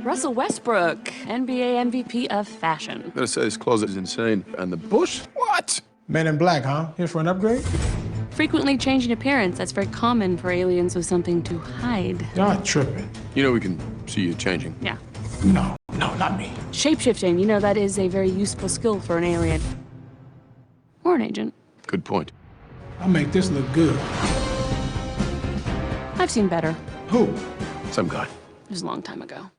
Russell Westbrook, NBA MVP of fashion. I'm gonna say this closet is insane. And the bush? What? Men in Black, huh? Here for an upgrade? Frequently changing appearance. That's very common for aliens with something to hide. Y'all tripping. You know we can see you changing. Yeah. No, not me. Shapeshifting, that is a very useful skill for an alien. Or an agent. Good point. I'll make this look good. I've seen better. Who? Some guy. It was a long time ago.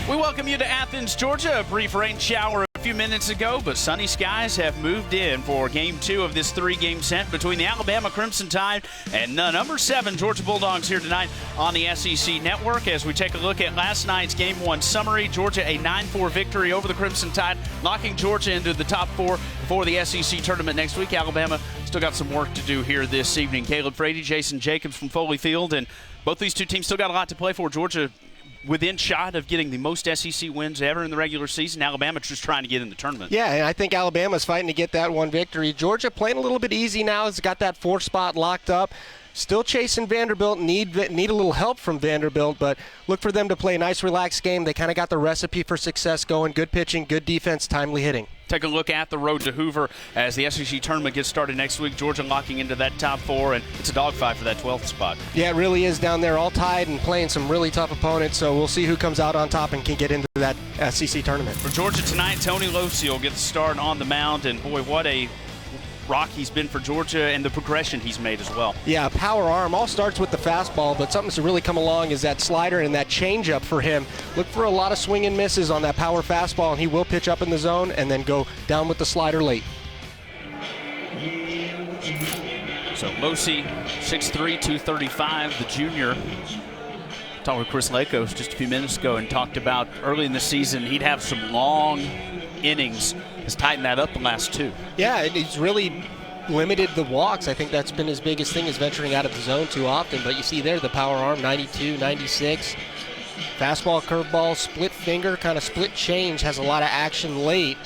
We welcome you to Athens, Georgia. A brief rain shower a few minutes ago, but sunny skies have moved in for Game 2 of this 3-game set between the Alabama Crimson Tide and number 7 Georgia Bulldogs here tonight on the SEC Network. As we take a look at last night's Game 1 summary, Georgia a 9-4 victory over the Crimson Tide, locking Georgia into the top 4 for the SEC tournament next week. Alabama still got some work to do here this evening. Caleb Frady, Jason Jacobs from Foley Field, and both these two teams still got a lot to play for. Georgia within shot of getting the most SEC wins ever in the regular season. Alabama just trying to get in the tournament. Yeah, and I think Alabama's fighting to get that one victory. Georgia playing a little bit easy now. Has got that 4th spot locked up. Still chasing Vanderbilt. Need a little help from Vanderbilt, but look for them to play a nice, relaxed game. They kind of got the recipe for success going. Good pitching, good defense, timely hitting. Take a look at the road to Hoover as the SEC tournament gets started next week. Georgia locking into that top 4, and it's a dogfight for that 12th spot. Yeah, it really is down there, all tied and playing some really tough opponents, so we'll see who comes out on top and can get into that SEC tournament. For Georgia tonight, Tony Losey will get the start on the mound, and boy, what a rock he's been for Georgia and the progression he's made as well. Yeah, power arm. All starts with the fastball, but something's to really come along is that slider and that changeup for him. Look for a lot of swing and misses on that power fastball, and he will pitch up in the zone and then go down with the slider late. So Losey, 6'3", 235, the junior. Talked with Chris Lakos just a few minutes ago and talked about early in the season he'd have some long innings. Has tightened that up the last 2. Yeah, he's really limited the walks. I think that's been his biggest thing, is venturing out of the zone too often. But you see there the power arm, 92, 96. Fastball, curveball, split finger, kind of split change, has a lot of action late.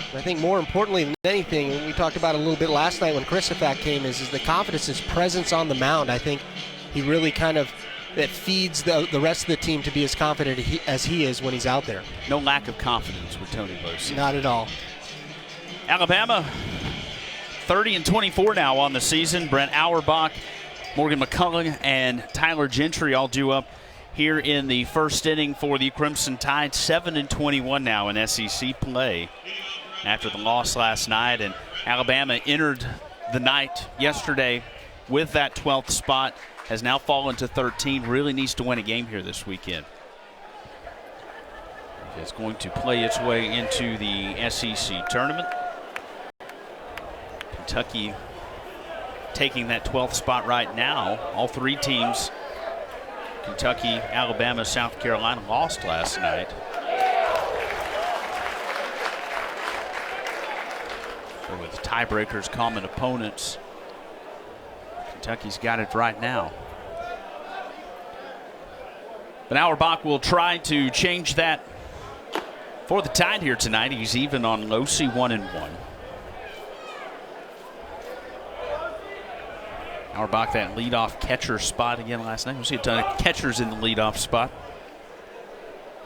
And I think more importantly than anything, and we talked about it a little bit last night when Chris came, is the confidence, his presence on the mound. I think he really kind of that feeds the rest of the team to be as confident as he is when he's out there. No lack of confidence with Tony Losey. Not at all. Alabama, 30-24 now on the season. Brent Auerbach, Morgan McCullough, and Tyler Gentry all due up here in the first inning for the Crimson Tide. 7-21 now in SEC play after the loss last night. And Alabama entered the night yesterday with that 12th spot, has now fallen to 13. Really needs to win a game here this weekend. It's going to play its way into the SEC tournament. Kentucky taking that 12th spot right now. All 3 teams, Kentucky, Alabama, South Carolina, lost last night. So with tiebreakers, common opponents, Kentucky's got it right now. But Auerbach will try to change that for the Tide here tonight. He's even on Losey, 1-1. Auerbach, that leadoff catcher spot again last night. We'll see a ton of catchers in the leadoff spot.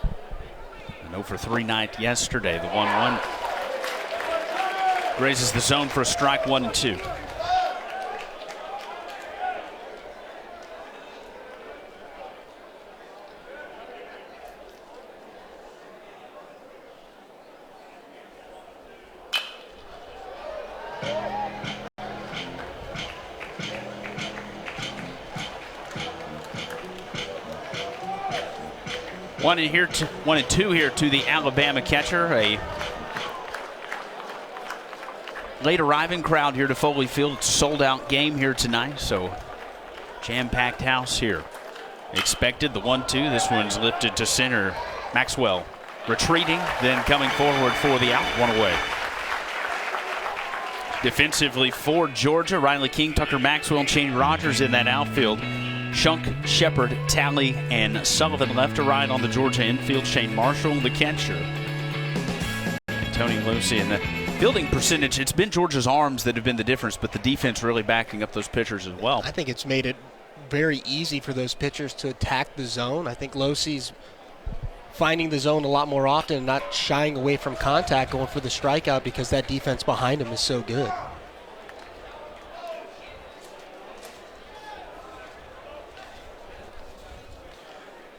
An 0-for-3 night yesterday. The 1-1 raises the zone for a strike, 1-2. One and two here to the Alabama catcher. A late arriving crowd here to Foley Field. It's a sold-out game here tonight, so jam-packed house here. Expected the 1-2. This one's lifted to center. Maxwell retreating, then coming forward for the out. One away. Defensively for Georgia, Riley King, Tucker Maxwell, and Shane Rogers in that outfield. Shunk, Shepard, Talley, and Sullivan left to right on the Georgia infield. Shane Marshall, the catcher. And Tony Losey. And the fielding percentage, it's been Georgia's arms that have been the difference, but the defense really backing up those pitchers as well. I think it's made it very easy for those pitchers to attack the zone. I think Losey's finding the zone a lot more often and not shying away from contact, going for the strikeout because that defense behind him is so good.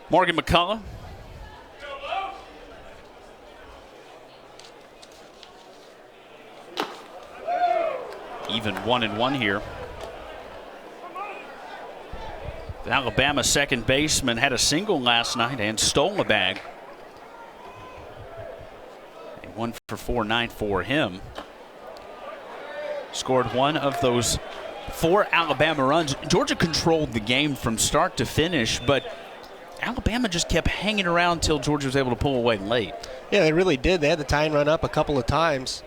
Morgan McCullough. Even 1-1 here. The Alabama second baseman had a single last night and stole a bag. A 1-for-4 night for him. Scored one of those 4 Alabama runs. Georgia controlled the game from start to finish, but Alabama just kept hanging around until Georgia was able to pull away late. Yeah, they really did. They had the tying run up a couple of times.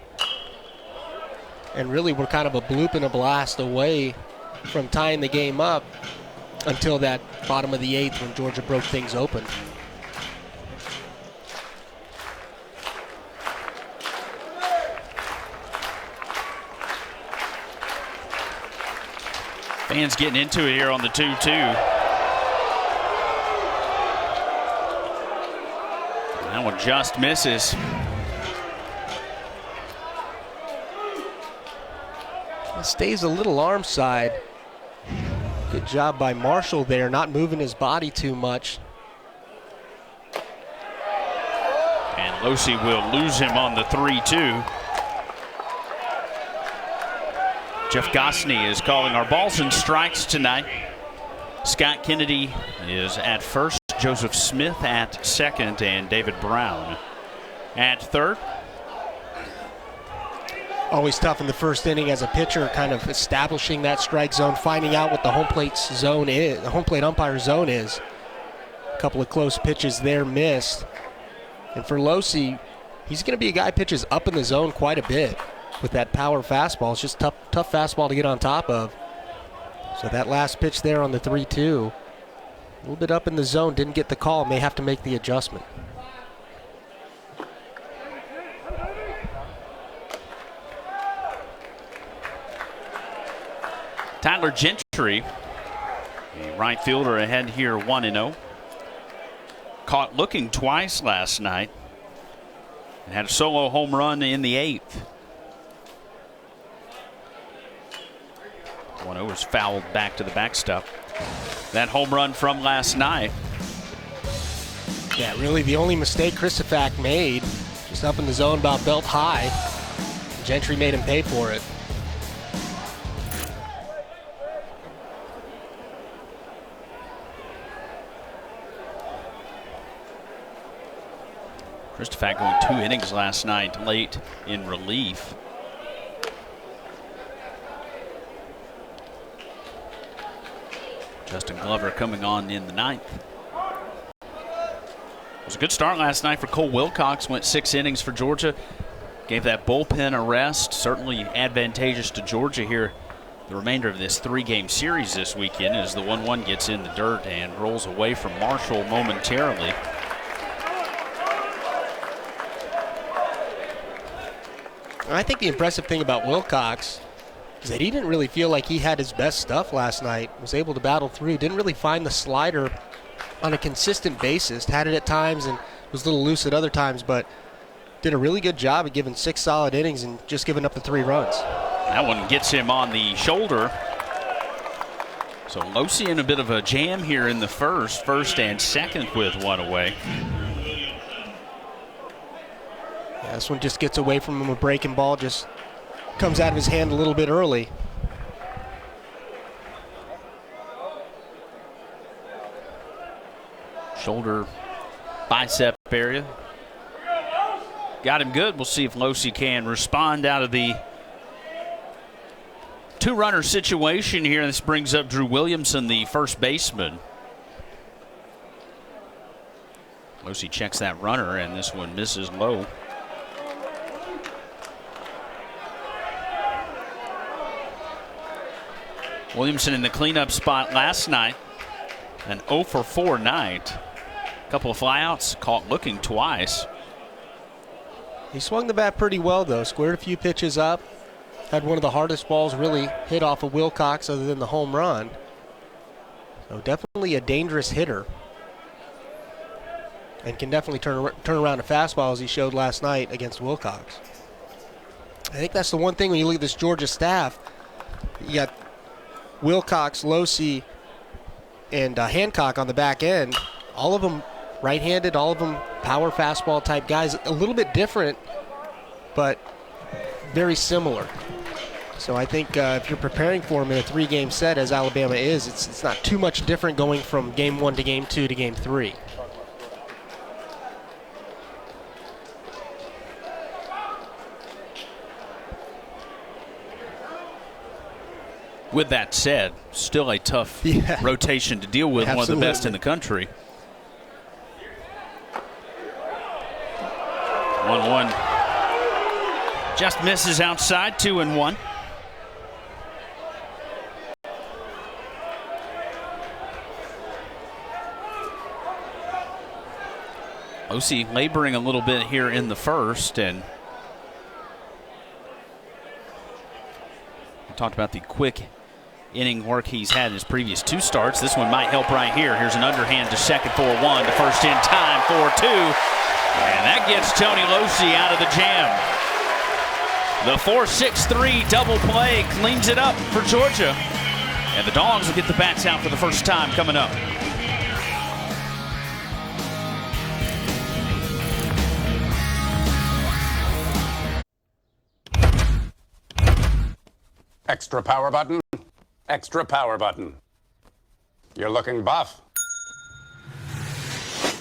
And really were kind of a bloop and a blast away from tying the game up until that bottom of the 8th when Georgia broke things open. Fans getting into it here on the 2-2. That one just misses. It stays a little arm side. Good job by Marshall there, not moving his body too much. And Losi will lose him on the 3-2. Jeff Gosney is calling our balls and strikes tonight. Scott Kennedy is at first, Joseph Smith at second, and David Brown at third. Always tough in the first inning as a pitcher, kind of establishing that strike zone, finding out what the home plate zone is, the home plate umpire zone is. A couple of close pitches there missed. And for Losi, he's going to be a guy who pitches up in the zone quite a bit with that power fastball. It's just tough fastball to get on top of. So that last pitch there on the 3-2, a little bit up in the zone, didn't get the call, may have to make the adjustment. Tyler Gentry, the right fielder, ahead here 1-0. Caught looking twice last night and had a solo home run in the 8th. 1-0 was fouled back to the backstop. That home run from last night. Yeah, really the only mistake Christopher made, just up in the zone about belt high. Gentry made him pay for it. Christopher going 2 innings last night, late in relief. Justin Glover coming on in the 9th. It was a good start last night for Cole Wilcox. Went 6 innings for Georgia. Gave that bullpen a rest. Certainly advantageous to Georgia here. The remainder of this 3-game series this weekend as the 1-1 gets in the dirt and rolls away from Marshall momentarily. I think the impressive thing about Wilcox is that he didn't really feel like he had his best stuff last night. Was able to battle through. Didn't really find the slider on a consistent basis. Had it at times and was a little loose at other times, but did a really good job of giving 6 solid innings and just giving up the 3 runs. That one gets him on the shoulder. So Losi in a bit of a jam here in the first and second with 1 away. Yeah, this one just gets away from him. A breaking ball just comes out of his hand a little bit early. Shoulder, bicep area. Got him good. We'll see if Losi can respond out of the 2-runner situation here. This brings up Drew Williamson, the first baseman. Losi checks that runner, and this one misses low. Williamson in the cleanup spot last night. An 0-for-4 night. A couple of flyouts, caught looking twice. He swung the bat pretty well, though. Squared a few pitches up. Had one of the hardest balls really hit off of Wilcox other than the home run. So definitely a dangerous hitter. and can definitely turn around a fastball as he showed last night against Wilcox. I think that's the one thing when you look at this Georgia staff. You got Wilcox, Losi, and Hancock on the back end. All of them right-handed, all of them power fastball type guys. A little bit different, but very similar. So I think if you're preparing for them in a 3-game set, as Alabama is, it's not too much different going from game 1 to game 2 to game 3. With that said, still a tough rotation to deal with, Absolutely. one of the best in the country. 1-1. Just misses outside, 2-1. Losi laboring a little bit here in the first, and we talked about the quick inning work he's had in his previous 2 starts. This one might help right here. Here's an underhand to second for 1, to first in time for 2, and that gets Tony Losi out of the jam. The 4-6-3 double play cleans it up for Georgia, and the Dogs will get the bats out for the first time coming up. Extra power button. Extra power button. You're looking buff.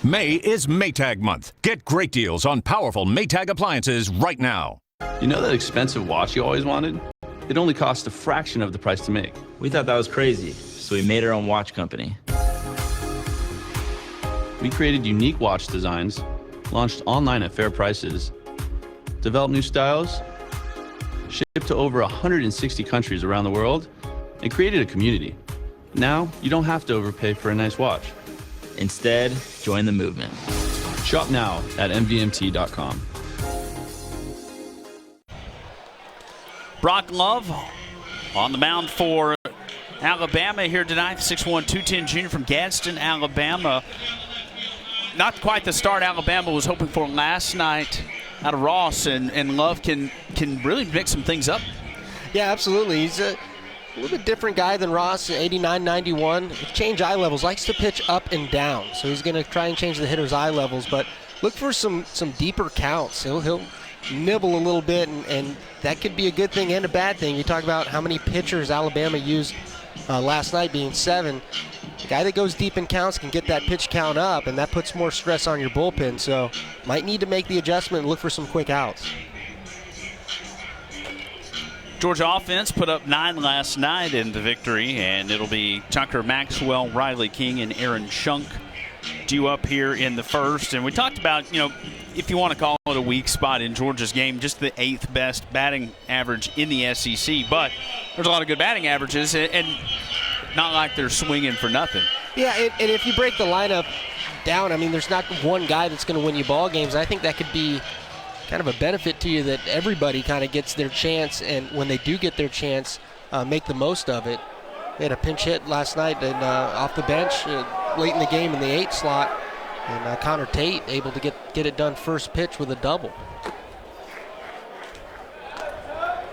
May is Maytag month. Get great deals on powerful Maytag appliances right now. You know that expensive watch you always wanted? It only cost a fraction of the price to make. We thought that was crazy, so we made our own watch company. We created unique watch designs, launched online at fair prices, developed new styles, shipped to over 160 countries around the world, and created a community. Now, you don't have to overpay for a nice watch. Instead, join the movement. Shop now at mvmt.com. Brock Love on the mound for Alabama here tonight. 6'1", 210 junior from Gadsden, Alabama. Not quite the start Alabama was hoping for last night out of Ross, and Love can really mix some things up. Yeah, absolutely. He's a little bit different guy than Ross, 89, 91. Change eye levels, likes to pitch up and down. So he's going to try and change the hitter's eye levels, but look for some deeper counts. He'll nibble a little bit, and that could be a good thing and a bad thing. You talk about how many pitchers Alabama used last night, being 7. The guy that goes deep in counts can get that pitch count up, and that puts more stress on your bullpen. So might need to make the adjustment and look for some quick outs. Georgia offense put up 9 last night in the victory, and it'll be Tucker Maxwell, Riley King, and Aaron Shunk due up here in the first. And we talked about, if you want to call it a weak spot in Georgia's game, just the 8th best batting average in the SEC. But there's a lot of good batting averages, and not like they're swinging for nothing. Yeah, and if you break the lineup down, I mean, there's not one guy that's going to win you ball games. I think that could be kind of a benefit to you, that everybody kind of gets their chance, and when they do get their chance, make the most of it. They had a pinch hit last night and off the bench late in the game in the 8 slot, and Connor Tate able to get it done first pitch with a double.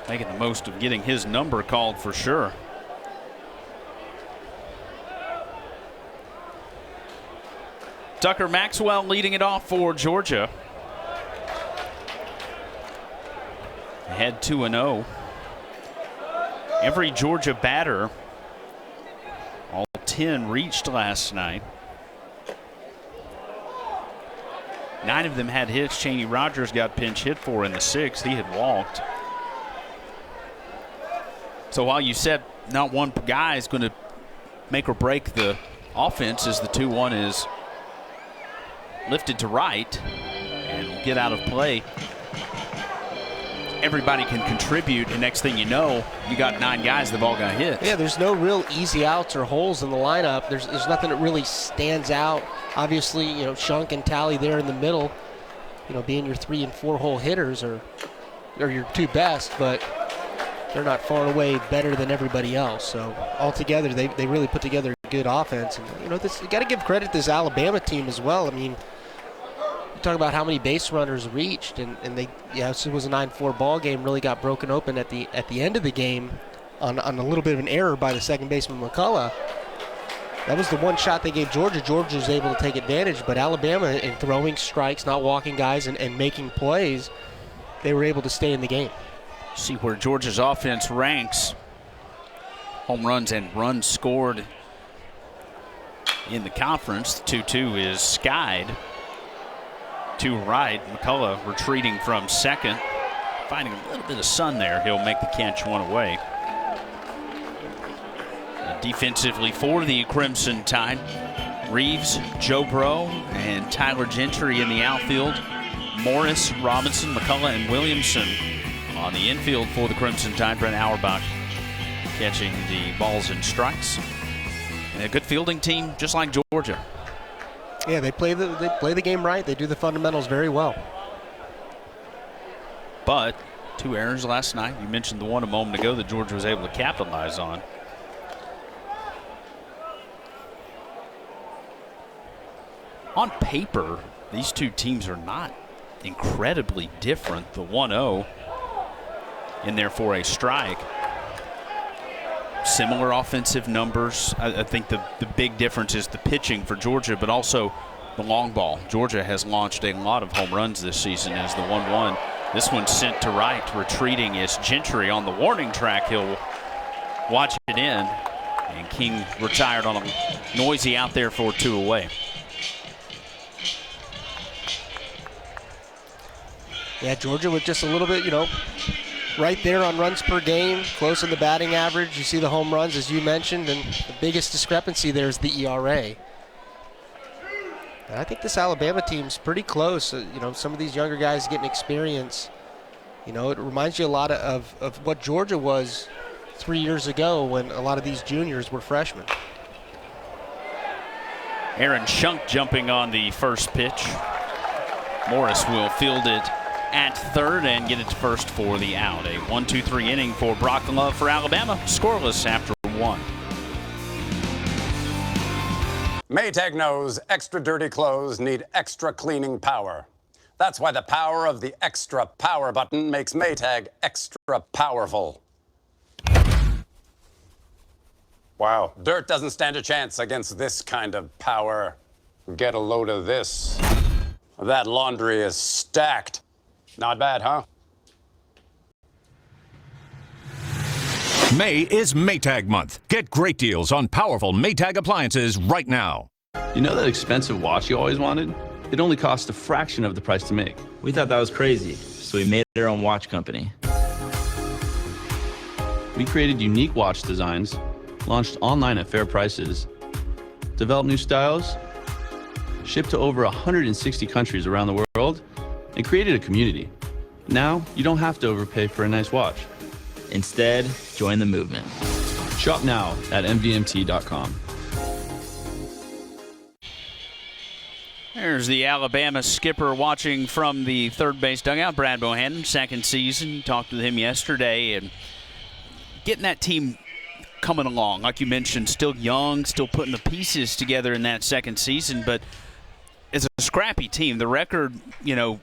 Making the most of getting his number called for sure. Tucker Maxwell leading it off for Georgia. Ahead 2-0. Every Georgia batter, all 10 reached last night. 9 of them had hits. Cheney Rogers got pinch hit for in the 6th. He had walked. So while you said not one guy is going to make or break the offense, as the 2-1 is lifted to right and will get out of play, everybody can contribute, and next thing you know, you got 9 guys that have all got hits. Yeah, there's no real easy outs or holes in the lineup. There's nothing that really stands out. Obviously, Shunk and Talley there in the middle, being your 3 and 4 hole hitters are your 2 best, but they're not far away better than everybody else. So altogether, they really put together a good offense. And you got to give credit to this Alabama team as well. I mean, talk about how many base runners reached, and they, it was a 9-4 ball game. Really got broken open at the end of the game on a little bit of an error by the second baseman McCullough. That was the one shot they gave Georgia. Georgia was able to take advantage, but Alabama, in throwing strikes, not walking guys, and making plays, they were able to stay in the game. See where Georgia's offense ranks. Home runs and runs scored in the conference. 2-2 is skied to right. McCullough retreating from second. Finding a little bit of sun there. He'll make the catch one away. Defensively for the Crimson Tide, Reeves, Joe Bro, and Tyler Gentry in the outfield. Morris, Robinson, McCullough, and Williamson on the infield for the Crimson Tide. Brent Auerbach catching the balls and strikes. And a good fielding team, just like Georgia. Yeah, they play the game right. They do the fundamentals very well. But 2 errors last night. You mentioned the one a moment ago that Georgia was able to capitalize on. On paper, these two teams are not incredibly different. The 1-0 in there for a strike. Similar offensive numbers. I think the big difference is the pitching for Georgia, but also the long ball. Georgia has launched a lot of home runs this season as the 1-1. This one's sent to right. Retreating is Gentry on the warning track. He'll watch it in. And King retired on a noisy out there for 2 away. Yeah, Georgia with just a little bit, right there on runs per game, close in the batting average. You see the home runs, as you mentioned, and the biggest discrepancy there is the ERA. And I think this Alabama team's pretty close. Some of these younger guys getting experience. It reminds you a lot of what Georgia was 3 years ago when a lot of these juniors were freshmen. Aaron Shunk jumping on the first pitch. Morris will field it at third and get it to first for the out. A 1-2-3 inning for Brock Love for Alabama. Scoreless after 1. Maytag knows extra dirty clothes need extra cleaning power. That's why the power of the extra power button makes Maytag extra powerful. Wow, dirt doesn't stand a chance against this kind of power. Get a load of this. That laundry is stacked. Not bad, huh? May is Maytag month. Get great deals on powerful Maytag appliances right now. You know that expensive watch you always wanted? It only cost a fraction of the price to make. We thought that was crazy, so we made our own watch company. We created unique watch designs, launched online at fair prices, developed new styles, shipped to over 160 countries around the world, and created a community. Now, you don't have to overpay for a nice watch. Instead, join the movement. Shop now at mvmt.com. There's the Alabama skipper watching from the third base dugout. Brad Bohannon, second season. Talked with him yesterday, and getting that team coming along. Like you mentioned, still young, still putting the pieces together in that second season, but it's a scrappy team. The record,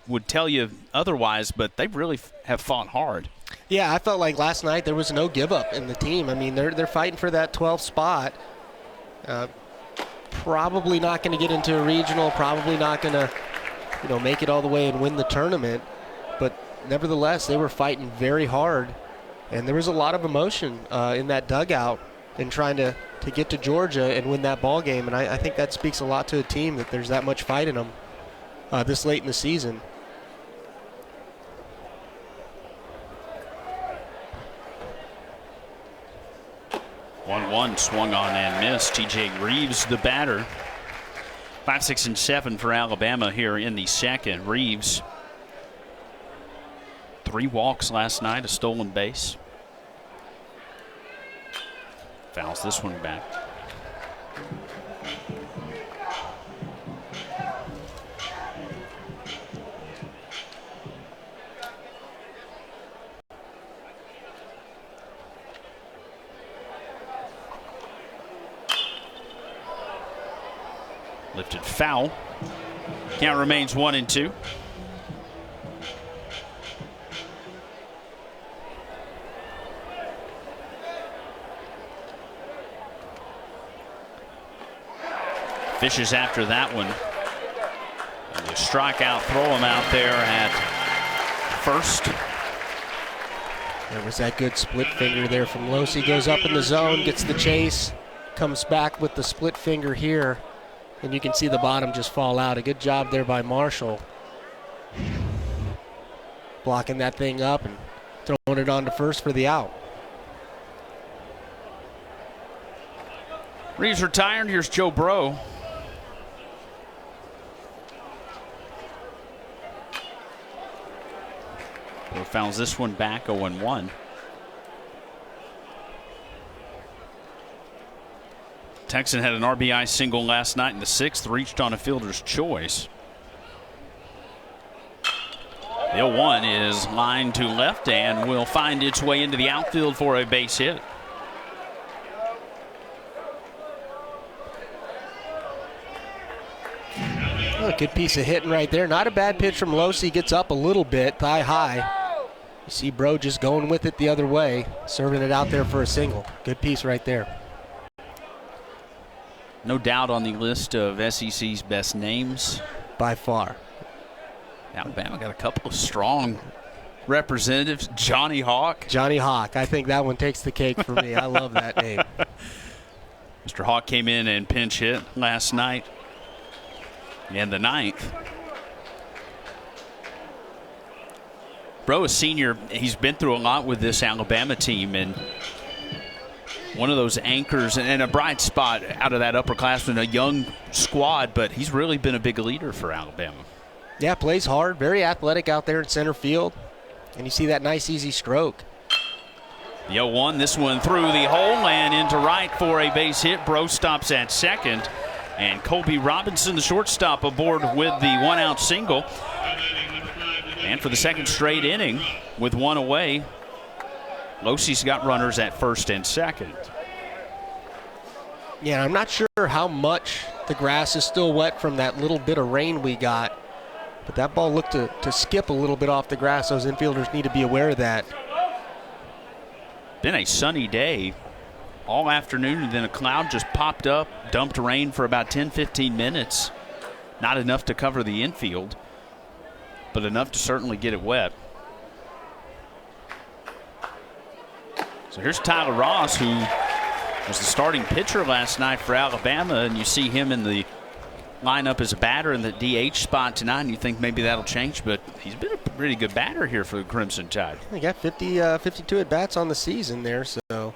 would tell you otherwise, but they really have fought hard. Yeah, I felt like last night there was no give up in the team. I mean, they're fighting for that 12th spot. Probably not going to get into a regional. Probably not going to, make it all the way and win the tournament. But nevertheless, they were fighting very hard, and there was a lot of emotion in that dugout in trying to get to Georgia and win that ball game. And I think that speaks a lot to a team that there's that much fight in them this late in the season. One swung on and missed. TJ Reeves, the batter. 5, 6, and 7 for Alabama here in the second. Reeves, 3 walks last night, a stolen base. Fouls this one back. Lifted foul. Count remains 1-2. Fishes after that one. And the strikeout, throw him out there at first. There was that good split finger there from Losey. Goes up in the zone, gets the chase, comes back with the split finger here, and you can see the bottom just fall out. A good job there by Marshall. Blocking that thing up and throwing it on to first for the out. Reeves retired. Here's Joe Bro. Bro fouls this one back 0-1. Texan had an RBI single last night in the 6th, reached on a fielder's choice. The 0-1 is lined to left and will find its way into the outfield for a base hit. Oh, good piece of hitting right there. Not a bad pitch from Losey. Gets up a little bit, thigh high. You see Bro just going with it the other way, serving it out there for a single. Good piece right there. No doubt on the list of SEC's best names. By far. Alabama got a couple of strong representatives. Johnny Hawk. Johnny Hawk. I think that one takes the cake for me. I love that name. Mr. Hawk came in and pinch hit last night in the 9th. Bro, a senior, he's been through a lot with this Alabama team, and one of those anchors and a bright spot out of that upperclassman, a young squad, but he's really been a big leader for Alabama. Yeah, plays hard, very athletic out there in center field, and you see that nice easy stroke. The 0-1, this one through the hole and into right for a base hit. Bro stops at second, and Colby Robinson, the shortstop, aboard with the one-out single. And for the second straight inning, with one away, Losey's got runners at first and second. Yeah, I'm not sure how much the grass is still wet from that little bit of rain we got, but that ball looked to skip a little bit off the grass. Those infielders need to be aware of that. Been a sunny day all afternoon, and then a cloud just popped up, dumped rain for about 10-15 minutes. Not enough to cover the infield, but enough to certainly get it wet. So here's Tyler Ross, who was the starting pitcher last night for Alabama, and you see him in the lineup as a batter in the DH spot tonight, and you think maybe that'll change, but he's been a pretty good batter here for the Crimson Tide. He got 52 at-bats on the season there, so.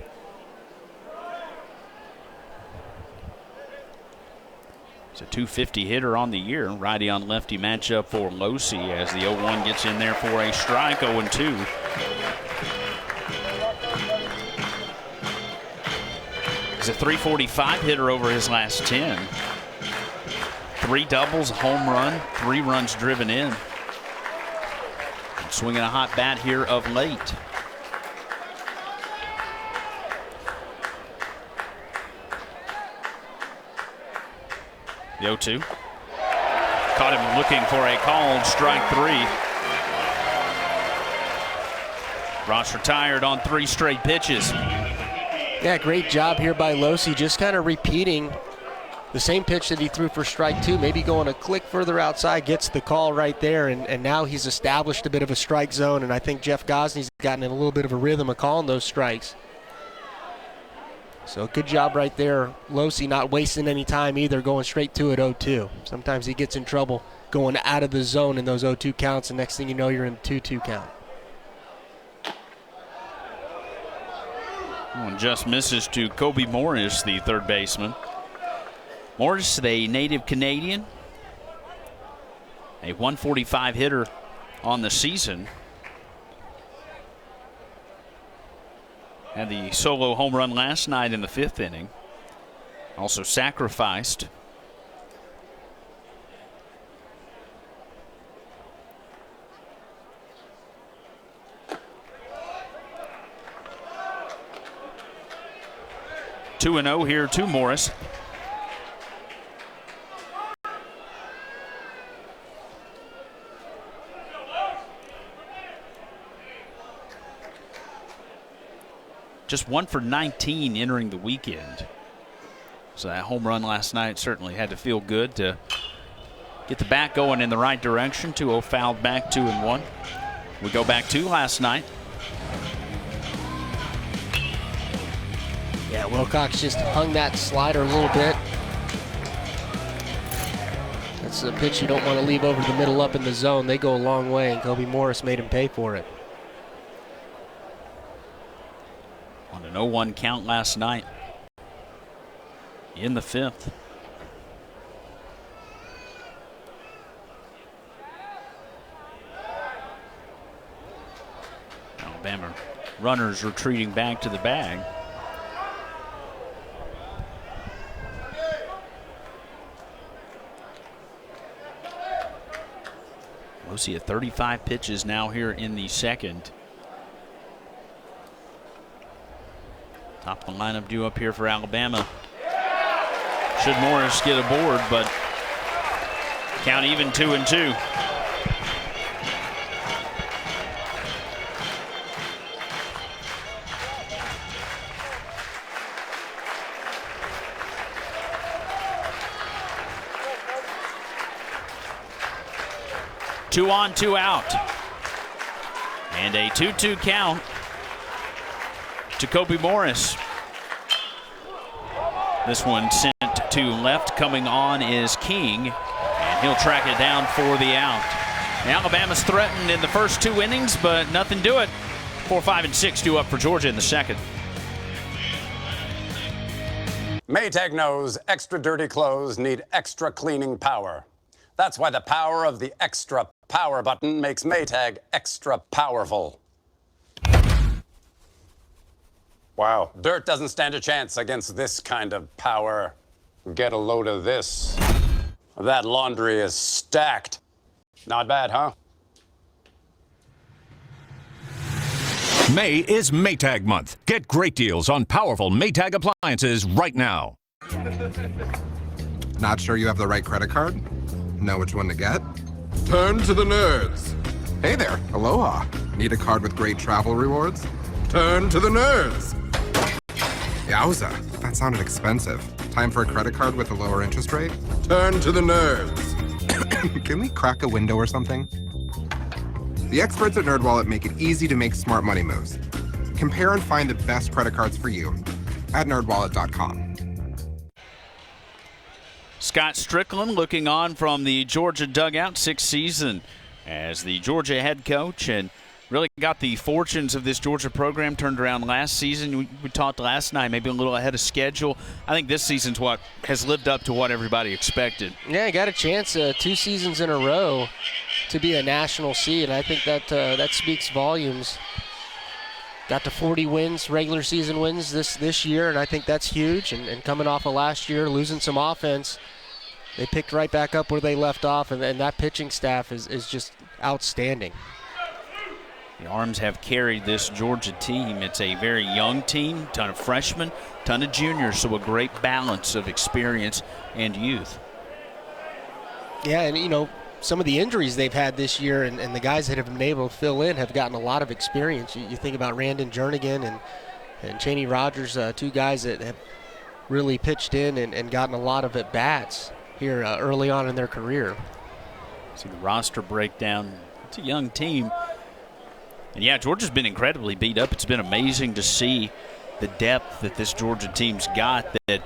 He's a .250 hitter on the year. Righty on lefty matchup for Losey as the 0-1 gets in there for a strike. 0-2. He's a .345 hitter over his last 10. 3 doubles, a home run, 3 runs driven in. And swinging a hot bat here of late. The 0-2. Caught him looking for a called strike 3. Ross retired on 3 straight pitches. Yeah, great job here by Losey, just kind of repeating the same pitch that he threw for strike 2, maybe going a click further outside, gets the call right there, and now he's established a bit of a strike zone, and I think Jeff Gosney's gotten in a little bit of a rhythm of calling those strikes. So good job right there. Losey not wasting any time either, going straight to it 0-2. Sometimes he gets in trouble going out of the zone in those 0-2 counts, and next thing you know, you're in a 2-2 count. One just misses to Kobe Morris, the third baseman. Morris, a native Canadian, a .145 hitter on the season. Had the solo home run last night in the 5th inning. Also sacrificed. Two and 0 here to Morris. just 1 for 19 entering the weekend. So that home run last night certainly had to feel good to get the bat going in the right direction. 2-0 fouled back, 2-1. We go back to last night. Yeah, Wilcox just hung that slider a little bit. That's a pitch you don't want to leave over the middle up in the zone. They go a long way, and Kobe Morris made him pay for it. On an 0-1 count last night in the 5th. Alabama runners retreating back to the bag. We'll see 35 pitches now here in the 2nd. Top of the lineup due up here for Alabama. Should Morris get aboard, but count even 2-2. Two on, two out. And a 2-2 count to Kobe Morris. This one sent to left. Coming on is King, and he'll track it down for the out. Alabama's threatened in the first 2 innings, but nothing to it. 4, 5, and 6 due up for Georgia in the 2nd. Maytag knows extra dirty clothes need extra cleaning power. That's why the power of the extra power button makes Maytag extra powerful. Wow, dirt doesn't stand a chance against this kind of power. Get a load of this. That laundry is stacked. Not bad, huh? May is Maytag month. Get great deals on powerful Maytag appliances right now. Not sure you have the right credit card? Know which one to get? Turn to the nerds. Hey there, aloha. Need a card with great travel rewards? Turn to the nerds. Yowza, that sounded expensive. Time for a credit card with a lower interest rate? Turn to the nerds. Can we crack a window or something? The experts at NerdWallet make it easy to make smart money moves. Compare and find the best credit cards for you at nerdwallet.com. Scott Strickland looking on from the Georgia dugout, 6th season as the Georgia head coach, and really got the fortunes of this Georgia program turned around last season. We talked last night, maybe a little ahead of schedule. I think this season's what has lived up to what everybody expected. Yeah, got a chance 2 seasons in a row to be a national seed. I think that that speaks volumes. Got to 40 wins, regular season wins this year, and I think that's huge. And coming off of last year, losing some offense, they picked right back up where they left off, and that pitching staff is just outstanding. The Arms have carried this Georgia team. It's a very young team, ton of freshmen, ton of juniors, so a great balance of experience and youth. Yeah, and you know, some of the injuries they've had this year and the guys that have been able to fill in have gotten a lot of experience. You think about Randon Jernigan and Cheney Rogers, 2 guys that have really pitched in and gotten a lot of at-bats here early on in their career. See the roster breakdown. It's a young team. And yeah, Georgia's been incredibly beat up. It's been amazing to see the depth that this Georgia team's got, that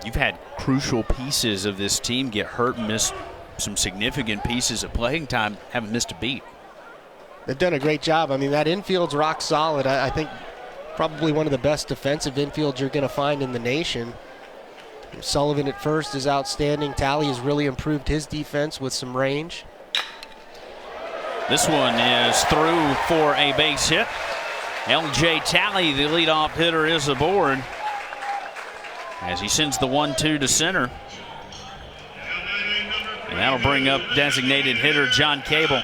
you've had crucial pieces of this team get hurt and miss some significant pieces of playing time, haven't missed a beat. They've done a great job. I mean, that infield's rock solid. I think probably one of the best defensive infields you're going to find in the nation. Sullivan at first is outstanding. Talley has really improved his defense with some range. This one is through for a base hit. L.J. Talley, the leadoff hitter, is aboard as he sends the 1-2 to center. And that'll bring up designated hitter John Cable.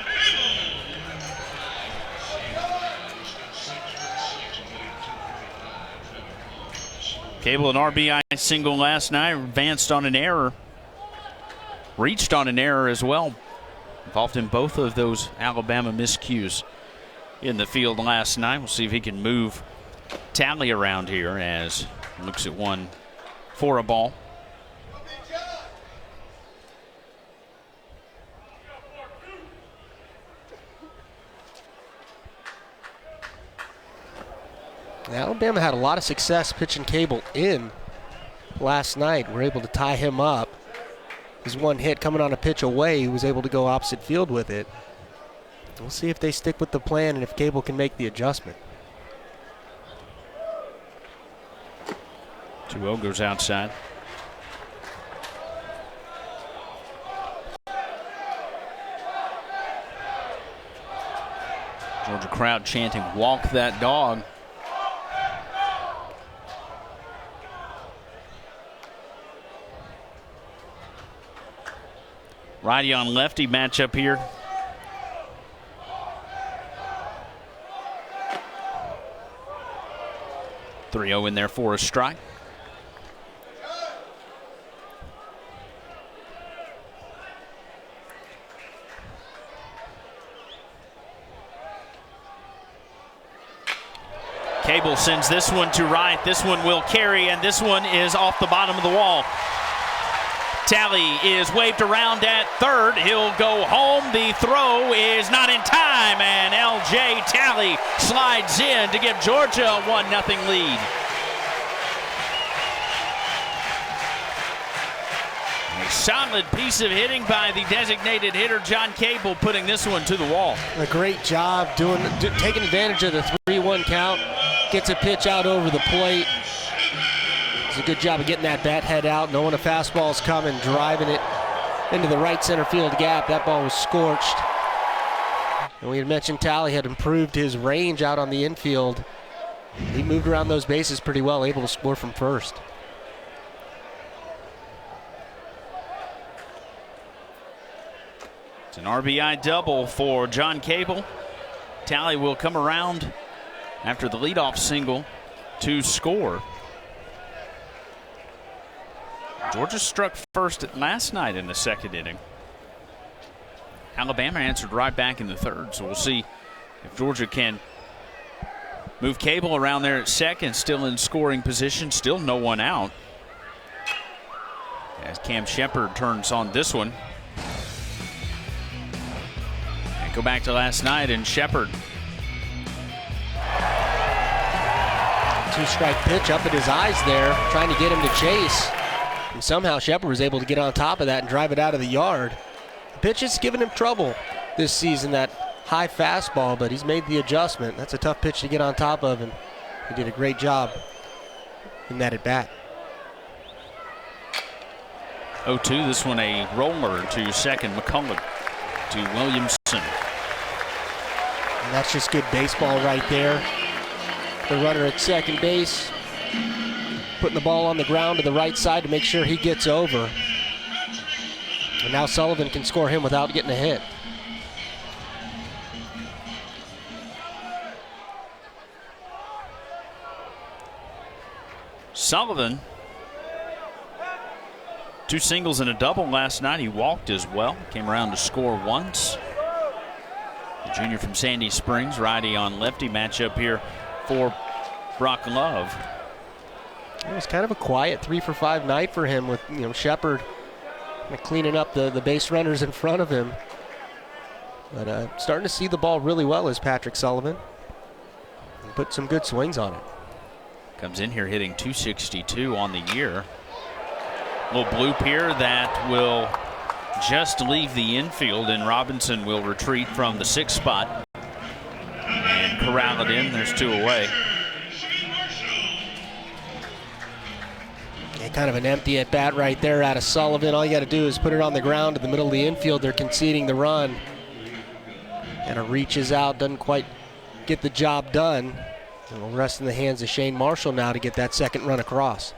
Cable, an RBI single last night, advanced on an error. Reached on an error as well. Involved in both of those Alabama miscues in the field last night. We'll see if he can move Tally around here as looks at one for a ball. Alabama had a lot of success pitching Cable in last night. We're able to tie him up. His one hit coming on a pitch away, he was able to go opposite field with it. We'll see if they stick with the plan and if Cable can make the adjustment. 2-0 goes outside. Georgia crowd chanting, "Walk that dog." Righty on lefty matchup here. .3-0 in there for a strike. Cable sends this one to right. This one will carry, and this one is off the bottom of the wall. Tally is waved around at third. He'll go home. The throw is not in time, and L.J. Tally slides in to give Georgia a 1-0 lead. A solid piece of hitting by the designated hitter, John Cable, putting this one to the wall. A great job taking advantage of the 3-1 count. Gets a pitch out over the plate. It's a good job of getting that bat head out, knowing a fastball's coming, driving it into the right center field gap. That ball was scorched. And we had mentioned Tally had improved his range out on the infield. He moved around those bases pretty well, able to score from first. It's an RBI double for John Cable. Tally will come around after the leadoff single to score. Georgia struck first last night in the second inning. Alabama answered right back in the third, so we'll see if Georgia can move Cable around there at second, still in scoring position, still no one out. As Cam Shepard turns on this one. And go back to last night, and Shepard. Two-strike pitch up at his eyes there, trying to get him to chase. And somehow Shepard was able to get on top of that and drive it out of the yard. The pitch has given him trouble this season, that high fastball, but he's made the adjustment. That's a tough pitch to get on top of, and he did a great job in that at-bat. 0-2, this one a roller to second. McCullough to Williamson. And that's just good baseball right there. The runner at second base, putting the ball on the ground to the right side to make sure he gets over. And now Sullivan can score him without getting a hit. Sullivan, 2 singles and a double last night. He walked as well. Came around to score once. The junior from Sandy Springs, righty on lefty matchup here for Brock Love. It was kind of a quiet 3-for-5 night for him, with Shepard cleaning up the base runners in front of him. But starting to see the ball really well is Patrick Sullivan. He put some good swings on it. Comes in here hitting .262 on the year. Little bloop here that will just leave the infield, and Robinson will retreat from the 6th spot and corral it in. There's 2 away. Yeah, kind of an empty at bat right there out of Sullivan. All you got to do is put it on the ground in the middle of the infield. They're conceding the run. And it reaches out, doesn't quite get the job done. And will rest in the hands of Shane Marshall now to get that second run across.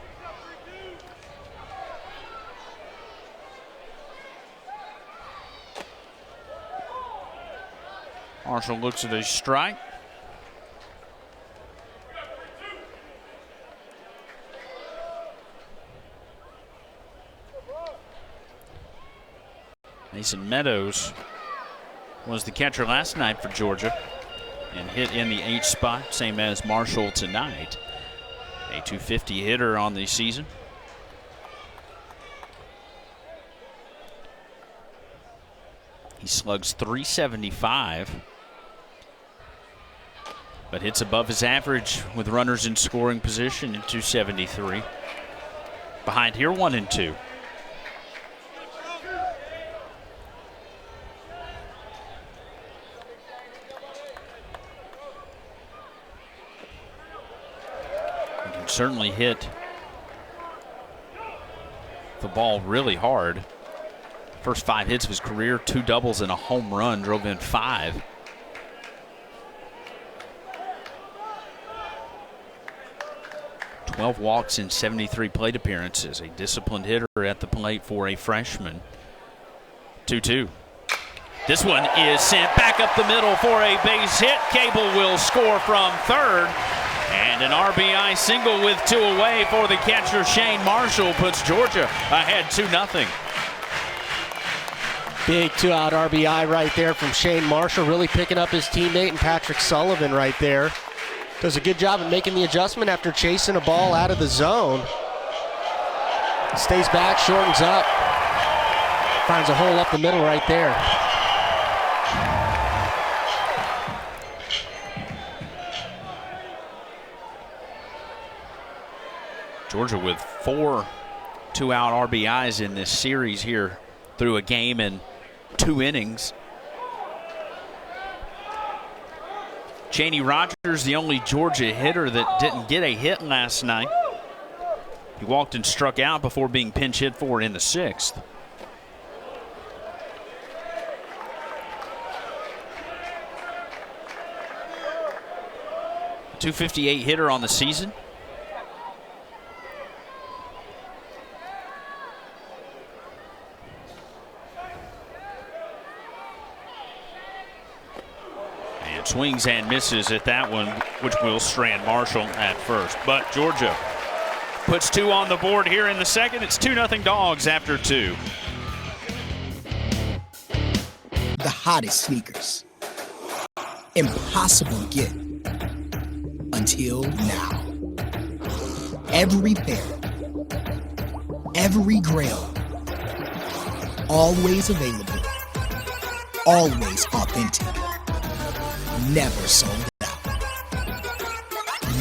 Marshall looks at a strike. Mason Meadows was the catcher last night for Georgia and hit in the 8th spot, same as Marshall tonight. A .250 hitter on the season. He slugs .375, but hits above his average with runners in scoring position in .273. Behind here, 1 and 2. He can certainly hit the ball really hard. First 5 hits of his career, 2 doubles and a home run, drove in 5. ...12 walks in 73 plate appearances. A disciplined hitter at the plate for a freshman. 2-2. This one is sent back up the middle for a base hit. Cable will score from third. And an RBI single with 2 away for the catcher. Shane Marshall puts Georgia ahead 2-0. Big 2-out RBI right there from Shane Marshall, really picking up his teammate and Patrick Sullivan right there. Does a good job of making the adjustment after chasing a ball out of the zone. Stays back, shortens up, finds a hole up the middle right there. Georgia with 4 2-out RBIs in this series here through a game and 2 innings. Chaney Rogers, the only Georgia hitter that didn't get a hit last night. He walked and struck out before being pinch hit for in the 6th. A .258 hitter on the season. Swings and misses at that one, which will strand Marshall at first. But Georgia puts 2 on the board here in the second. It's 2-0 Dogs after 2. The hottest sneakers. Impossible to get. Until now. Every pair. Every grail. Always available. Always authentic. Never sold out.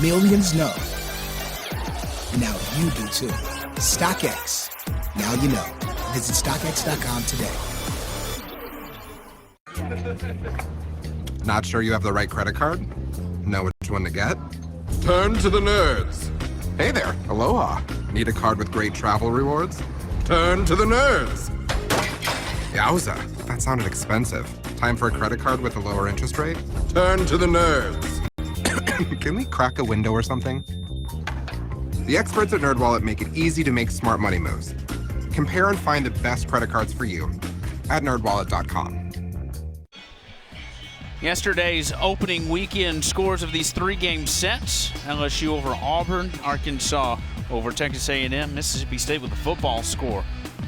Millions know. Now you do too. StockX. Now you know. Visit StockX.com today. Not sure you have the right credit card? Know which one to get? Turn to the nerds. Hey there, aloha. Need a card with great travel rewards? Turn to the nerds. Yowza, that sounded expensive. Time for a credit card with a lower interest rate? Turn to the nerds. Can we crack a window or something? The experts at NerdWallet make it easy to make smart money moves. Compare and find the best credit cards for you at nerdwallet.com. Yesterday's opening weekend scores of these 3-game sets: LSU over Auburn, Arkansas over Texas A&M, Mississippi State with a football score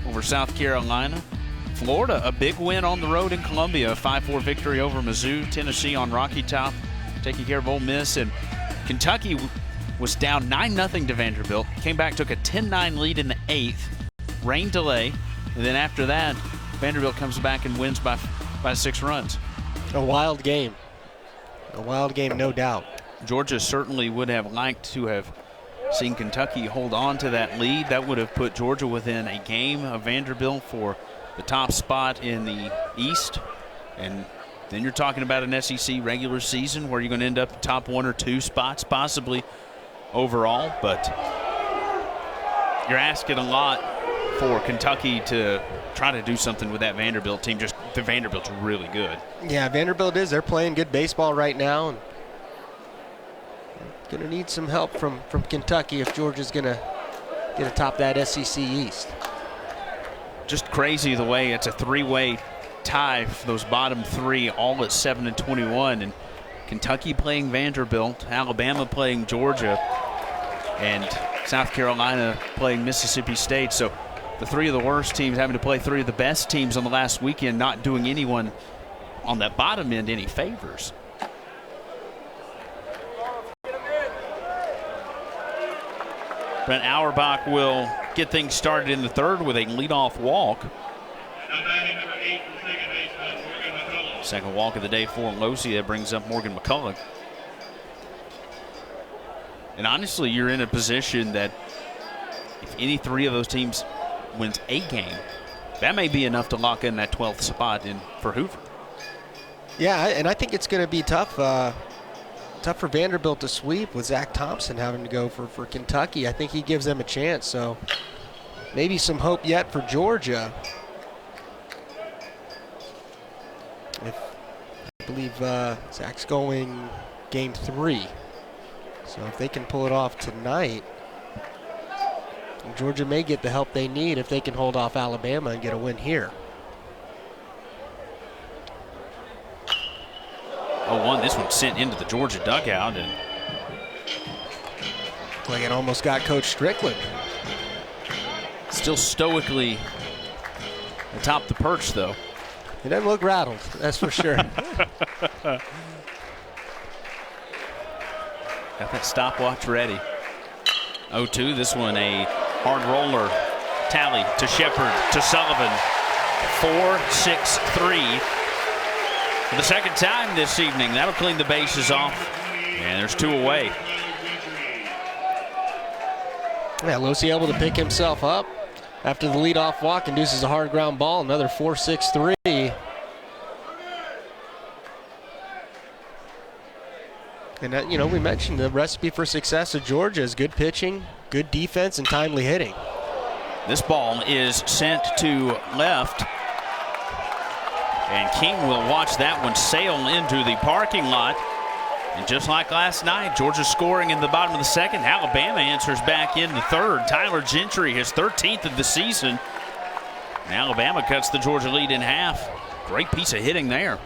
over South Carolina. Florida, a big win on the road in Columbia, a 5-4 victory over Mizzou. Tennessee on Rocky Top, taking care of Ole Miss. And Kentucky was down 9-0 to Vanderbilt. Came back, took a 10-9 lead in the 8th. Rain delay. And then after that, Vanderbilt comes back and wins by 6 runs. A wild game. A wild game, no doubt. Georgia certainly would have liked to have seen Kentucky hold on to that lead. That would have put Georgia within a game of Vanderbilt for the top spot in the East. And then you're talking about an SEC regular season where you're going to end up top 1 or 2 spots possibly overall. But you're asking a lot for Kentucky to try to do something with that Vanderbilt team. Just the Vanderbilt's really good. Yeah, Vanderbilt is. They're playing good baseball right now. And going to need some help from Kentucky if Georgia's going to get atop that SEC East. Just crazy the way it's a 3-way tie for those bottom 3, all at 7-21. And Kentucky playing Vanderbilt, Alabama playing Georgia, and South Carolina playing Mississippi State. So the 3 of the worst teams having to play 3 of the best teams on the last weekend, not doing anyone on that bottom end any favors. But Auerbach will get things started in the third with a leadoff walk. Second walk of the day for Losey. That brings up Morgan McCullough. And honestly, you're in a position that if any three of those teams wins a game, that may be enough to lock in that 12th spot in for Hoover. Yeah, and I think it's going to be tough for Vanderbilt to sweep with Zach Thompson having to go for Kentucky. I think he gives them a chance, so maybe some hope yet for Georgia. I believe Zach's going game 3. So if they can pull it off tonight, Georgia may get the help they need if they can hold off Alabama and get a win here. 0-1, this one sent into the Georgia dugout. And like it almost got Coach Strickland. Still stoically atop the perch, though. He doesn't look rattled, that's for sure. Got that stopwatch ready. 0-2, this one a hard roller tally to Shepard, to Sullivan. 4-6-3. For the second time this evening, that'll clean the bases off. And there's 2 away. Yeah, Losey able to pick himself up after the leadoff walk, induces a hard ground ball, another 4-6-3. And, we mentioned the recipe for success of Georgia is good pitching, good defense, and timely hitting. This ball is sent to left. And King will watch that one sail into the parking lot. And just like last night, Georgia scoring in the bottom of the second. Alabama answers back in the third. Tyler Gentry, his 13th of the season. And Alabama cuts the Georgia lead in half. Great piece of hitting there.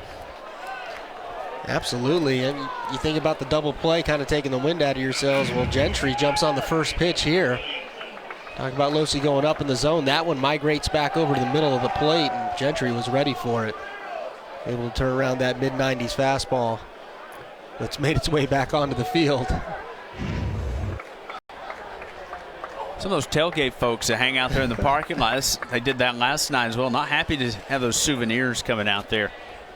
Absolutely, and you think about the double play kind of taking the wind out of your sails. Well, Gentry jumps on the first pitch here. Talk about Losey going up in the zone. That one migrates back over to the middle of the plate, and Gentry was ready for it. Able to turn around that mid-90s fastball that's made its way back onto the field. Some of those tailgate folks that hang out there in the parking lots, they did that last night as well. Not happy to have those souvenirs coming out there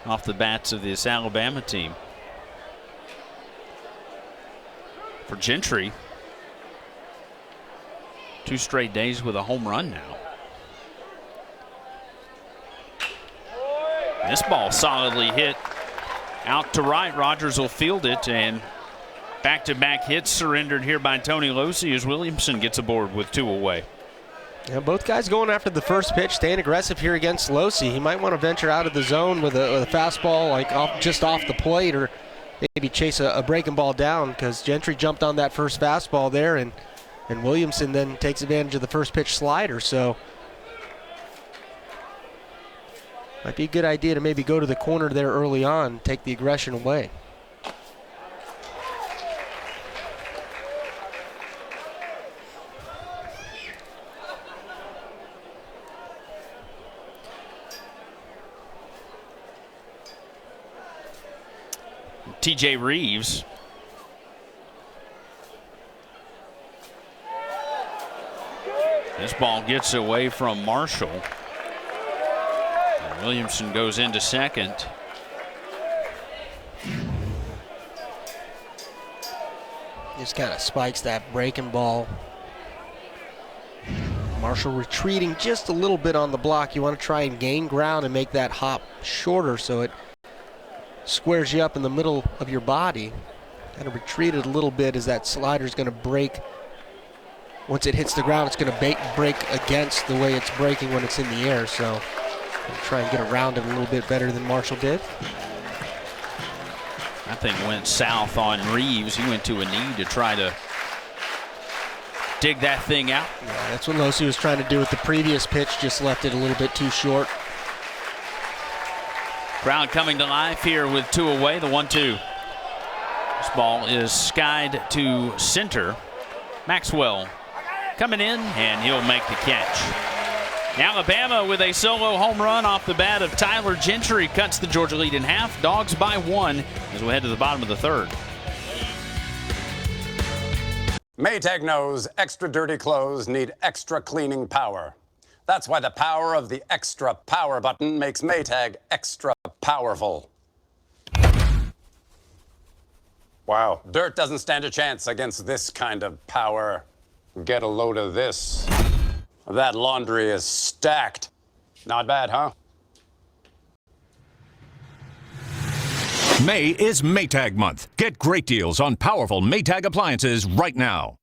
off the bats of this Alabama team. For Gentry, 2 straight days with a home run now. This ball solidly hit out to right. Rogers will field it, and back-to-back hits surrendered here by Tony Losey as Williamson gets aboard with 2 away. Yeah, both guys going after the first pitch, staying aggressive here against Losey. He might want to venture out of the zone with a fastball like just off the plate, or maybe chase a breaking ball down, because Gentry jumped on that first fastball there, and Williamson then takes advantage of the first pitch slider. So might be a good idea to maybe go to the corner there early on, take the aggression away. TJ Reeves. This ball gets away from Marshall. And Williamson goes into second. Just kind of spikes that breaking ball. Marshall retreating just a little bit on the block. You want to try and gain ground and make that hop shorter so it squares you up in the middle of your body. Kind of retreated a little bit as that slider is going to break. Once it hits the ground, it's going to break against the way it's breaking when it's in the air. So try and get around it a little bit better than Marshall did. I think went south on Reeves. He went to a knee to try to dig that thing out. Yeah, that's what Losey was trying to do with the previous pitch, just left it a little bit too short. Crowd coming to life here with 2 away, the 1-2. This ball is skied to center. Maxwell coming in, and he'll make the catch. Alabama with a solo home run off the bat of Tyler Gentry cuts the Georgia lead in half. Dogs by 1 as we head to the bottom of the third. Maytag knows extra dirty clothes need extra cleaning power. That's why the power of the extra power button makes Maytag extra powerful. Wow, dirt doesn't stand a chance against this kind of power. Get a load of this. That laundry is stacked. Not bad, huh? May is Maytag month. Get great deals on powerful Maytag appliances right now.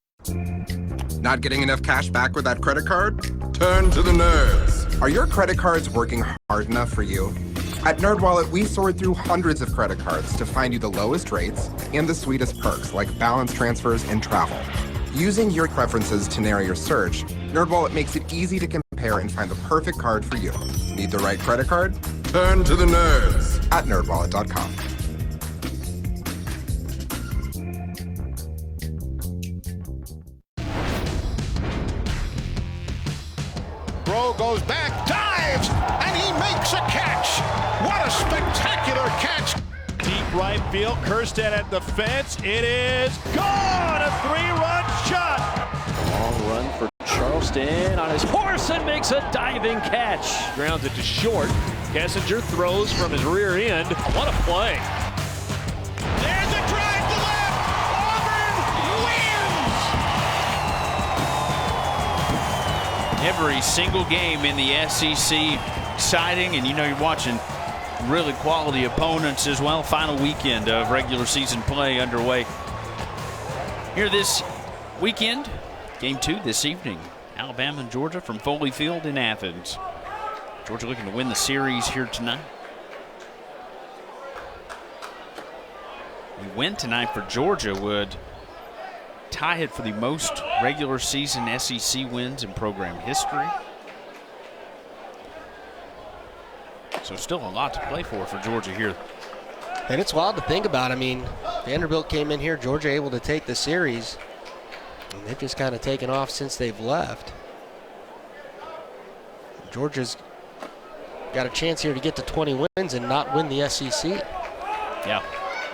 Not getting enough cash back with that credit card? Turn to the nerds. Are your credit cards working hard enough for you? At NerdWallet, we sort through hundreds of credit cards to find you the lowest rates and the sweetest perks like balance transfers and travel. Using your preferences to narrow your search, NerdWallet makes it easy to compare and find the perfect card for you. Need the right credit card? Turn to the nerds. At nerdwallet.com. Bro goes back, dives, and he makes a catch. What a spectacular catch. Deep right field, Kirstead at the fence. It is gone, a 3-run shot. Long run for Charleston on his horse and makes a diving catch. Grounds it to short. Kessinger throws from his rear end. What a play. There's a drive to left. Auburn wins. Every single game in the SEC exciting, and you know you're watching really quality opponents as well. Final weekend of regular season play underway here this weekend. Game 2 this evening. Alabama and Georgia from Foley Field in Athens. Georgia looking to win the series here tonight. A win tonight for Georgia would tie it for the most regular season SEC wins in program history. So still a lot to play for Georgia here. And it's wild to think about. I mean, Vanderbilt came in here, Georgia able to take the series, and they've just kind of taken off since they've left. Georgia's got a chance here to get to 20 wins and not win the SEC. Yeah,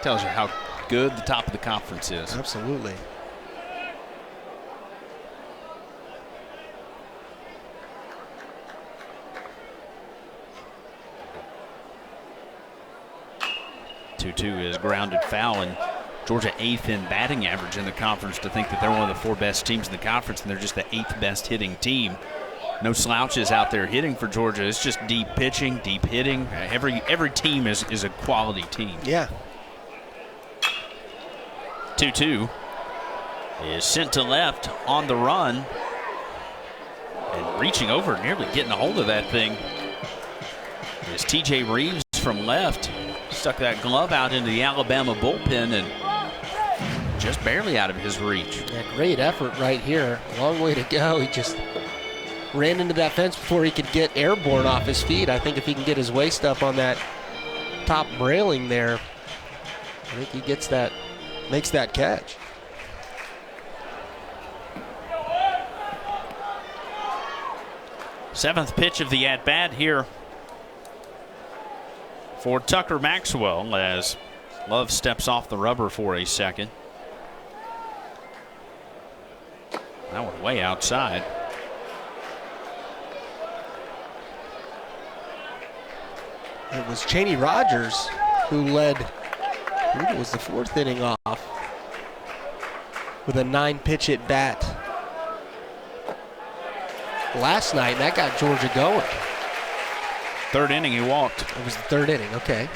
tells you how good the top of the conference is. Absolutely. Is grounded foul, and Georgia 8th in batting average in the conference. To think that they're one of the 4 best teams in the conference and they're just the 8th best hitting team. No slouches out there hitting for Georgia. It's just deep pitching, deep hitting. Every team is a quality team. Yeah. 2-2 is sent to left on the run and reaching over, nearly getting a hold of that thing is TJ Reeves from left. Stuck that glove out into the Alabama bullpen and just barely out of his reach. Yeah, great effort right here. Long way to go. He just ran into that fence before he could get airborne off his feet. I think if he can get his waist up on that top railing there, I think he gets that, makes that catch. Seventh pitch of the at-bat here for Tucker Maxwell as Love steps off the rubber for a second. That one way outside. It was Chaney Rogers who led, I think it was the 4th inning off with a 9-pitch at bat last night, and that got Georgia going. 3rd inning he walked. It was the 3rd inning, okay.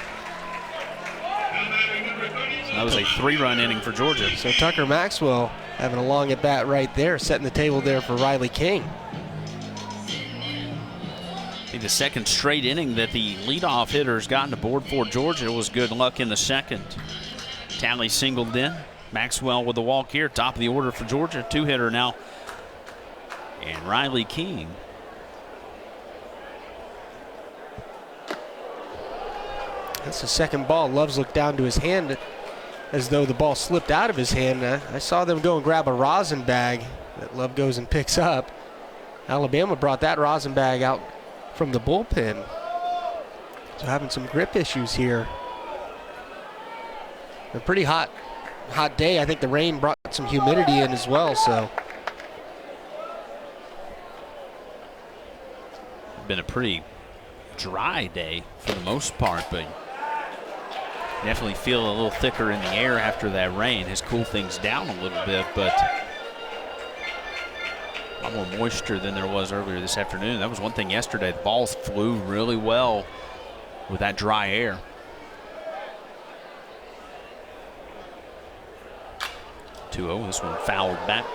So that was a 3-run inning for Georgia. So Tucker Maxwell having a long at bat right there, setting the table there for Riley King. Be the 2nd straight inning that the leadoff hitter's gotten aboard for Georgia. It was good luck in the 2nd. Talley singled in. Maxwell with the walk here, top of the order for Georgia. 2-hitter now. And Riley King. That's the 2nd ball. Love's looked down to his hand as though the ball slipped out of his hand. I saw them go and grab a rosin bag that Love goes and picks up. Alabama brought that rosin bag out from the bullpen. So having some grip issues here. A pretty hot day. I think the rain brought some humidity in as well, so. Been a pretty dry day for the most part, but definitely feel a little thicker in the air after that rain. Has cooled things down a little bit, but a lot more moisture than there was earlier this afternoon. That was one thing yesterday. The balls flew really well with that dry air. This one fouled back.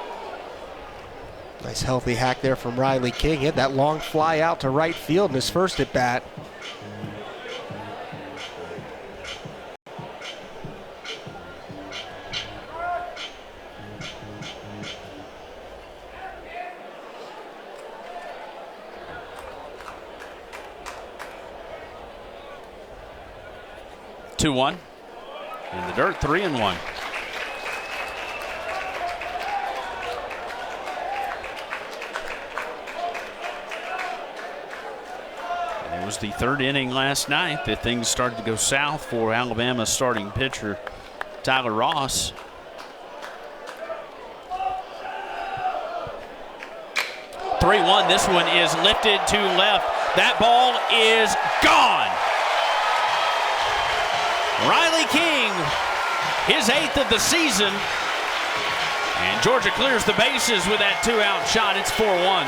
Nice healthy hack there from Riley King. He had that long fly out to right field in his first at bat. Two one. In the dirt, 3-1. It was the third inning last night that things started to go south for Alabama's starting pitcher, Tyler Ross. This one is lifted to left. That ball is gone. Riley King, his 8th of the season. And Georgia clears the bases with that 2-out shot. It's 4-1.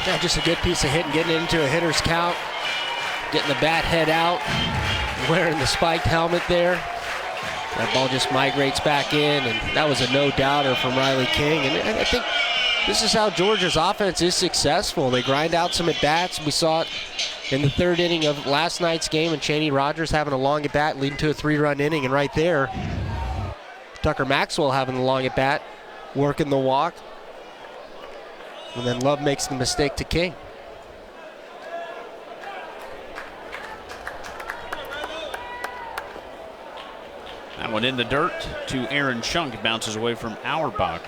Yeah, just a good piece of hitting, getting it into a hitter's count, getting the bat head out, wearing the spiked helmet there. That ball just migrates back in, and that was a no-doubter from Riley King. And I think this is how Georgia's offense is successful. They grind out some at-bats. We saw it in the third inning of last night's game, and Chaney Rogers having a long at-bat leading to a 3-run inning. And right there, Tucker Maxwell having the long at-bat, working the walk. And then Love makes the mistake to King. That one in the dirt to Aaron Shunk. It bounces away from Auerbach.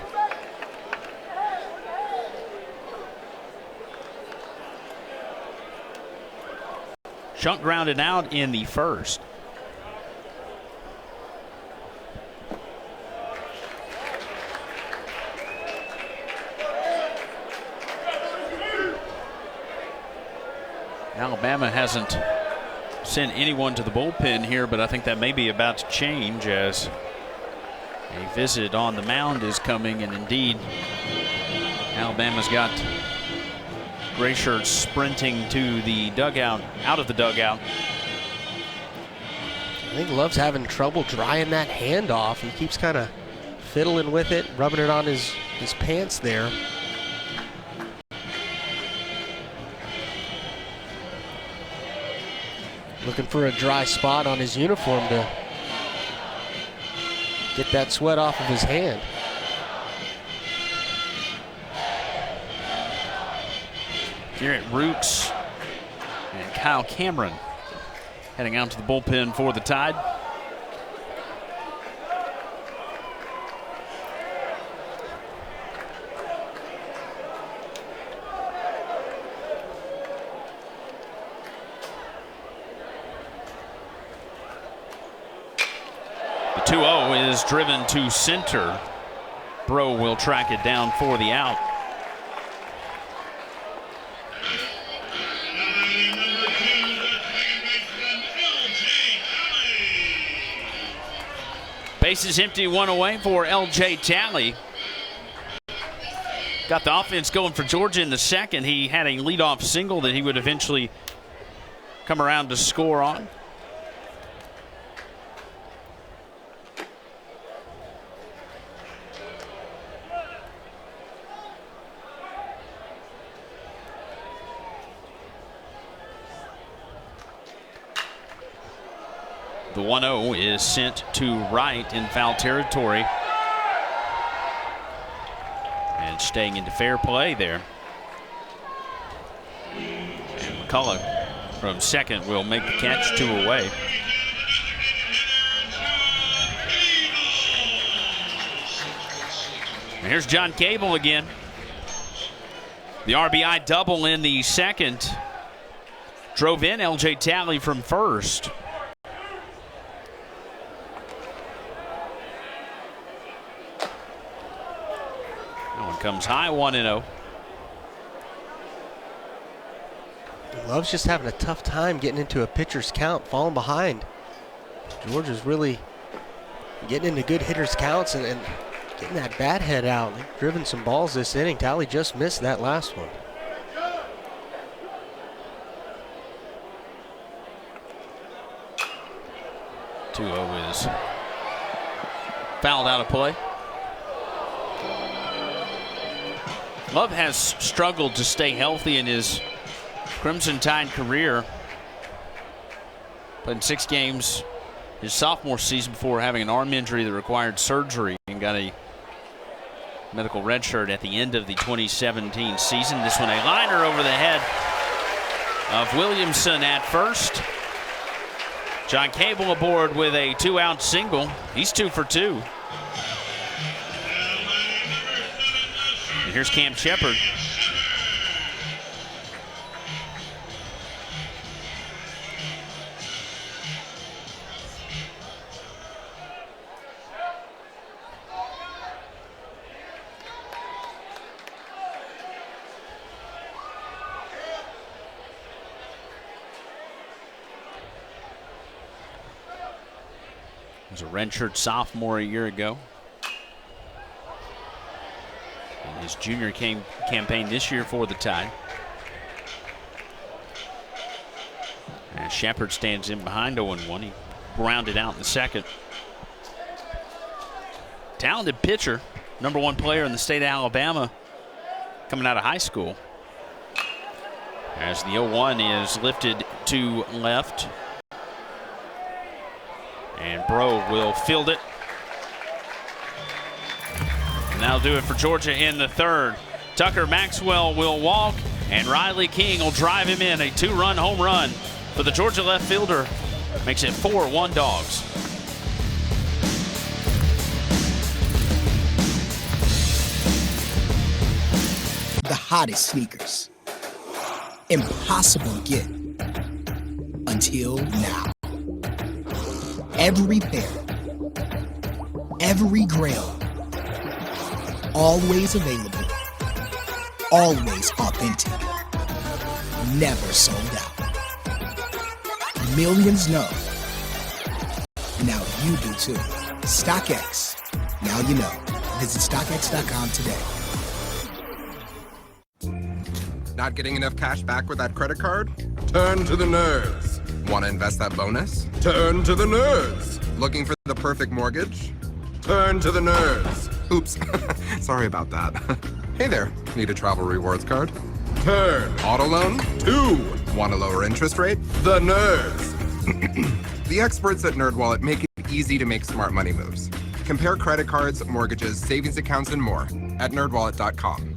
Shunk grounded out in the first. Alabama hasn't sent anyone to the bullpen here, but I think that may be about to change as a visit on the mound is coming, and indeed Alabama's got gray shirts sprinting to the dugout, out of the dugout. I think Love's having trouble drying that hand off. He keeps kind of fiddling with it, rubbing it on his pants there. Looking for a dry spot on his uniform to get that sweat off of his hand. Garrett Roots and Kyle Cameron heading out to the bullpen for the Tide. The 2-0 is driven to center. Bro will track it down for the out. Bases empty, one away for L.J. Talley. Got the offense going for Georgia in the second. He had a leadoff single that he would eventually come around to score on. The 1-0 is sent to right in foul territory. And staying into fair play there. And McCullough from second will make the catch, 2 away. And here's John Cable again. The RBI double in the second drove in L.J. Talley from first. That one comes high, 1-0. Love's just having a tough time getting into a pitcher's count, falling behind. Georgia's really getting into good hitters' counts and getting that bat head out. They've driven some balls this inning. Talley just missed that last one. Is fouled out of play. Love has struggled to stay healthy in his Crimson Tide career. Played in 6 games his sophomore season before having an arm injury that required surgery and got a medical red shirt at the end of the 2017 season. This one a liner over the head of Williamson at first. John Cable aboard with a 2-out single. He's 2 for 2. And here's Cam Shepard. He was a redshirt sophomore a year ago. And his junior campaign this year for the Tide. And Shepard stands in behind 0-1. He grounded out in the second. Talented pitcher, #1 player in the state of Alabama coming out of high school. As the 0-1 is lifted to left. And Bro will field it. And that'll do it for Georgia in the third. Tucker Maxwell will walk, and Riley King will drive him in. A 2-run home run for the Georgia left fielder. Makes it 4-1 Dogs. The hottest sneakers. Impossible to get. Until now. Every pair, every grain, always available, always authentic, never sold out. Millions know. Now you do too. StockX. Now you know. Visit StockX.com today. Not getting enough cash back with that credit card? Turn to the nerds. Want to invest that bonus? Turn to the nerds. Looking for the perfect mortgage? Turn to the nerds. Oops, sorry about that. Hey there, need a travel rewards card? Turn. Auto loan? 2. Want a lower interest rate? The nerds. The experts at NerdWallet make it easy to make smart money moves. Compare credit cards, mortgages, savings accounts, and more at nerdwallet.com.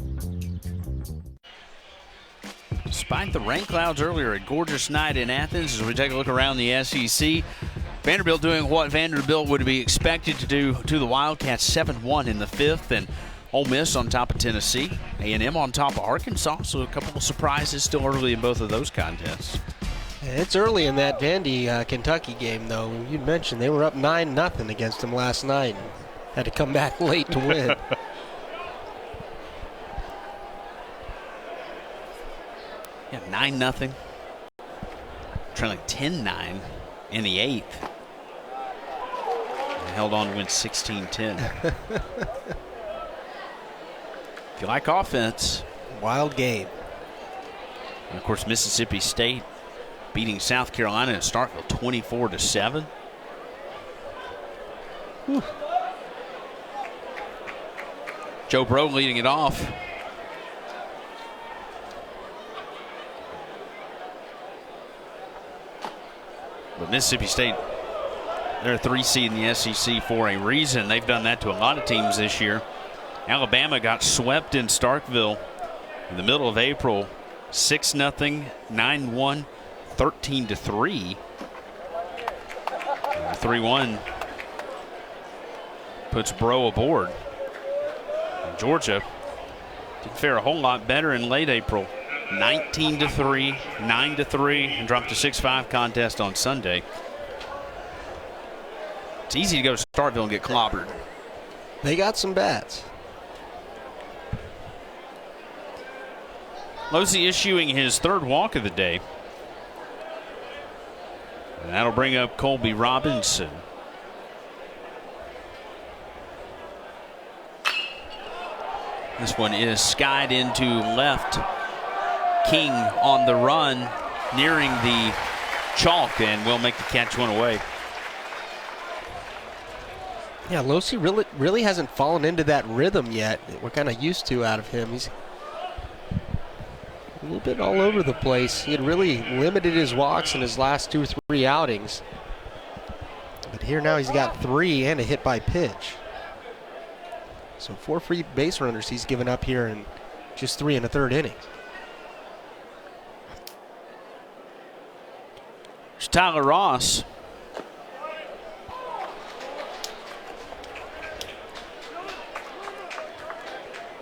Despite the rain clouds earlier, a gorgeous night in Athens as we take a look around the SEC. Vanderbilt doing what Vanderbilt would be expected to do to the Wildcats, 7-1 in the 5th, and Ole Miss on top of Tennessee. A&M on top of Arkansas, so a couple of surprises still early in both of those contests. It's early in that Vandy Kentucky game, though. You mentioned they were up 9-0 against them last night. Had to come back late to win. Yeah, 9-0. Trailing 10-9 in the 8th. And held on to win 16-10. If you like offense. Wild game. And of course, Mississippi State beating South Carolina at Starkville 24-7. Whew. Joe Bro leading it off. But Mississippi State, they're a 3 seed in the SEC for a reason. They've done that to a lot of teams this year. Alabama got swept in Starkville in the middle of April, 6-0, 9-1, 13-3. 3-1 puts Bro aboard. And Georgia Didn't fare a whole lot better in late April. 19-3, 9-3, and dropped a 6-5 contest on Sunday. It's easy to go to Starkville and get clobbered. They got some bats. Losey issuing his third walk of the day. And that'll bring up Colby Robinson. This one is skied into left. King on the run, nearing the chalk, and will make the catch one away. Yeah, Losey really hasn't fallen into that rhythm yet that we're kind of used to out of him. He's a little bit all over the place. He had really limited his walks in his last 2 or 3 outings. But here now he's got 3 and a hit by pitch. So 4 free base runners he's given up here in just 3 1/3 innings. There's Tyler Ross.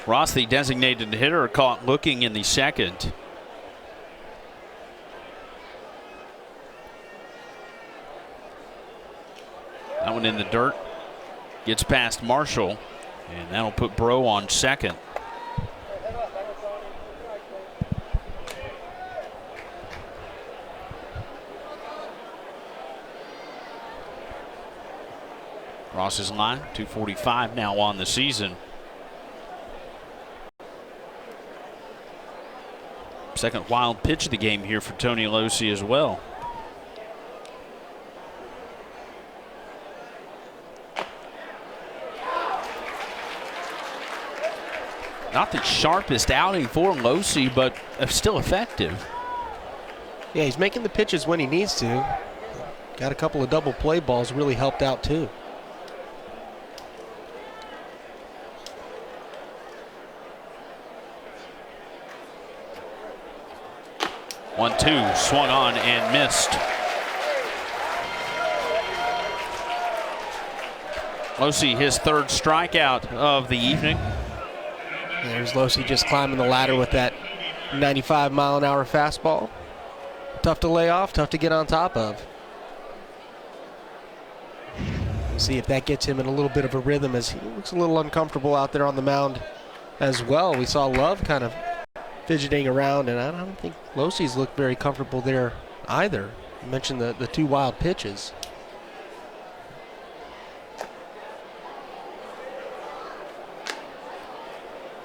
Ross, the designated hitter, caught looking in the second. That one in the dirt. Gets past Marshall, and that'll put Bro on second. Ross's line, 245 now on the season. Second wild pitch of the game here for Tony Losey as well. Not the sharpest outing for Losey, but still effective. Yeah, he's making the pitches when he needs to. Got a couple of double play balls, really helped out too. 1-2, swung on and missed. Losey, his third strikeout of the evening. There's Losey just climbing the ladder with that 95-mile-an-hour fastball. Tough to lay off, tough to get on top of. We'll see if that gets him in a little bit of a rhythm, as he looks a little uncomfortable out there on the mound as well. We saw Love kind of fidgeting around, and I don't think Losey's looked very comfortable there either. You mentioned the 2 wild pitches.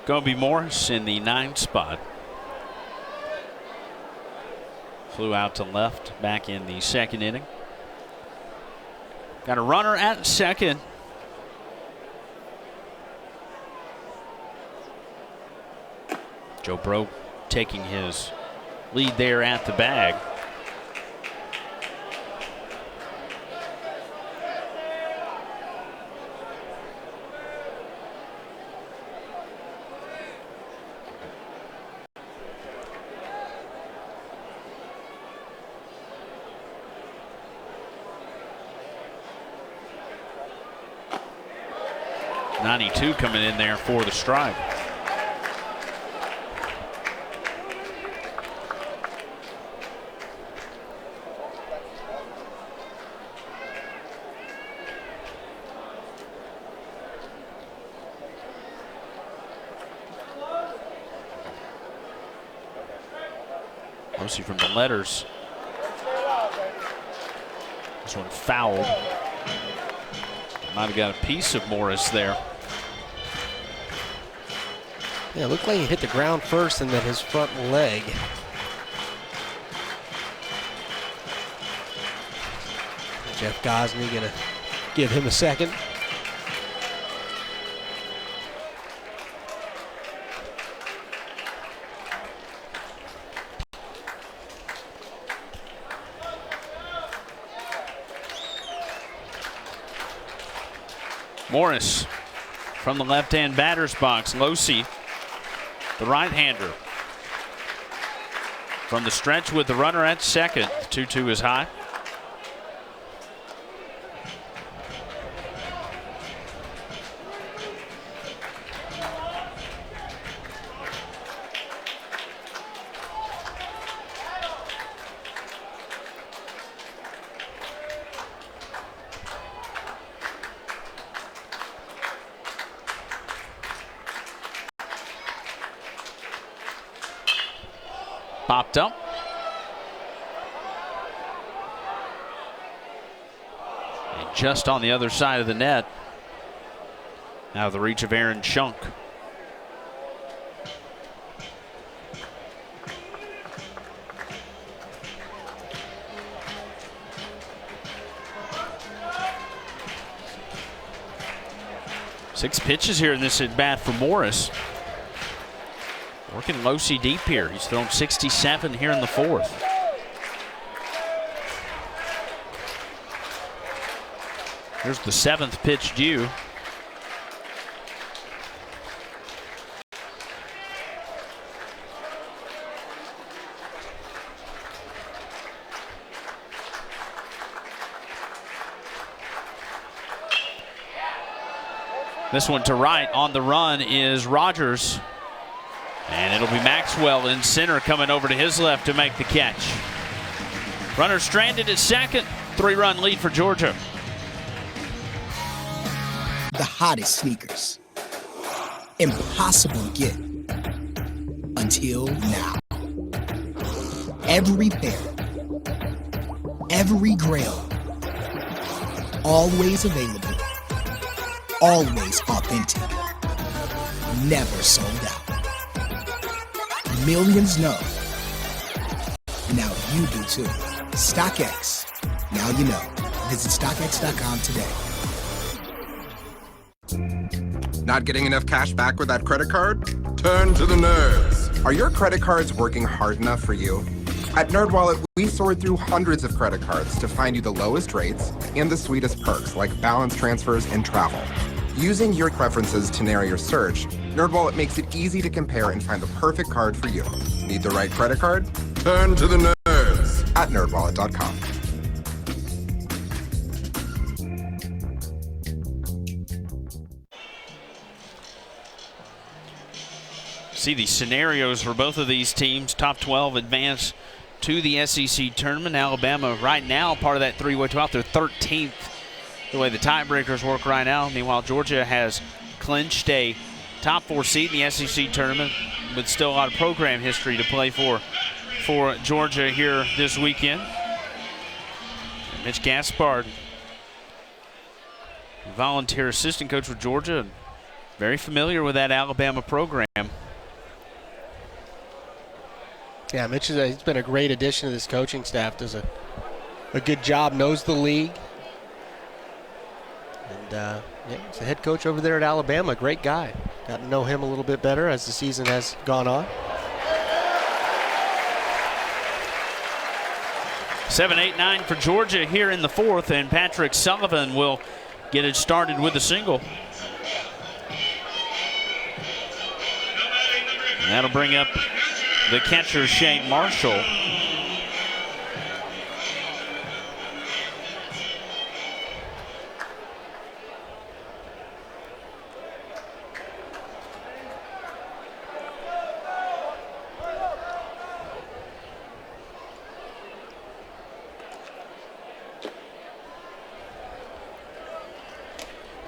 Gobi Morris in the 9th spot. Flew out to left back in the second inning. Got a runner at second. Joe Bro taking his lead there at the bag. .92 coming in there for the strike. Losey from the letters. This one fouled. Might have got a piece of Morris there. Yeah, it looked like he hit the ground first and then his front leg. Jeff Gosney gonna give him a second. Morris from the left-hand batter's box. Losey, the right-hander, from the stretch with the runner at second. 2-2 is high. Popped up. And just on the other side of the net. Out of the reach of Aaron Schunk. Six pitches here in this at bat for Morris. Working low C deep here. He's thrown 67 here in the fourth. Here's the seventh pitch due. This one to right. On the run is Rogers. And it'll be Maxwell in center coming over to his left to make the catch. Runner stranded at second. 3-run lead for Georgia. The hottest sneakers. Impossible to get. Until now. Every pair. Every grail. Always available. Always authentic. Never sold out. Millions know. Now you do too. StockX. Now you know. Visit StockX.com today. Not getting enough cash back with that credit card? Turn to the nerds. Are your credit cards working hard enough for you? At NerdWallet, we sort through hundreds of credit cards to find you the lowest rates and the sweetest perks like balance transfers and travel. Using your preferences to narrow your search, NerdWallet makes it easy to compare and find the perfect card for you. Need the right credit card? Turn to the nerds. At NerdWallet.com. See the scenarios for both of these teams. Top 12 advance to the SEC tournament. Alabama right now part of that three-way 12. They're 13th the way the tiebreakers work right now. Meanwhile, Georgia has clinched a top 4 seed in the SEC tournament with still a lot of program history to play for Georgia here this weekend. And Mitch Gaspard, volunteer assistant coach with Georgia, very familiar with that Alabama program. Yeah, Mitch he's been a great addition to this coaching staff. Does a good job, knows the league. And yeah, he's the head coach over there at Alabama. Great guy. Got to know him a little bit better as the season has gone on. 7-8-9 for Georgia here in the fourth, and Patrick Sullivan will get it started with a single. And that'll bring up the catcher, Shane Marshall.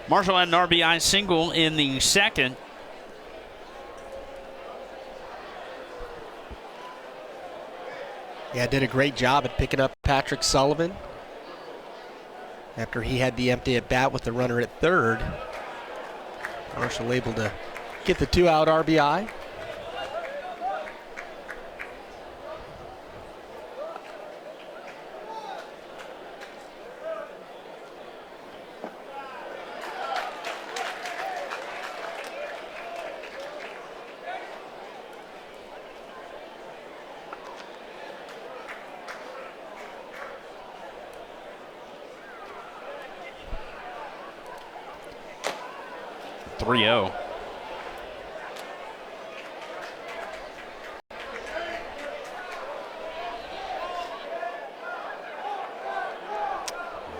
Marshall had an RBI single in the second. Yeah, did a great job at picking up Patrick Sullivan after he had the empty at bat with the runner at third. Marshall able to get the 2-out RBI.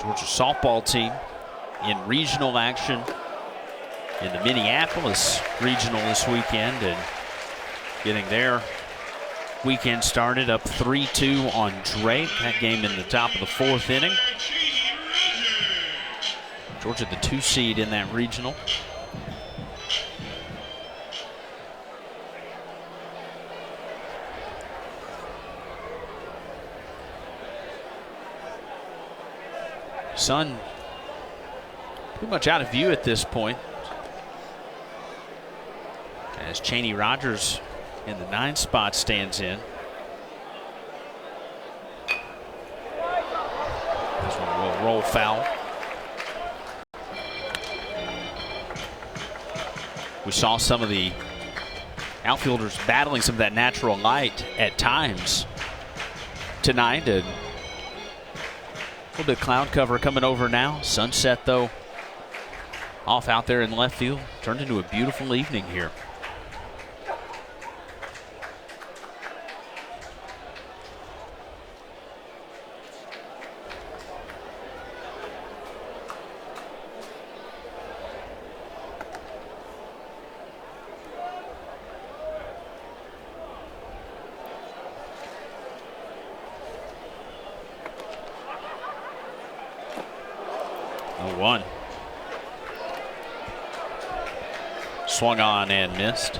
Georgia softball team in regional action in the Minneapolis regional this weekend and getting their weekend started up 3-2 on Drake. That game in the top of the fourth inning. Georgia the 2 seed in that regional. Sun pretty much out of view at this point, as Cheney Rogers in the 9 spot stands in. This one will roll foul. We saw some of the outfielders battling some of that natural light at times tonight. A little bit of cloud cover coming over now. Sunset, though, off out there in left field. Turned into a beautiful evening here. One. Swung on and missed.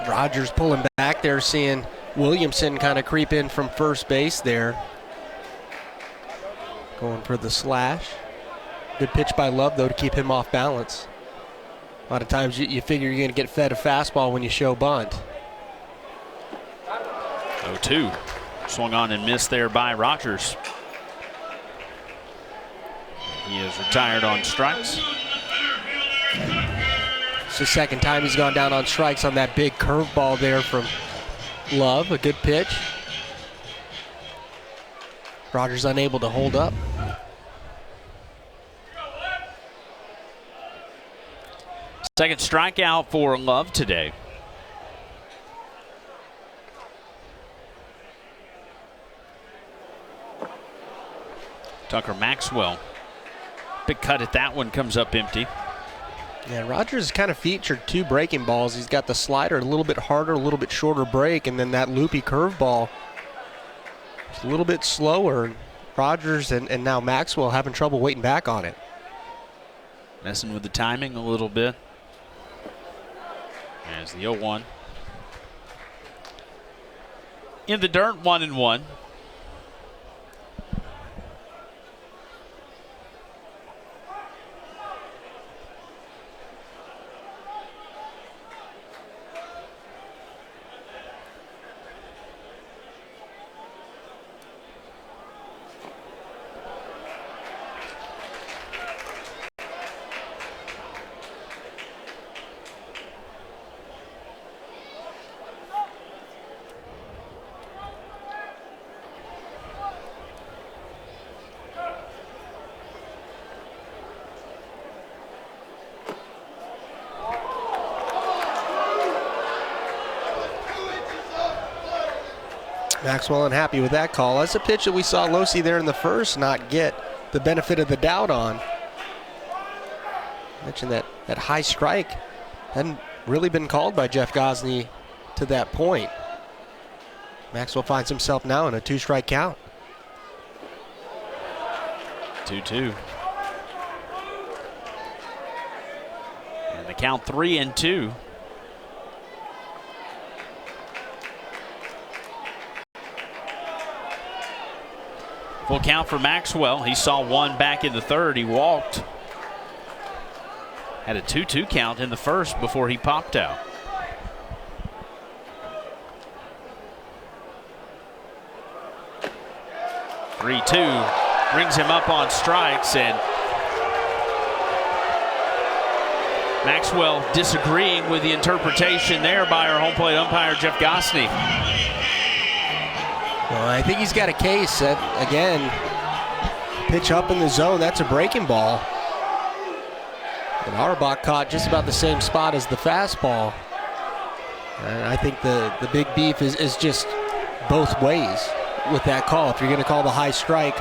Rogers pulling back there, seeing Williamson kind of creep in from first base there. Going for the slash. Good pitch by Love, though, to keep him off balance. A lot of times you figure you're going to get fed a fastball when you show bunt. 0-2. Swung on and missed there by Rogers. He is retired on strikes. It's the second time he's gone down on strikes on that big curveball there from Love. A good pitch. Rogers unable to hold up. Second strikeout for Love today. Tucker Maxwell. Big cut at that one, comes up empty. Yeah, Rogers kind of featured 2 breaking balls. He's got the slider a little bit harder, a little bit shorter break, and then that loopy curveball. It's a little bit slower. Rogers and now Maxwell having trouble waiting back on it. Messing with the timing a little bit. As the 0-1. In the dirt, 1-1. Maxwell unhappy with that call. That's a pitch that we saw Losi there in the first not get the benefit of the doubt on. Mentioned that high strike hadn't really been called by Jeff Gosney to that point. Maxwell finds himself now in a 2-strike count. 2-2. And the count 3-2. Full count for Maxwell. He saw one back in the third. He walked. Had a 2-2 count in the first before he popped out. Brings him up on strikes, and Maxwell disagreeing with the interpretation there by our home plate umpire, Jeff Gosney. Well, I think he's got a case. Again, pitch up in the zone, that's a breaking ball. And Auerbach caught just about the same spot as the fastball. And I think the big beef is just both ways with that call. If you're going to call the high strike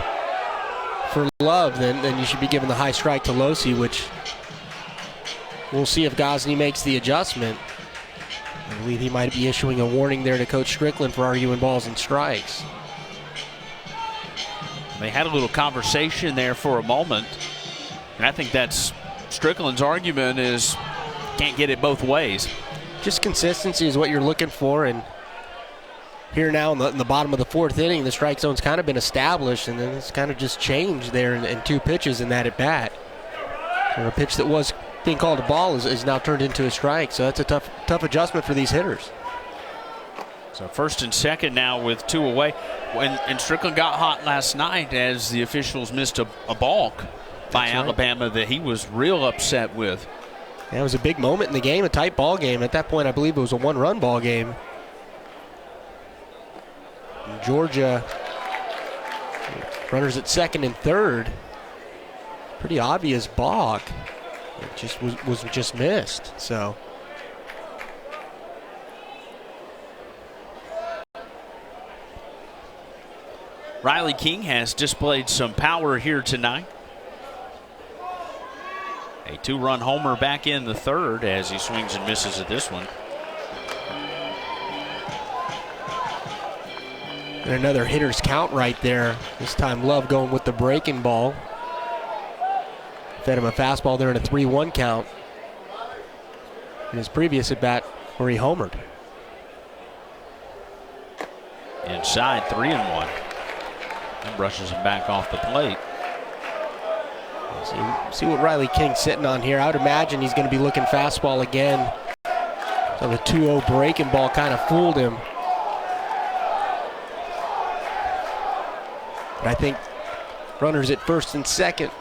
for Love, then you should be giving the high strike to Losi, which we'll see if Gosney makes the adjustment. I believe he might be issuing a warning there to Coach Strickland for arguing balls and strikes. They had a little conversation there for a moment, and I think that's Strickland's argument is can't get it both ways. Just consistency is what you're looking for, and here now in the bottom of the fourth inning, the strike zone's kind of been established, and then it's kind of just changed there in 2 pitches in that at bat. And a pitch that was being called a ball is now turned into a strike, so that's a tough adjustment for these hitters. So first and second now with 2 away. And Strickland got hot last night as the officials missed a balk by Alabama that he was real upset with. Yeah, it was a big moment in the game, a tight ball game. At that point, I believe it was a 1-run ball game. Georgia, runners at second and third. Pretty obvious balk. It just was just missed. So Riley King has displayed some power here tonight. A 2-run homer back in the third as he swings and misses at this one. And another hitter's count right there. This time Love going with the breaking ball. Fed him a fastball there in a 3-1 count. In his previous at bat where he homered. Inside 3-1. And brushes him back off the plate. See what Riley King's sitting on here. I would imagine he's going to be looking fastball again. So the 2-0 breaking ball kind of fooled him. But I think runners at first and second.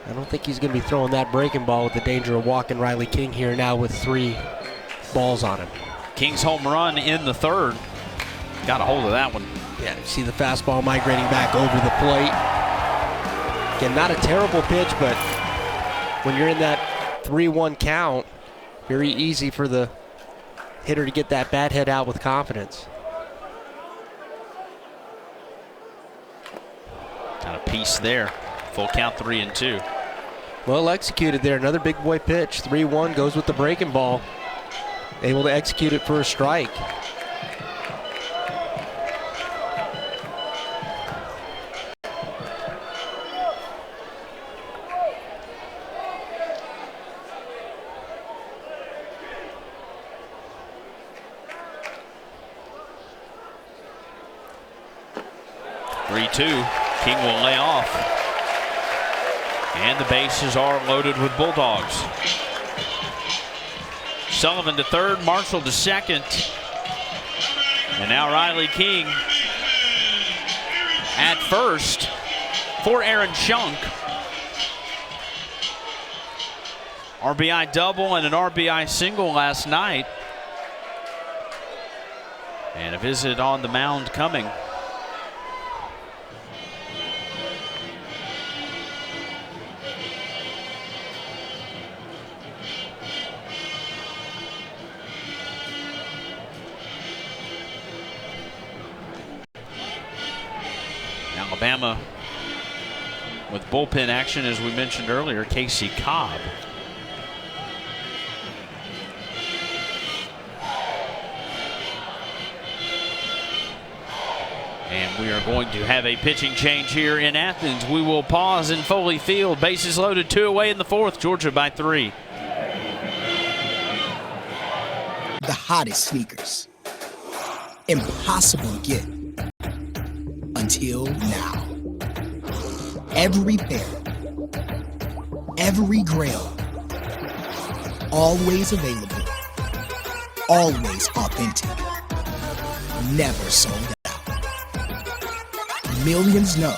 I don't think he's going to be throwing that breaking ball with the danger of walking Riley King here now with 3 balls on him. King's home run in the third. Got a hold of that one. Yeah, you see the fastball migrating back over the plate. Again, not a terrible pitch, but when you're in that 3-1 count, very easy for the hitter to get that bat head out with confidence. Got a piece there. Full count 3-2. Well executed there. Another big boy pitch. 3-1 goes with the breaking ball. Able to execute it for a strike. King will lay off. And the bases are loaded with Bulldogs. Sullivan to third, Marshall to second. And now Riley King at first for Aaron Shunk. RBI double and an RBI single last night. And a visit on the mound coming. Alabama with bullpen action, as we mentioned earlier, Casey Cobb. And we are going to have a pitching change here in Athens. We will pause in Foley Field. Bases loaded, 2 away in the fourth. Georgia by 3. The hottest sneakers. Impossible to get. Until now. Every pair, every grail, always available, always authentic, never sold out. Millions know.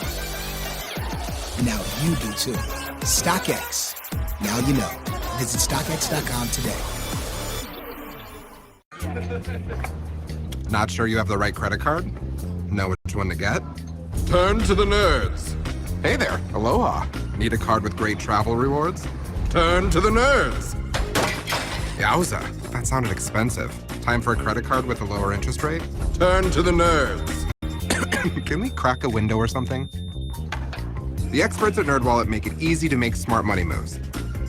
Now you do too. StockX. Now you know. Visit StockX.com today. Not sure you have the right credit card? Know which one to get? Turn to the nerds. Hey there, aloha. Need a card with great travel rewards? Turn to the nerds. Yowza, that sounded expensive. Time for a credit card with a lower interest rate? Turn to the nerds. Can we crack a window or something? The experts at NerdWallet make it easy to make smart money moves.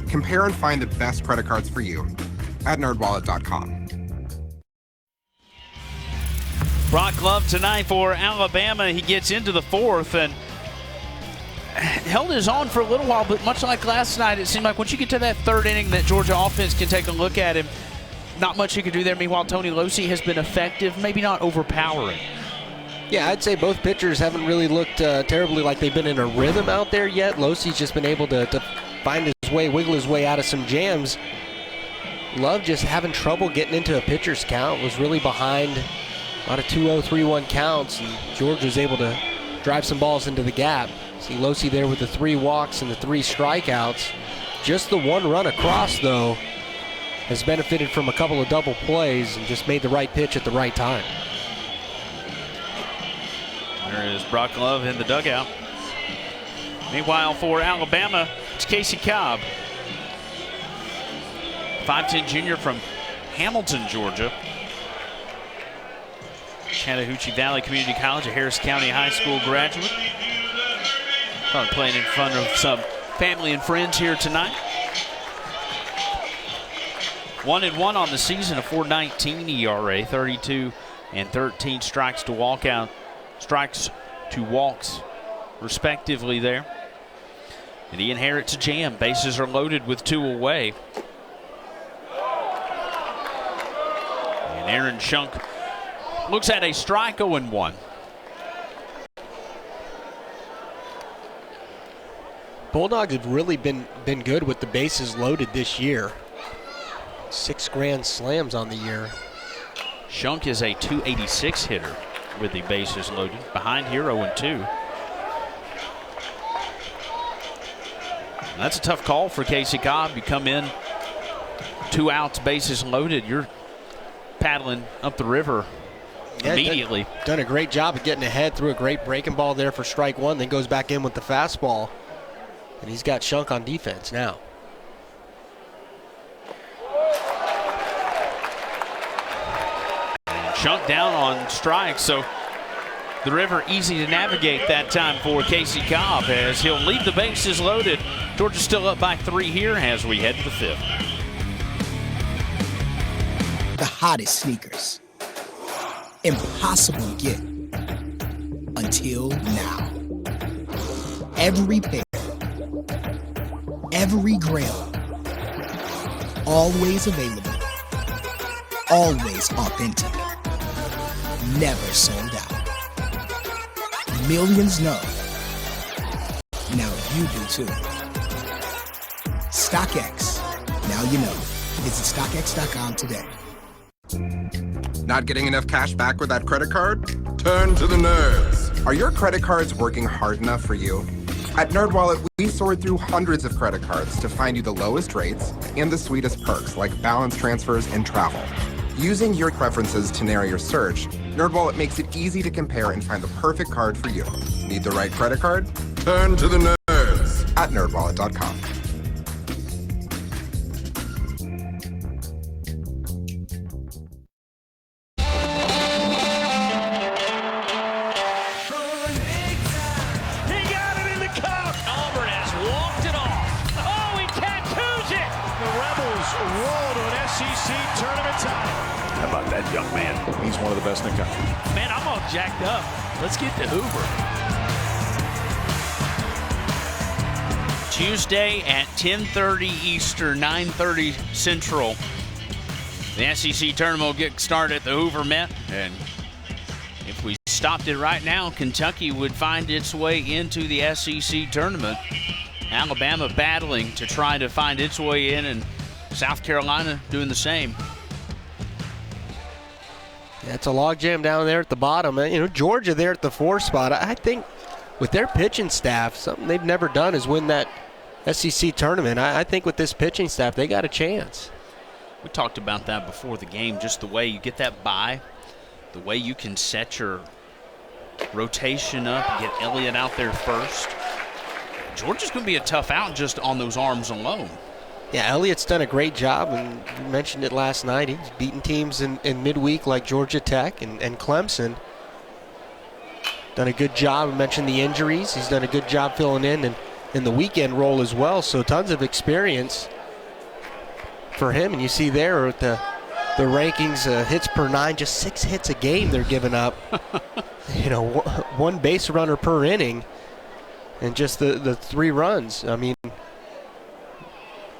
Compare and find the best credit cards for you at nerdwallet.com. Brock Love tonight for Alabama. He gets into the fourth and held his own for a little while, but much like last night, it seemed like once you get to that third inning, that Georgia offense can take a look at him. not much he could do there. Meanwhile, Tony Losey has been effective, maybe not overpowering. Yeah, I'd say both pitchers haven't really looked terribly like they've been in a rhythm out there yet. Losey's just been able to find his way, wiggle his way out of some jams. Love just having trouble getting into a pitcher's count, was really behind a lot of 2-0, 3-1 counts, and George was able to drive some balls into the gap. See Losey there with the 3 walks and the 3 strikeouts. Just the 1 run across, though, has benefited from a couple of double plays and just made the right pitch at the right time. There is Brock Love in the dugout. Meanwhile, for Alabama, it's Casey Cobb. 5'10" junior from Hamilton, Georgia. Chattahoochee Valley Community College, a Harris County High School graduate. Probably playing in front of some family and friends here tonight. 1-1 on the season, a 4.19 ERA, 32 and 13 strikes to walks, respectively there. And he inherits a jam. Bases are loaded with 2 away. And Aaron Shunk looks at a strike, 0-1. Bulldogs have really been good with the bases loaded this year. 6 grand slams on the year. Shunk is a .286 hitter with the bases loaded. Behind here, 0-2. That's a tough call for Casey Cobb. You come in, 2 outs, bases loaded. You're paddling up the river immediately. Done a great job of getting ahead, threw a great breaking ball there for strike 1, then goes back in with the fastball. And he's got Shunk on defense now. And Shunk down on strikes, so the river easy to navigate that time for Casey Cobb as he'll leave the bases loaded. Georgia's still up by 3 here as we head to the 5th. The hottest sneakers. Impossible to get until now. Every pair, every grail, always available, always authentic, never sold out. Millions know. Now you do too. StockX. Now you know. Visit StockX.com today. Not getting enough cash back with that credit card? Turn to the nerds. Are your credit cards working hard enough for you? At NerdWallet, we sort through hundreds of credit cards to find you the lowest rates and the sweetest perks like balance transfers and travel. Using your preferences to narrow your search, NerdWallet makes it easy to compare and find the perfect card for you. Need the right credit card? Turn to the nerds. At NerdWallet.com. Young man, he's one of the best in the country. Man, I'm all jacked up. Let's get to Hoover. Tuesday at 10:30 Eastern, 9:30 Central. The SEC tournament will get started at the Hoover Met, and if we stopped it right now, Kentucky would find its way into the SEC tournament. Alabama battling to try to find its way in, and South Carolina doing the same. Yeah, it's a logjam down there at the bottom. Georgia there at the 4 spot. I think with their pitching staff, something they've never done is win that SEC tournament. I think with this pitching staff, they got a chance. We talked about that before the game, just the way you get that bye, the way you can set your rotation up, get Elliott out there first. Georgia's going to be a tough out just on those arms alone. Yeah, Elliott's done a great job, and you mentioned it last night. He's beaten teams in midweek like Georgia Tech and Clemson. Done a good job. I mentioned the injuries. He's done a good job filling in the weekend role as well, so tons of experience for him. And you see there at the rankings, hits per 9, just 6 hits a game they're giving up. 1 base runner per inning, and just the 3 runs. I mean,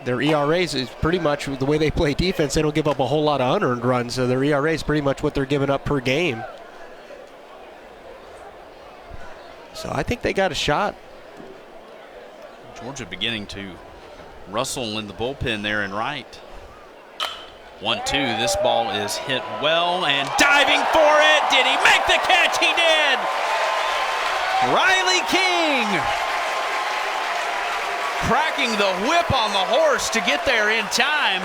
their ERAs is pretty much the way they play defense. They don't give up a whole lot of unearned runs, so their ERA is pretty much what they're giving up per game. So I think they got a shot. Georgia beginning to rustle in the bullpen there in right. 1-2. This ball is hit well and diving for it. Did he make the catch? He did. Riley King cracking the whip on the horse to get there in time.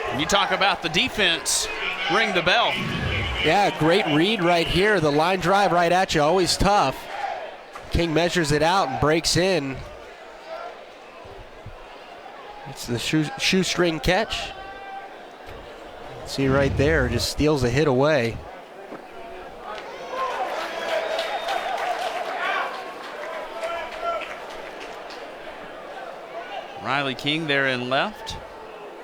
When you talk about the defense, ring the bell. Yeah, great read right here. The line drive right at you, always tough. King measures it out and breaks in. It's the shoestring catch. See right there, just steals a hit away. Riley King there in left.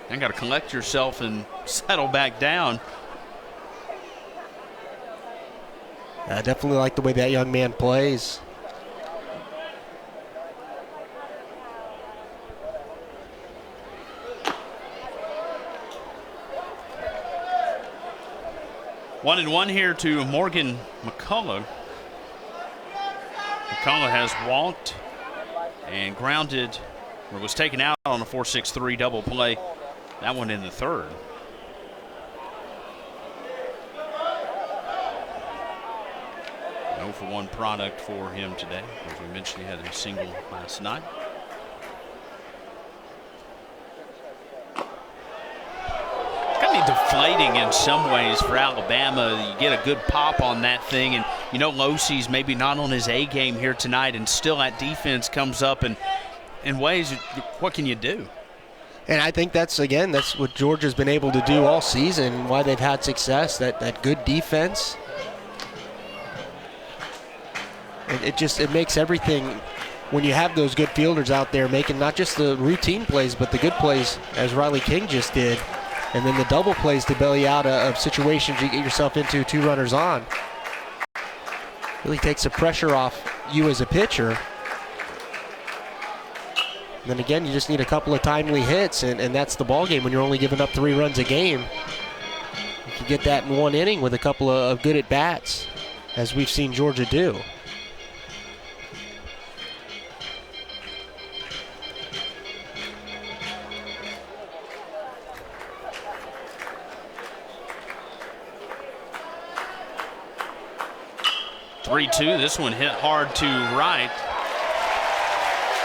You got to collect yourself and settle back down. I definitely like the way that young man plays. One and one here to Morgan McCullough. McCullough has walked and grounded, or was taken out on a 4-6-3 double play. That one in the third. No for one product for him today. As we mentioned, he had a single last night. Kind of deflating in some ways for Alabama. You get a good pop on that thing, and you know Losey's maybe not on his A game here tonight, and still that defense comes up and in ways, what can you do? And I think that's what Georgia's been able to do all season, why they've had success, that good defense. And it makes everything, when you have those good fielders out there making not just the routine plays, but the good plays, as Riley King just did, and then the double plays to bail you out of situations you get yourself into 2 runners on. Really takes the pressure off you as a pitcher. And then again, you just need a couple of timely hits, and that's the ball game when you're only giving up 3 runs a game. You can get that in 1 inning with a couple of good at-bats, as we've seen Georgia do. (3-2). This one hit hard to right.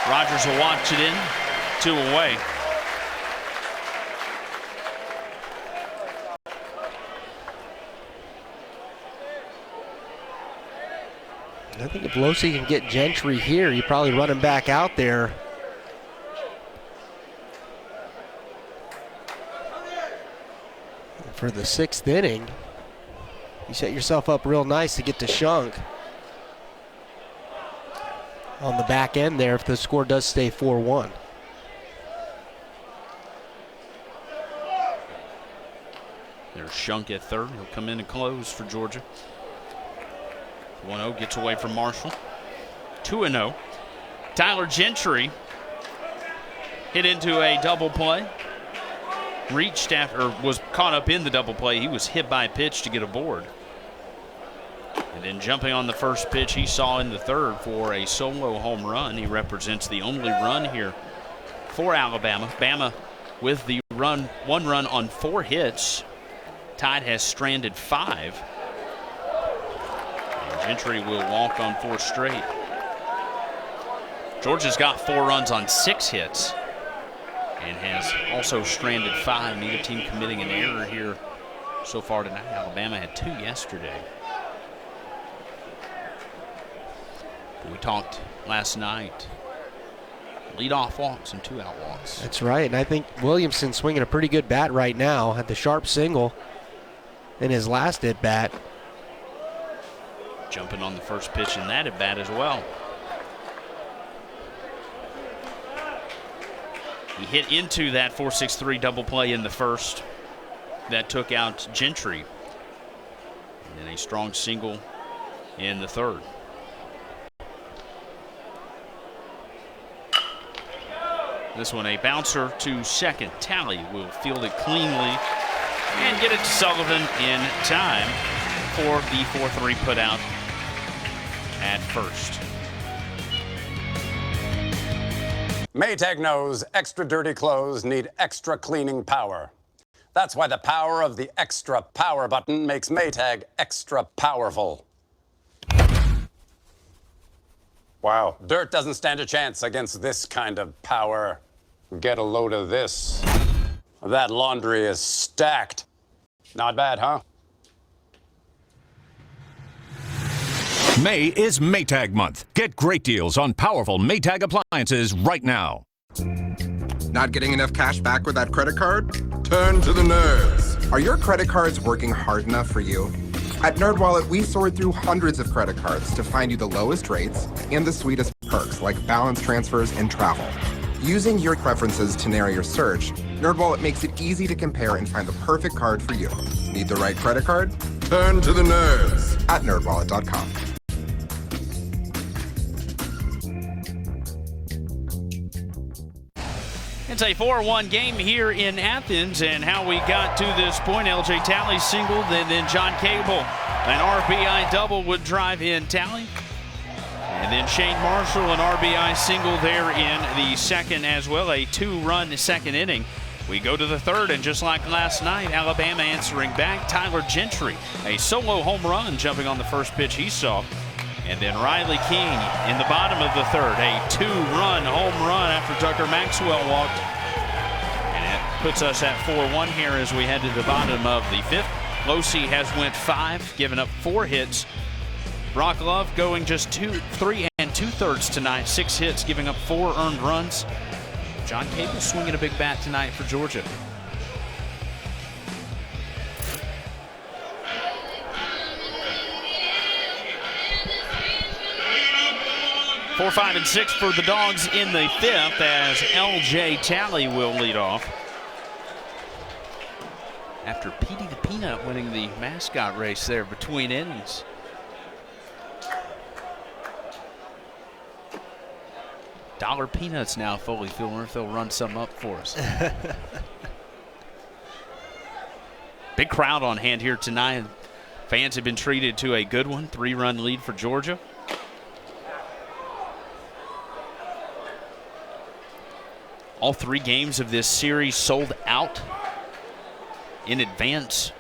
Rogers will watch it in. 2 away. I think if Losey can get Gentry here, you probably run him back out there. For the 6th inning, you set yourself up real nice to get to Shunk on the back end there if the score does stay 4-1. There's Shunk at third. He'll come in and close for Georgia. 1-0 gets away from Marshall. 2-0. Tyler Gentry hit into a double play. Reached after, was caught up in the double play. He was hit by a pitch to get aboard. And then jumping on the first pitch he saw in the third for a solo home run. He represents the only run here for Alabama. Bama with the run, 1 run on 4 hits. Tide has stranded 5. And Gentry will walk on 4 straight. Georgia's got 4 runs on 6 hits and has also stranded 5. Neither team committing an error here so far tonight. Alabama had 2 yesterday. We talked last night. Leadoff walks and 2 out walks. That's right, and I think Williamson's swinging a pretty good bat right now. Had the sharp single in his last at bat. Jumping on the first pitch in that at bat as well. He hit into that 4-6-3 double play in the first. That took out Gentry. And then a strong single in the third. This one a bouncer to second. Talley will field it cleanly and get it to Sullivan in time for the 4-3 put out at first. Maytag knows extra dirty clothes need extra cleaning power. That's why the power of the extra power button makes Maytag extra powerful. Wow, dirt doesn't stand a chance against this kind of power. Get a load of this. That laundry is stacked. Not bad, huh? May is Maytag month. Get great deals on powerful Maytag appliances right now. Not getting enough cash back with that credit card? Turn to the nerds. Are your credit cards working hard enough for you? At NerdWallet, we sort through hundreds of credit cards to find you the lowest rates and the sweetest perks like balance transfers and travel. Using your preferences to narrow your search, NerdWallet makes it easy to compare and find the perfect card for you. Need the right credit card? Turn to the nerds. At nerdwallet.com. It's a 4-1 game here in Athens, and how we got to this point, LJ Talley singled, and then John Cable, an RBI double would drive in Talley. And then Shane Marshall, an RBI single there in the second as well, a 2-run second inning. We go to the third, and just like last night, Alabama answering back. Tyler Gentry, a solo home run jumping on the first pitch he saw. And then Riley King in the bottom of the third, a 2-run home run after Tucker Maxwell walked. And it puts us at 4-1 here as we head to the bottom of the fifth. Losey has went 5, given up 4 hits. Brock Love going just 3 2/3 tonight, 6 hits, giving up 4 earned runs. John Cable swinging a big bat tonight for Georgia. 4, 5, and 6 for the Dogs in the fifth as LJ Talley will lead off. After Petey the Peanut winning the mascot race there between innings. Dollar Peanuts now fully filled. Wonder if they'll run some up for us. Big crowd on hand here tonight. Fans have been treated to a good one. 3-run lead for Georgia. All 3 games of this series sold out in advance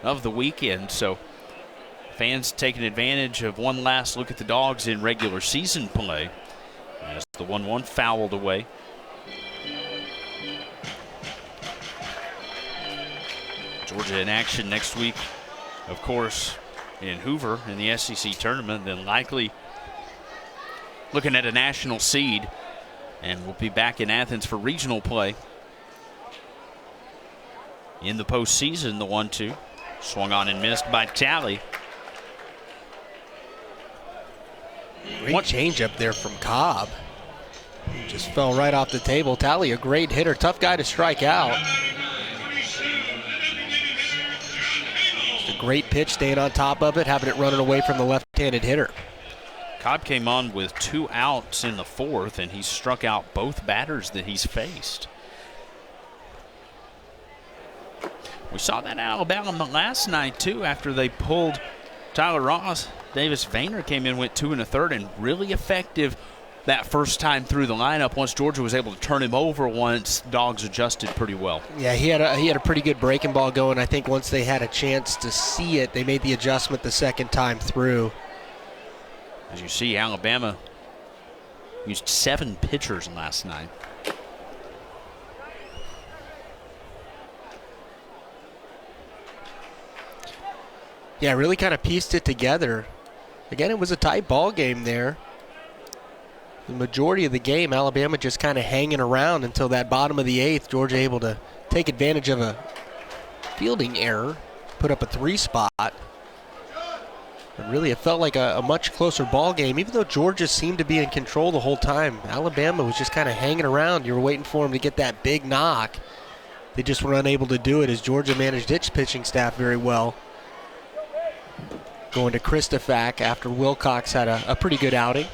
of the weekend, so fans taking advantage of one last look at the Dogs in regular season play as the 1-1 fouled away. Georgia in action next week, of course, in Hoover in the SEC tournament, then likely looking at a national seed. And we'll be back in Athens for regional play. In the postseason, the 1-2. Swung on and missed by Talley. Great change up there from Cobb. He just fell right off the table. Talley, a great hitter. Tough guy to strike out. Just a great pitch, staying on top of it, having it running away from the left-handed hitter. Cobb came on with 2 outs in the 4th, and he struck out both batters that he's faced. We saw that in Alabama last night, too, after they pulled Tyler Ross. Davis Vayner came in, went 2 1/3, and really effective that first time through the lineup. Once Georgia was able to turn him over once, Dogs adjusted pretty well. Yeah, he had a pretty good breaking ball going. I think once they had a chance to see it, they made the adjustment the second time through. As you see, Alabama used 7 pitchers last night. Yeah, really kind of pieced it together. Again, it was a tight ball game there. The majority of the game, Alabama just kind of hanging around until that bottom of the 8th. Georgia able to take advantage of a fielding error, put up a 3 spot. And really, it felt like a much closer ball game, even though Georgia seemed to be in control the whole time. Alabama was just kind of hanging around. You were waiting for them to get that big knock. They just were unable to do it as Georgia managed its pitching staff very well. Going to Christophak after Wilcox had a pretty good outing.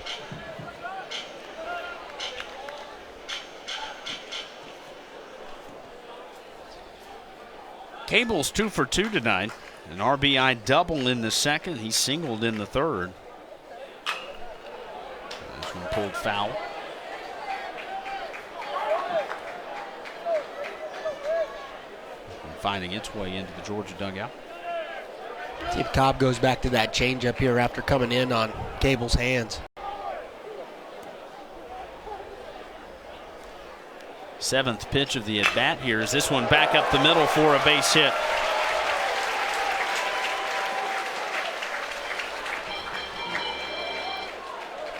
Cable's 2 for 2 tonight. An RBI double in the second. He singled in the third. This one pulled foul. And finding its way into the Georgia dugout. See if Cobb goes back to that changeup here after coming in on Cable's hands. 7th pitch of the at-bat here is this one back up the middle for a base hit.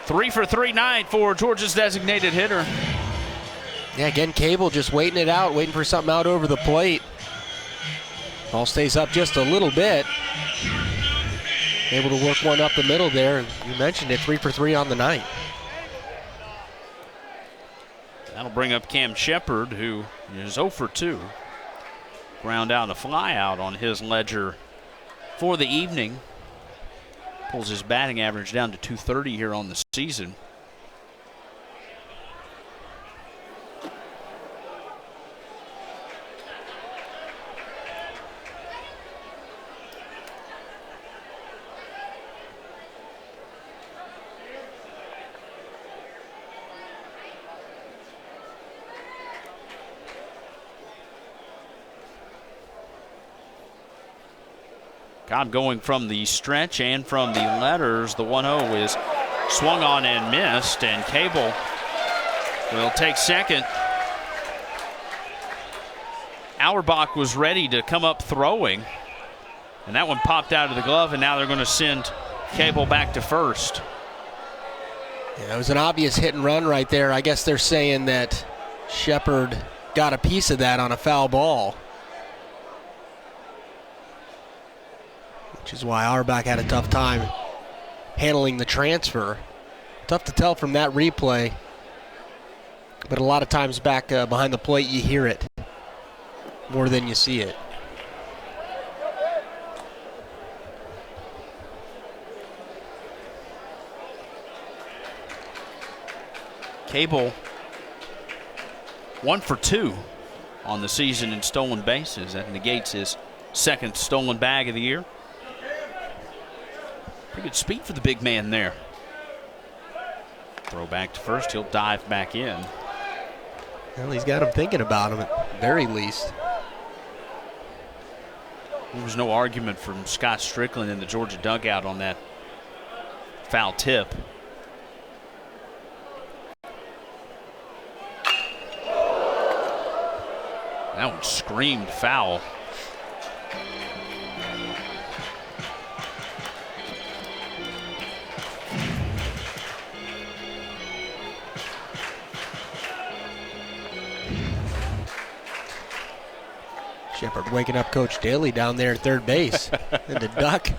Three for 3 night for Georgia's designated hitter. Yeah, again, Cable just waiting it out, waiting for something out over the plate. Ball stays up just a little bit. Able to work one up the middle there, and you mentioned it, 3 for 3 on the night. That'll bring up Cam Shepard, who is 0 for 2. Ground out a fly out on his ledger for the evening. Pulls his batting average down to .230 here on the season. Cobb going from the stretch and from the letters. The 1-0 is swung on and missed, and Cable will take second. Auerbach was ready to come up throwing, and that one popped out of the glove, and now they're going to send Cable back to first. Yeah, it was an obvious hit and run right there. I guess they're saying that Shepard got a piece of that on a foul ball, which is why Auerbach had a tough time handling the transfer. Tough to tell from that replay, but a lot of times back behind the plate you hear it more than you see it. Cable 1 for 2 on the season in stolen bases. That negates his second stolen bag of the year. Pretty good speed for the big man there. Throw back to first. He'll dive back in. Well, he's got him thinking about him at the very least. There was no argument from Scott Strickland in the Georgia dugout on that foul tip. That one screamed foul. Shepard waking up Coach Daly down there at third base and the duck.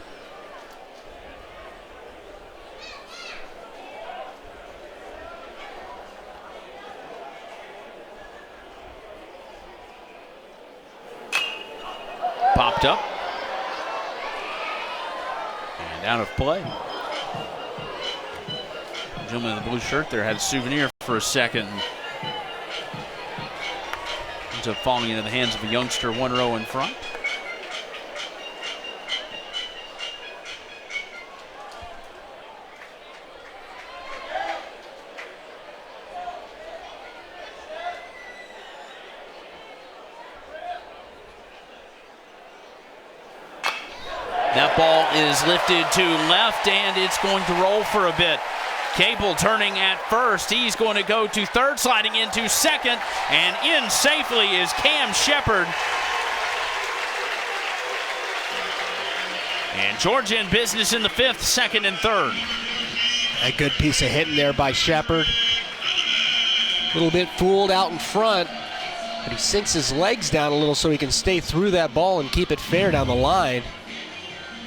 Popped up and out of play. The gentleman in the blue shirt there had a souvenir for a second. Ends up falling into the hands of a youngster, 1-0 in front. That ball is lifted to left, and it's going to roll for a bit. Cable turning at first. He's going to go to third, sliding into second, and in safely is Cam Shepard. And Georgia in business in the fifth, second and third. A good piece of hitting there by Shepard. A little bit fooled out in front, but he sinks his legs down a little so he can stay through that ball and keep it fair down the line.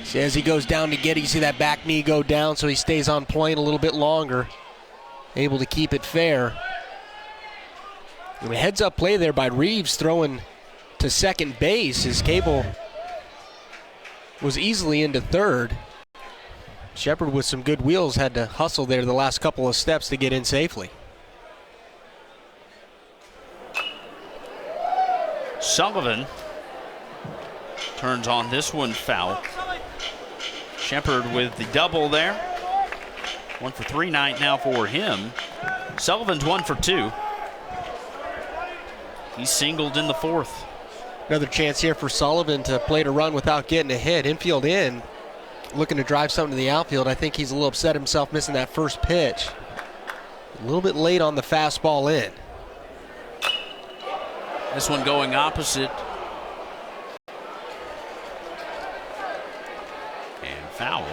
See, as he goes down to get it, you see that back knee go down, so he stays on point a little bit longer, able to keep it fair. And a heads-up play there by Reeves throwing to second base. His Cable was easily into third. Shepard with some good wheels had to hustle there the last couple of steps to get in safely. Sullivan turns on this one foul. Shepard with the double there. 1 for 3 night now for him. Sullivan's 1 for 2. He's singled in the fourth. Another chance here for Sullivan to play to run without getting a hit. Infield in, looking to drive something to the outfield. I think he's a little upset himself missing that first pitch. A little bit late on the fastball in. This one going opposite. And foul.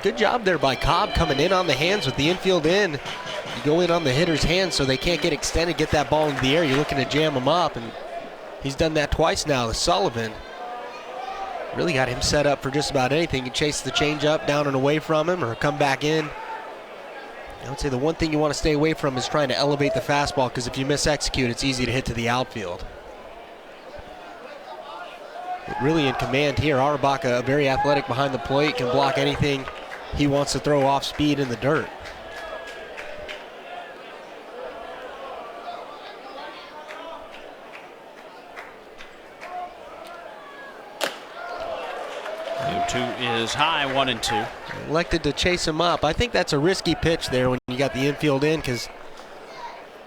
Good job there by Cobb coming in on the hands with the infield in. You go in on the hitter's hands so they can't get extended, get that ball into the air. You're looking to jam them up, and he's done that twice now to Sullivan. Really got him set up for just about anything. You chase the changeup down and away from him or come back in. I would say the one thing you want to stay away from is trying to elevate the fastball, because if you mis-execute, it's easy to hit to the outfield. But really in command here. Arabaka, very athletic behind the plate, can block anything he wants to throw off speed in the dirt. The 2 is high, 1 and 2. Elected to chase him up. I think that's a risky pitch there when you got the infield in, because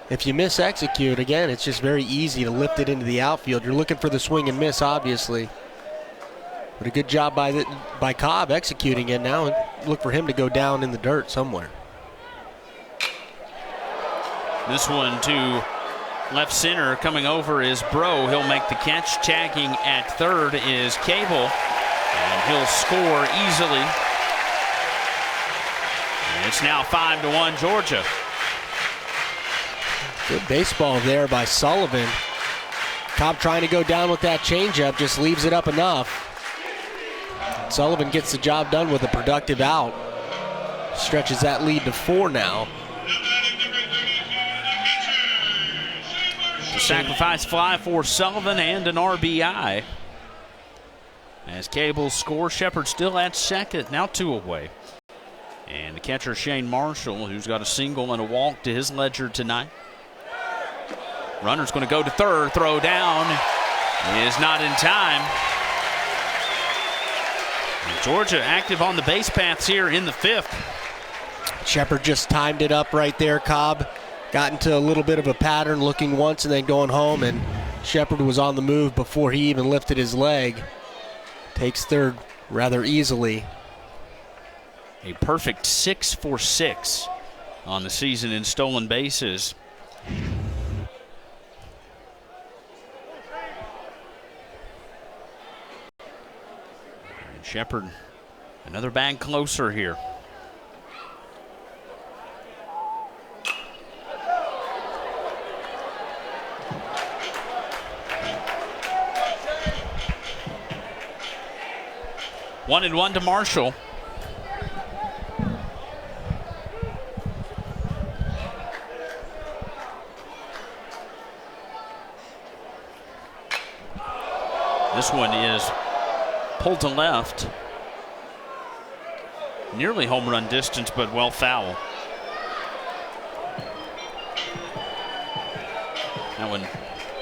if you miss-execute, again, it's just very easy to lift it into the outfield. You're looking for the swing and miss, obviously. But a good job by Cobb executing it. Now look for him to go down in the dirt somewhere. This one to left center. Coming over is Bro. He'll make the catch. Tagging at third is Cable. And he'll score easily. And it's now 5-1 Georgia. Good baseball there by Sullivan. Cobb trying to go down with that changeup, just leaves it up enough. Sullivan gets the job done with a productive out. Stretches that lead to 4 now. The sacrifice fly for Sullivan and an RBI. As Cable scores, Shepard still at second, now 2 away. And the catcher Shane Marshall, who's got a single and a walk to his ledger tonight. Runner's going to go to third, throw down, is not in time. And Georgia active on the base paths here in the 5th. Shepard just timed it up right there. Cobb got into a little bit of a pattern, looking once and then going home, and Shepard was on the move before he even lifted his leg. Takes third rather easily. A perfect 6 for 6 on the season in stolen bases. And Shepard, another bag closer here. One and 1 to Marshall. This one is pulled to left. Nearly home run distance, but well foul. That one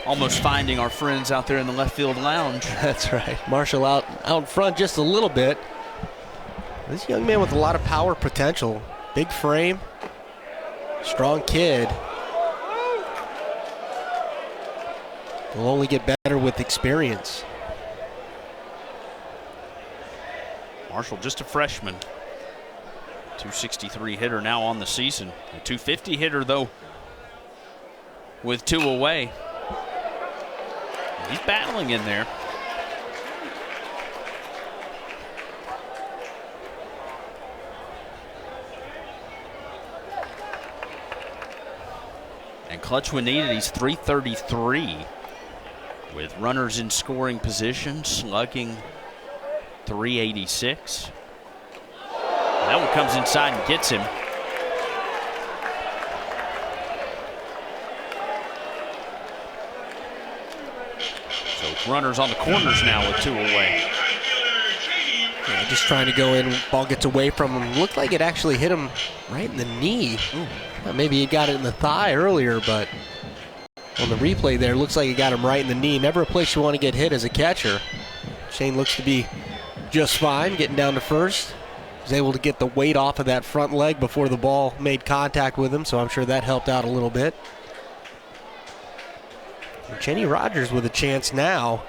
almost finding our friends out there in the left field lounge. That's right. Marshall out in front just a little bit. This young man with a lot of power potential. Big frame, strong kid. Will only get better with experience. Marshall just a freshman. 263 hitter now on the season. A 250 hitter though with 2 away. He's battling in there. And clutch when needed, he's 333 with runners in scoring position, slugging 386. That one comes inside and gets him. So runners on the corners now with 2 away. Yeah, just trying to go in, ball gets away from him. Looked like it actually hit him right in the knee. Maybe he got it in the thigh earlier, but On the replay there, looks like he got him right in the knee. Never a place you want to get hit as a catcher. Shane looks to be just fine, getting down to first. Was able to get the weight off of that front leg before the ball made contact with him, so I'm sure that helped out a little bit. And Cheney Rogers with a chance now.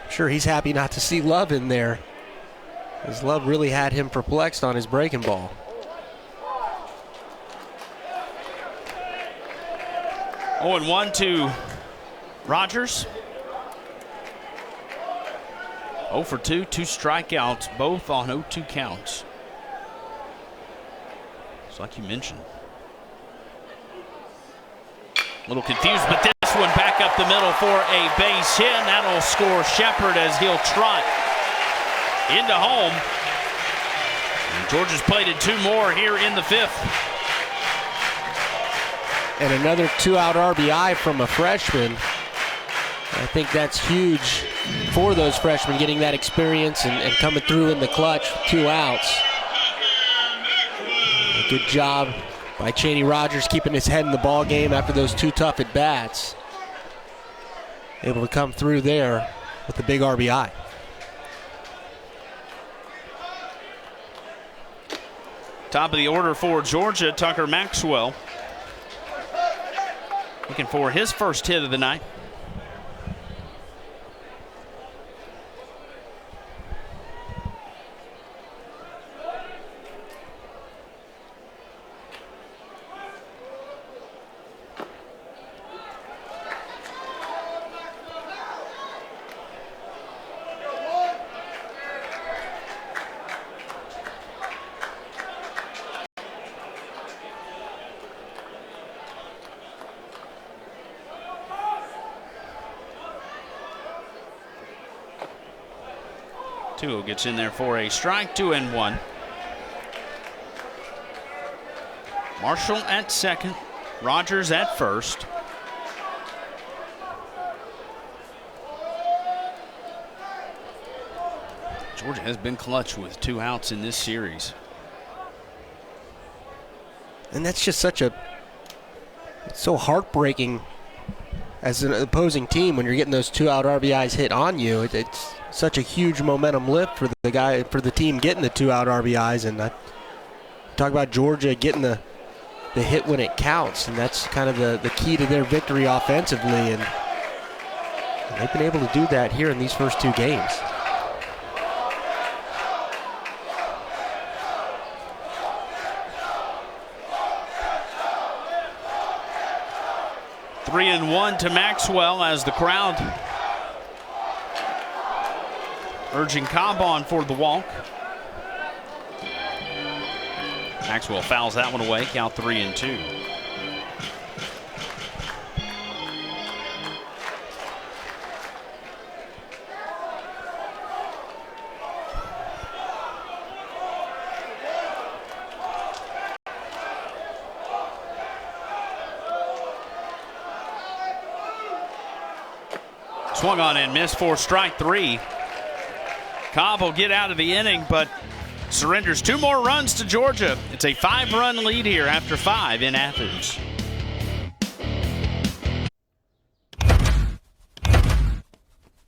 I'm sure he's happy not to see Love in there, as Love really had him perplexed on his breaking ball. Oh, and 1 to Rogers. 0 for 2, 2 strikeouts, both on 0-2 counts. It's like you mentioned. A little confused, but this one back up the middle for a base hit. That'll score Shepard as he'll trot into home. And Georgia's plated 2 more here in the 5th. And another 2-out RBI from a freshman. I think that's huge for those freshmen, getting that experience and coming through in the clutch, 2 outs. A good job by Cheney Rogers keeping his head in the ball game after those 2 tough at-bats. Able to come through there with the big RBI. Top of the order for Georgia, Tucker Maxwell. Looking for his first hit of the night. Tuo gets in there for a strike, 2-1. Marshall at second, Rogers at first. Georgia has been clutch with 2 outs in this series. And that's just it's so heartbreaking as an opposing team when you're getting those 2-out RBIs hit on you. It's such a huge momentum lift for the team getting the 2-out RBIs, and I talk about Georgia getting the hit when it counts, and that's kind of the key to their victory offensively, and they've been able to do that here in these first 2 games. Three and 1 to Maxwell as the crowd urging Cobb on for the walk. Maxwell fouls that one away, count 3-2. Swung on and missed for strike 3. Cobb will get out of the inning, but surrenders 2 more runs to Georgia. It's a 5-run lead here after 5 in Athens.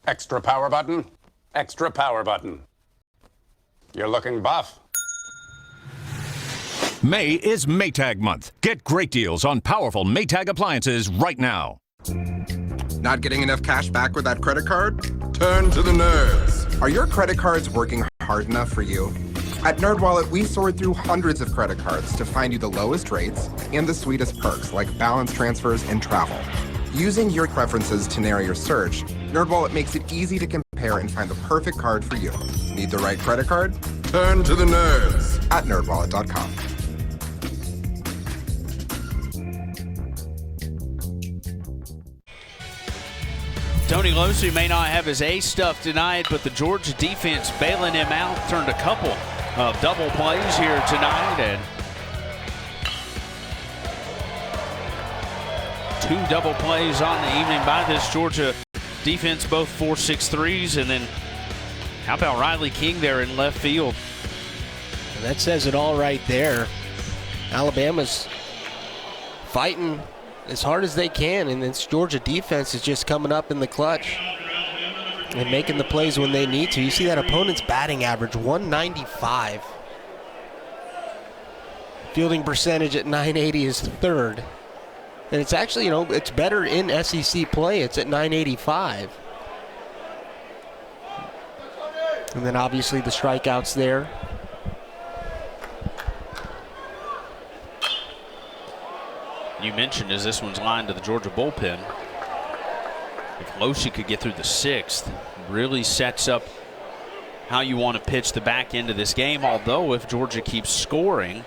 Extra power button. Extra power button. You're looking buff. May is Maytag month. Get great deals on powerful Maytag appliances right now. Not getting enough cash back with that credit card? Turn to the nerds. Are your credit cards working hard enough for you? At NerdWallet, we sort through hundreds of credit cards to find you the lowest rates and the sweetest perks like balance transfers and travel. Using your preferences to narrow your search, NerdWallet makes it easy to compare and find the perfect card for you. Need the right credit card? Turn to the nerds. At nerdwallet.com. Tony Losu may not have his A stuff tonight, but the Georgia defense bailing him out. Turned a couple of double plays here tonight, and 2 double plays on the evening by this Georgia defense, both 4.63s, and then how about Riley King there in left field? And that says it all right there. Alabama's fighting as hard as they can, and this Georgia defense is just coming up in the clutch and making the plays when they need to. You see that opponent's batting average, 195. Fielding percentage at 980 is third. And it's actually, it's better in SEC play. It's at 985. And then obviously the strikeouts there. You mentioned as this one's lined to the Georgia bullpen. If Losi could get through the sixth, really sets up how you want to pitch the back end of this game. Although if Georgia keeps scoring,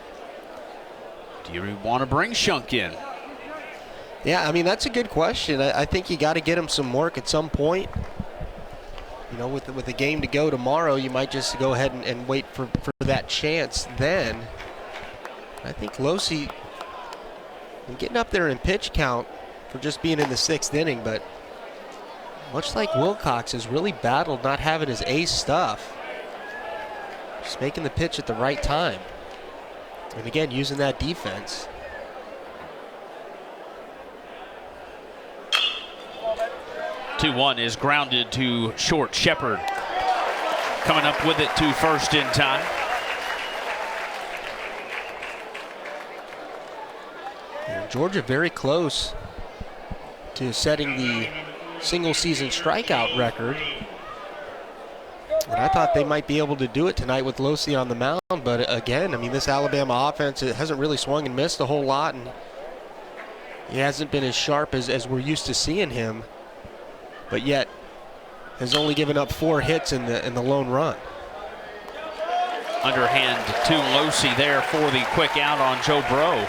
do you want to bring Shunk in? Yeah, I mean, that's a good question. I think you got to get him some work at some point. With the game to go tomorrow, you might just go ahead and wait for that chance then. I think Losi getting up there in pitch count for just being in the sixth inning, but much like Wilcox has really battled not having his ace stuff. Just making the pitch at the right time. And again, using that defense. Two-one is grounded to short. Shepard coming up with it to first in time. And Georgia very close to setting the single season strikeout record. And I thought they might be able to do it tonight with Losi on the mound. But again, I mean, this Alabama offense, it hasn't really swung and missed a whole lot. And he hasn't been as sharp as we're used to seeing him. But yet has only given up 4 hits in the lone run. Underhand to Losi there for the quick out on Joe Bro.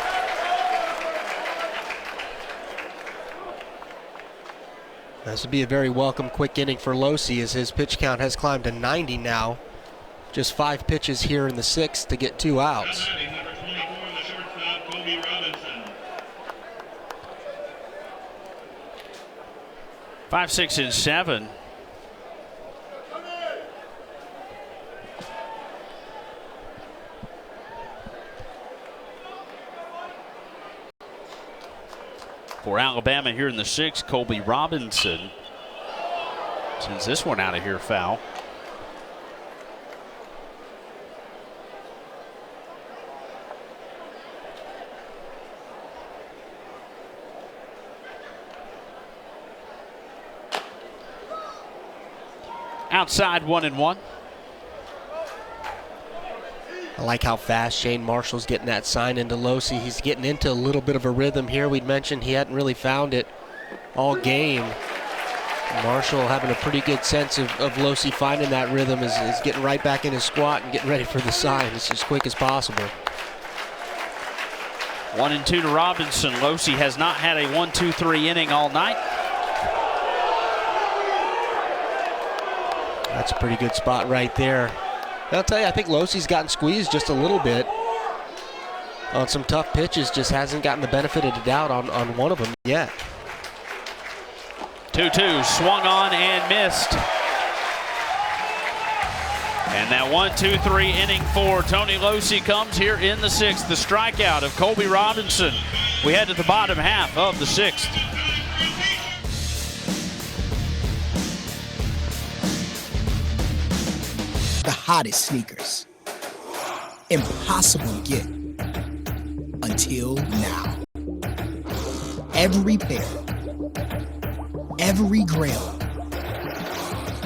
This would be a very welcome quick inning for Losi as his pitch count has climbed to 90 now. Just 5 pitches here in the 6th to get 2 outs. Five, 6, and 7. For Alabama here in the 6th, Colby Robinson sends this one out of here foul. Outside 1-1. I like how fast Shane Marshall's getting that sign into Losi. He's getting into a little bit of a rhythm here. We'd mentioned he hadn't really found it all game. Marshall having a pretty good sense of Losi finding that rhythm is getting right back in his squat and getting ready for the sign as quick as possible. 1-2 to Robinson. Losi has not had a 1-2-3 inning all night. That's a pretty good spot right there. And I'll tell you, I think Losi's gotten squeezed just a little bit on some tough pitches. Just hasn't gotten the benefit of the doubt on one of them yet. 2-2, swung on and missed. And that 1-2-3 inning for Tony Losi comes here in the 6th. The strikeout of Colby Robinson. We head to the bottom half of the 6th. The hottest sneakers. Impossible to get until now. Every pair, every grail,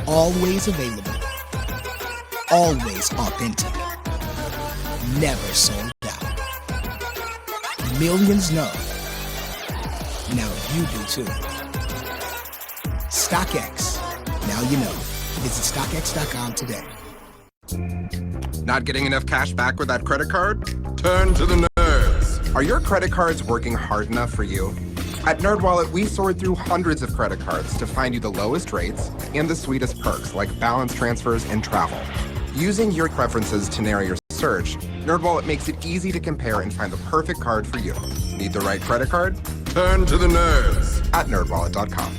always available, always authentic, never sold out. Millions know. Now you do too. StockX. Now you know. Visit StockX.com today. Not getting enough cash back with that credit card? Turn to the nerds. Are your credit cards working hard enough for you? At NerdWallet, we sort through hundreds of credit cards to find you the lowest rates and the sweetest perks like balance transfers and travel. Using your preferences to narrow your search, NerdWallet makes it easy to compare and find the perfect card for you. Need the right credit card? Turn to the nerds. At nerdwallet.com.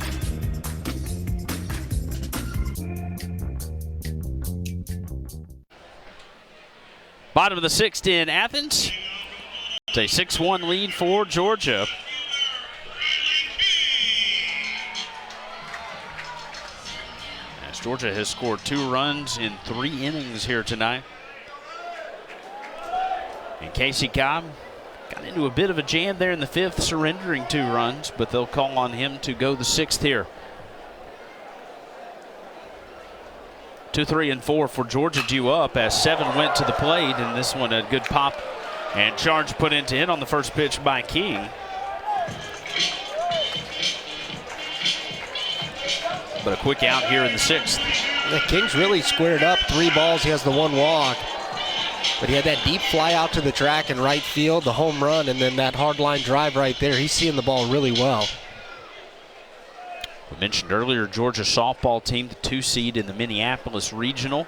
Bottom of the 6th in Athens. It's a 6-1 lead for Georgia. Georgia has scored 2 runs in 3 innings here tonight. And Casey Cobb got into a bit of a jam there in the 5th, surrendering 2 runs, but they'll call on him to go the 6th here. 2, 3, and 4 for Georgia due up as 7 went to the plate, and this one a good pop and charge put into it on the first pitch by King. But a quick out here in the 6th. Yeah, King's really squared up. 3 balls, he has the 1 walk. But he had that deep fly out to the track in right field, the home run, and then that hard line drive right there. He's seeing the ball really well. We mentioned earlier, Georgia softball team, the 2 seed in the Minneapolis Regional.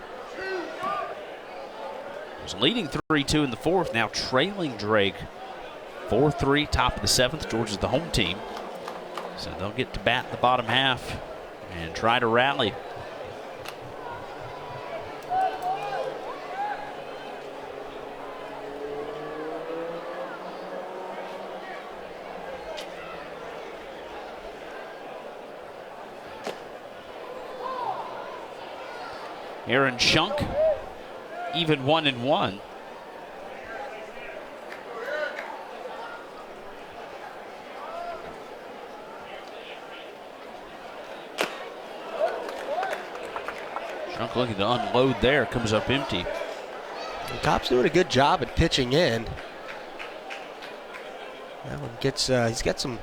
Was leading 3-2 in the 4th, now trailing Drake 4-3, top of the 7th. Georgia's the home team. So they'll get to bat in the bottom half and try to rally. Aaron Shunk, even 1-1. Shunk looking to unload there, comes up empty. Cobb's doing a good job at pitching in. That one gets, he's got some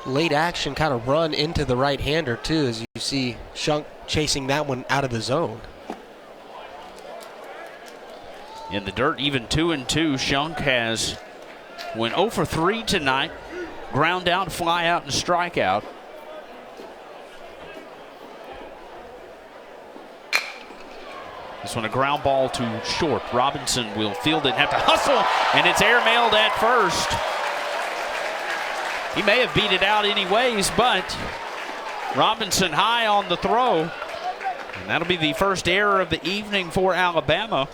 late action kind of run into the right-hander too, as you see Shunk chasing that one out of the zone. In the dirt, even 2-2. Shunk went 0 for 3 tonight. Ground out, fly out, and strikeout. This one a ground ball to short. Robinson will field it, have to hustle, and it's airmailed at first. He may have beat it out anyways, but Robinson high on the throw. And that'll be the first error of the evening for Alabama.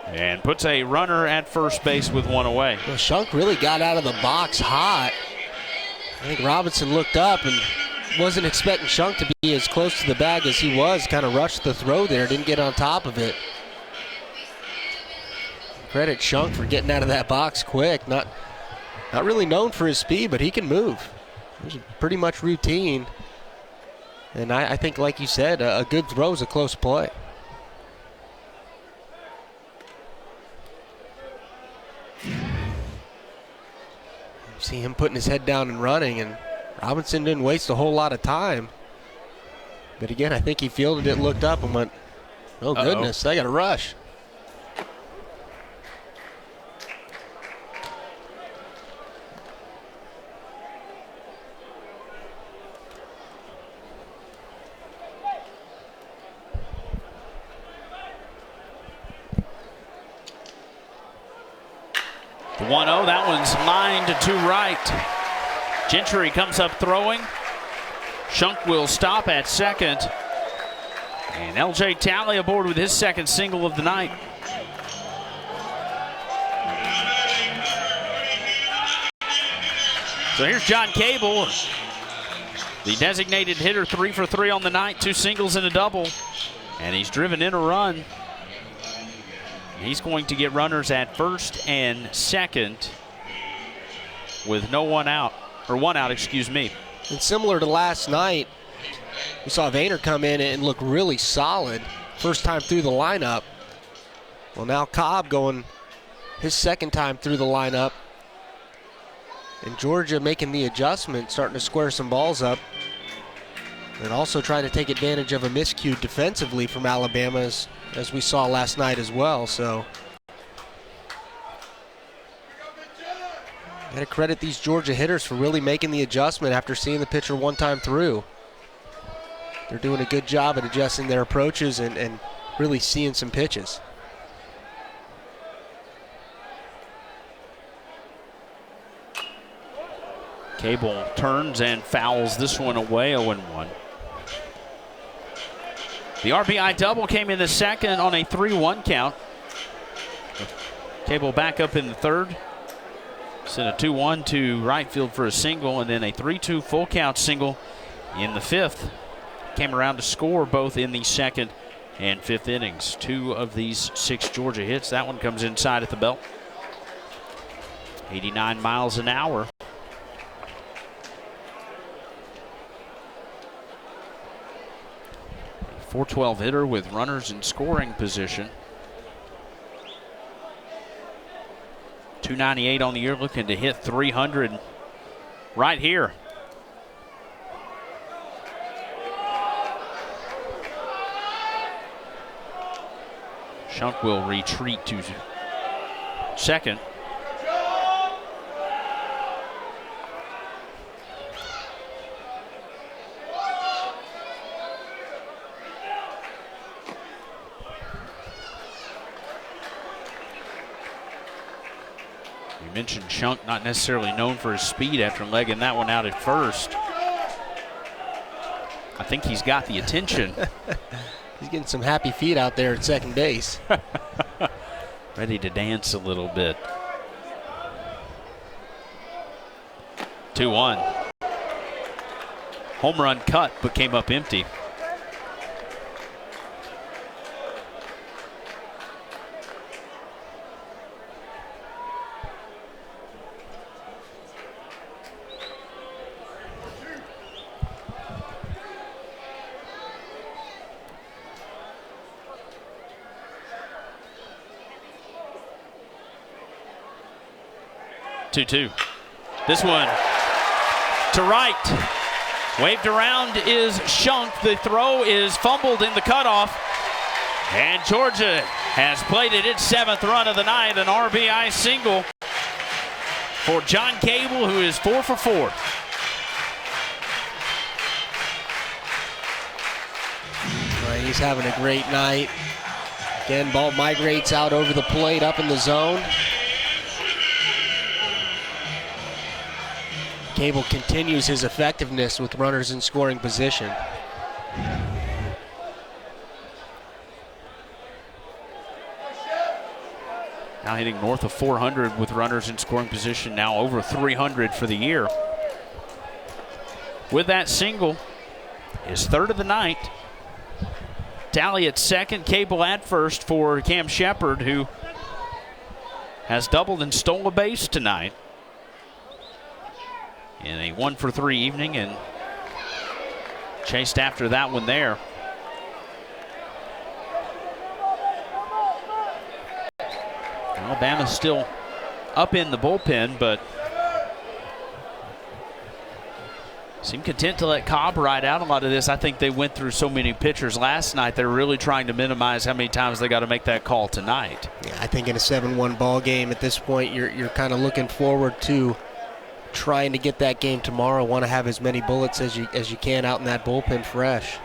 And puts a runner at first base with 1 away. Well, Shunk really got out of the box hot. I think Robinson looked up and wasn't expecting Shunk to be as close to the bag as he was. Kind of rushed the throw there, didn't get on top of it. Credit Shunk for getting out of that box quick. Not really known for his speed, but he can move. It was pretty much routine. And I think, like you said, a good throw is a close play. See him putting his head down and running, and Robinson didn't waste a whole lot of time. But again, I think he fielded it, looked up, and went, oh goodness, I got to rush. The 1-0, that one's lined to right. Gentry comes up throwing. Shunk will stop at second. And L.J. Talley aboard with his second single of the night. So here's John Cable, the designated hitter, 3 for 3 on the night, 2 singles and a double. And he's driven in a run. He's going to get runners at first and second with one out, excuse me. And similar to last night, we saw Vayner come in and look really solid first time through the lineup. Well, now Cobb going his second time through the lineup. And Georgia making the adjustment, starting to square some balls up. And also trying to take advantage of a miscue defensively from Alabama, as we saw last night as well. So got to credit these Georgia hitters for really making the adjustment after seeing the pitcher one time through. They're doing a good job at adjusting their approaches and really seeing some pitches. Cable turns and fouls this one away, 0-1. The RBI double came in the second on a 3-1 count. Cable back up in the third. Sent a 2-1 to right field for a single, and then a 3-2 full count single in the fifth. came around to score both in the second and fifth innings. 2 of these 6 Georgia hits. That one comes inside at the belt. 89 miles an hour. .412 hitter with runners in scoring position. 298 on the year, looking to hit 300 right here. Shunk will retreat to second. You mentioned Shunk, not necessarily known for his speed after legging that one out at first. I think he's got the attention. He's getting some happy feet out there at second base. Ready to dance a little bit. 2-1. Home run cut, but came up empty. This one to right. Waved around is Shunk. The throw is fumbled in the cutoff. And Georgia has plated its 7th run of the night, an RBI single for John Cable, who is 4 for 4. He's having a great night. Again, ball migrates out over the plate, up in the zone. Cable continues his effectiveness with runners in scoring position. Now hitting north of 400 with runners in scoring position, now over 300 for the year. With that single, his 3rd of the night. Tally at second, Cable at first for Cam Shepard, who has doubled and stole a base tonight in a 1-for-3 evening, and chased after that one there. Alabama's still up in the bullpen, but seem content to let Cobb ride out a lot of this. I think they went through so many pitchers last night, they're really trying to minimize how many times they got to make that call tonight. Yeah, I think in a 7-1 ball game at this point, you're kind of looking forward to trying to get that game tomorrow. Want to have as many bullets as you can out in that bullpen fresh.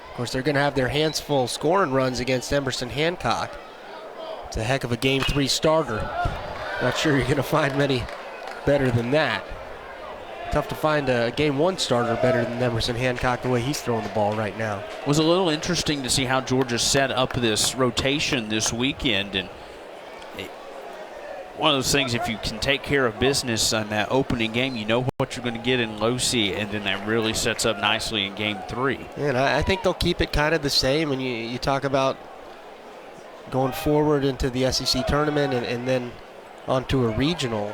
Of course, they're going to have their hands full scoring runs against Emerson Hancock. It's a heck of a Game 3 starter. Not sure you're going to find many better than that. Tough to find a Game 1 starter better than Emerson Hancock the way he's throwing the ball right now. It was a little interesting to see how Georgia set up this rotation this weekend, and one of those things, if you can take care of business on that opening game, you know what you're going to get in Losi, and then that really sets up nicely in Game 3. And I think they'll keep it kind of the same. And you talk about going forward into the SEC tournament and then onto a regional.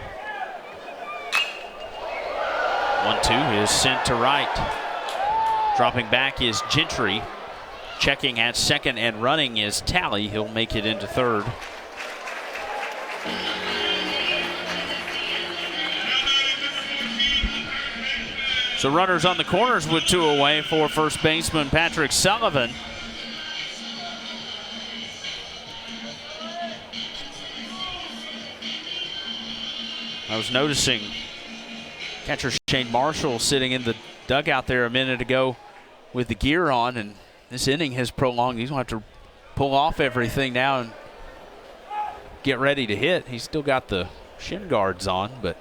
1-2 is sent to right. Dropping back is Gentry. Checking at second and running is Tally. He'll make it into third. So runners on the corners with 2 away for first baseman Patrick Sullivan. I was noticing catcher Shane Marshall sitting in the dugout there a minute ago with the gear on, and this inning has prolonged. He's going to have to pull off everything now and get ready to hit. He's still got the shin guards on, but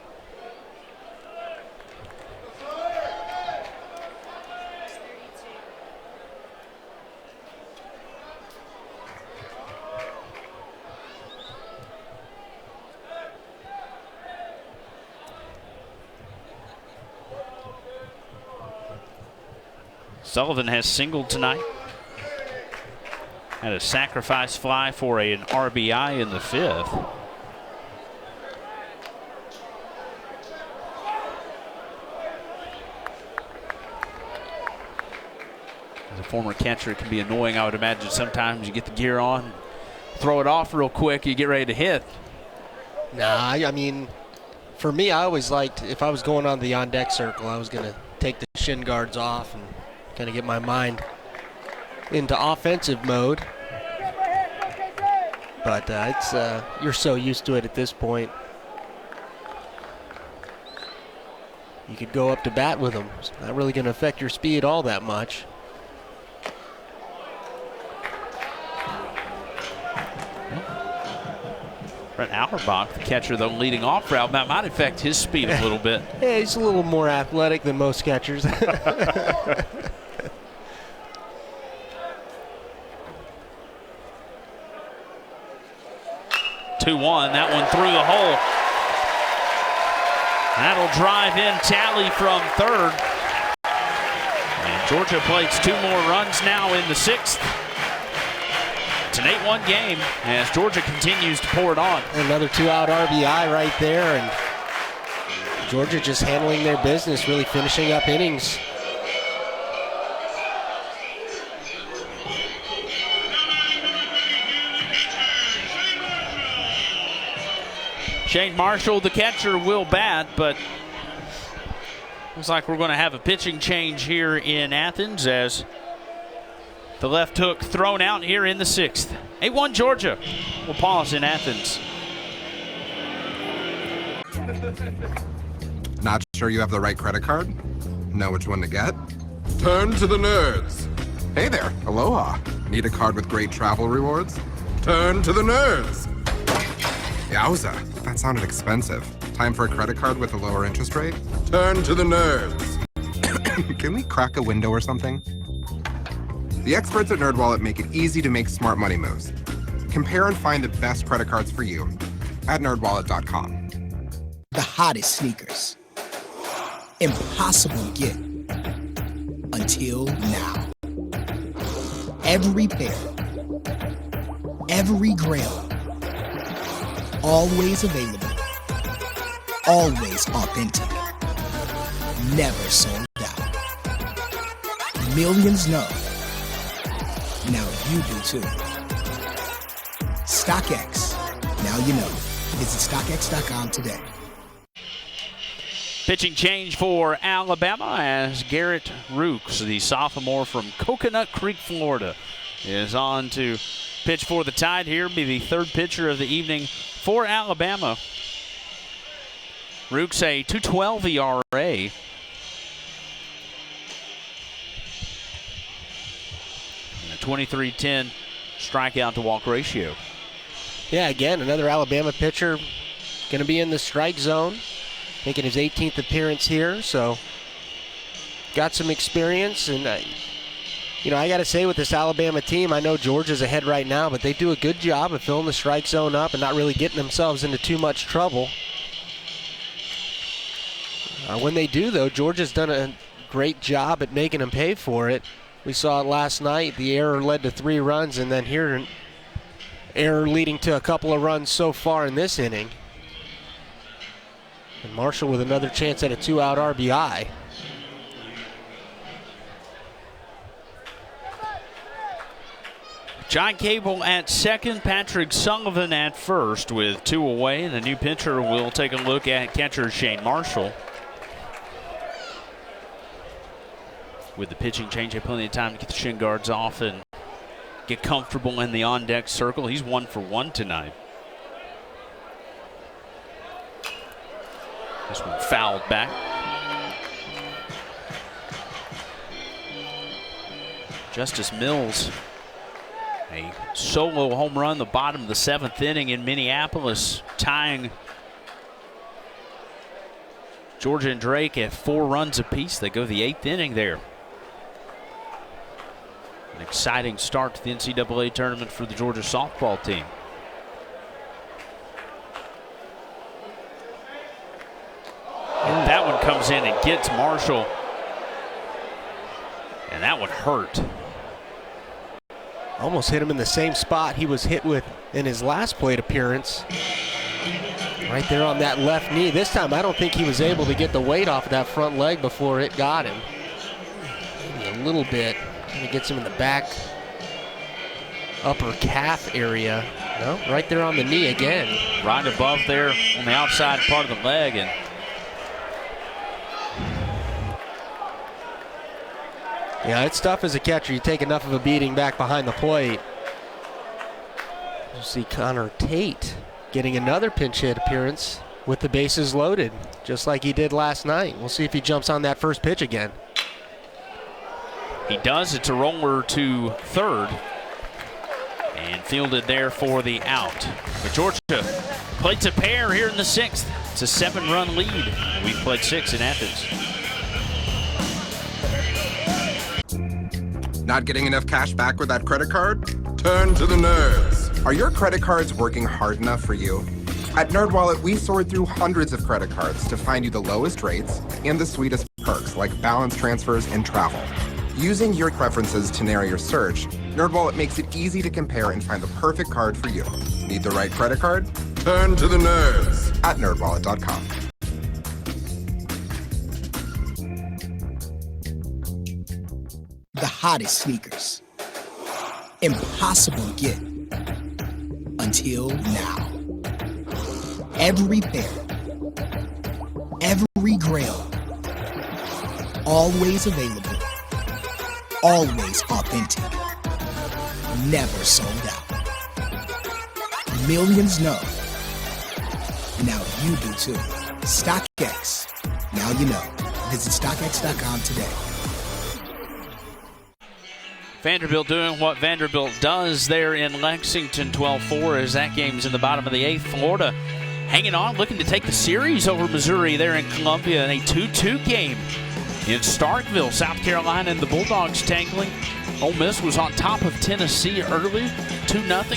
Sullivan has singled tonight. Had a sacrifice fly for an RBI in the 5th. As a former catcher, it can be annoying, I would imagine. Sometimes you get the gear on, throw it off real quick, you get ready to hit. Nah, I mean, for me, I always liked, if I was going on the on-deck circle, I was going to take the shin guards off and kind of get my mind into offensive mode. But it's you're so used to it at this point. You could go up to bat with them. It's not really going to affect your speed all that much. Brent Auerbach, the catcher, though, leading off route, that might affect his speed a little bit. Yeah, he's a little more athletic than most catchers. 2-1, that one through the hole. That'll drive in Talley from third. And Georgia plays 2 more runs now in the 6th. It's an 8-1 game as Georgia continues to pour it on. Another 2-out RBI right there, and Georgia just handling their business, really finishing up innings. Shane Marshall, the catcher, will bat, but looks like we're going to have a pitching change here in Athens as the left hook thrown out here in the 6th. 8-1 Georgia. We'll pause in Athens. Not sure you have the right credit card? Know which one to get? Turn to the nerds. Hey there, aloha. Need a card with great travel rewards? Turn to the nerds. Yowza, that sounded expensive. Time for a credit card with a lower interest rate? Turn to the nerds. Can we crack a window or something? The experts at NerdWallet make it easy to make smart money moves. Compare and find the best credit cards for you at nerdwallet.com. The hottest sneakers. Impossible to get. Until now. Every pair. Every grail. Always available. Always authentic. Never sold out. Millions know. Now you do too. StockX. Now you know. Visit StockX.com today. Pitching change for Alabama as Garrett Rooks, the sophomore from Coconut Creek, Florida, is on to pitch for the Tide here. Be the 3rd pitcher of the evening for Alabama. Rooks a 2.12 ERA. And a 23-10 strikeout to walk ratio. Yeah, again, another Alabama pitcher going to be in the strike zone, making his 18th appearance here, so got some experience. And, you know, I got to say with this Alabama team, I know Georgia's ahead right now, but they do a good job of filling the strike zone up and not really getting themselves into too much trouble. When they do, though, Georgia's done a great job at making them pay for it. We saw it last night. The error led to 3 runs, and then here an error leading to a couple of runs so far in this inning. And Marshall with another chance at a 2-out RBI. John Cable at second, Patrick Sullivan at first with 2 away. The new pitcher will take a look at catcher Shane Marshall. With the pitching change, they have plenty of time to get the shin guards off and get comfortable in the on-deck circle. He's 1 for 1 tonight. This one fouled back. Justice Mills, a solo home run the bottom of the 7th inning in Minneapolis, tying Georgia and Drake at 4 runs apiece. They go the 8th inning there. An exciting start to the NCAA tournament for the Georgia softball team. And that one comes in and gets Marshall. And that one hurt. Almost hit him in the same spot he was hit with in his last plate appearance. Right there on that left knee. This time I don't think he was able to get the weight off of that front leg before it got him. Maybe a little bit. And it gets him in the back upper calf area. No, right there on the knee again. Right above there on the outside part of the leg. And yeah, it's tough as a catcher. You take enough of a beating back behind the plate. You see Connor Tate getting another pinch hit appearance with the bases loaded, just like he did last night. We'll see if he jumps on that first pitch again. he does. It's a roller to third. And fielded there for the out. But Georgia plates a pair here in the 6th. It's a 7-run lead. We've played 6 in Athens. Not getting enough cash back with that credit card? Turn to the nerds. Are your credit cards working hard enough for you? At NerdWallet, we sort through hundreds of credit cards to find you the lowest rates and the sweetest perks like balance transfers and travel. Using your preferences to narrow your search, NerdWallet makes it easy to compare and find the perfect card for you. Need the right credit card? Turn to the nerds. At nerdwallet.com. The hottest sneakers. Impossible to get. Until now. Every pair. Every grail. Always available. Always authentic. Never sold out. Millions know. Now you do too. StockX. Now you know. Visit StockX.com today. Vanderbilt doing what Vanderbilt does there in Lexington, 12-4 as that game's in the bottom of the 8th. Florida hanging on, looking to take the series over Missouri there in Columbia in a 2-2 game. In Starkville, South Carolina and the Bulldogs tangling. Ole Miss was on top of Tennessee early, 2-0.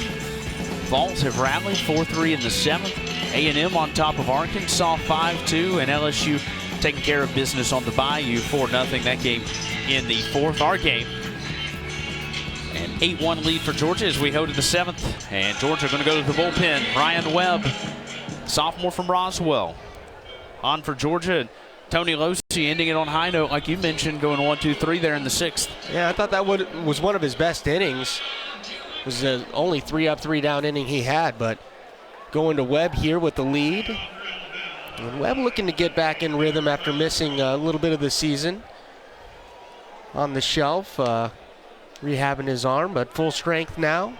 Vols have rallied 4-3 in the 7th. A&M on top of Arkansas 5-2, and LSU taking care of business on the Bayou 4-0. That game in the 4th. Our game. An 8-1 lead for Georgia as we go to the 7th. And Georgia going to go to the bullpen. Ryan Webb, sophomore from Roswell. On for Georgia. Tony Losi ending it on a high note, like you mentioned, going 1-2-3 there in the 6th. Yeah, I thought that was one of his best innings. It was the only 3-up, 3-down inning he had, but going to Webb here with the lead. And Webb looking to get back in rhythm after missing a little bit of the season. On the shelf, rehabbing his arm, but full strength now.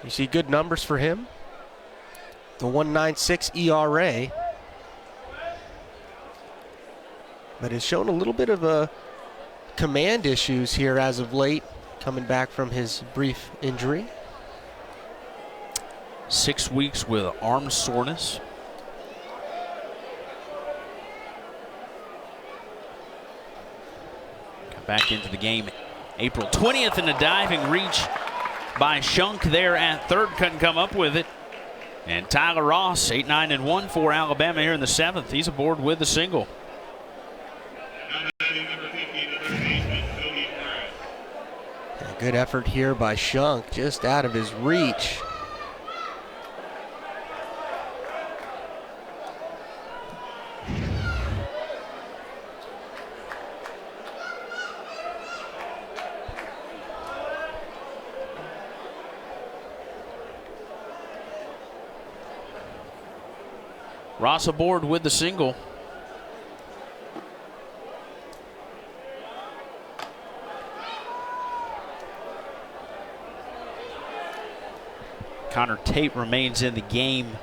You see good numbers for him. The 1.96 ERA. But has shown a little bit of command issues here as of late, coming back from his brief injury. 6 weeks with arm soreness. Got back into the game April 20th in a diving reach by Shunk there at third. Couldn't come up with it. And Tyler Ross, 8-9-1 for Alabama here in the 7th. He's aboard with a single. A good effort here by Shunk, just out of his reach. Ross aboard with the single. Connor Tate remains in the game.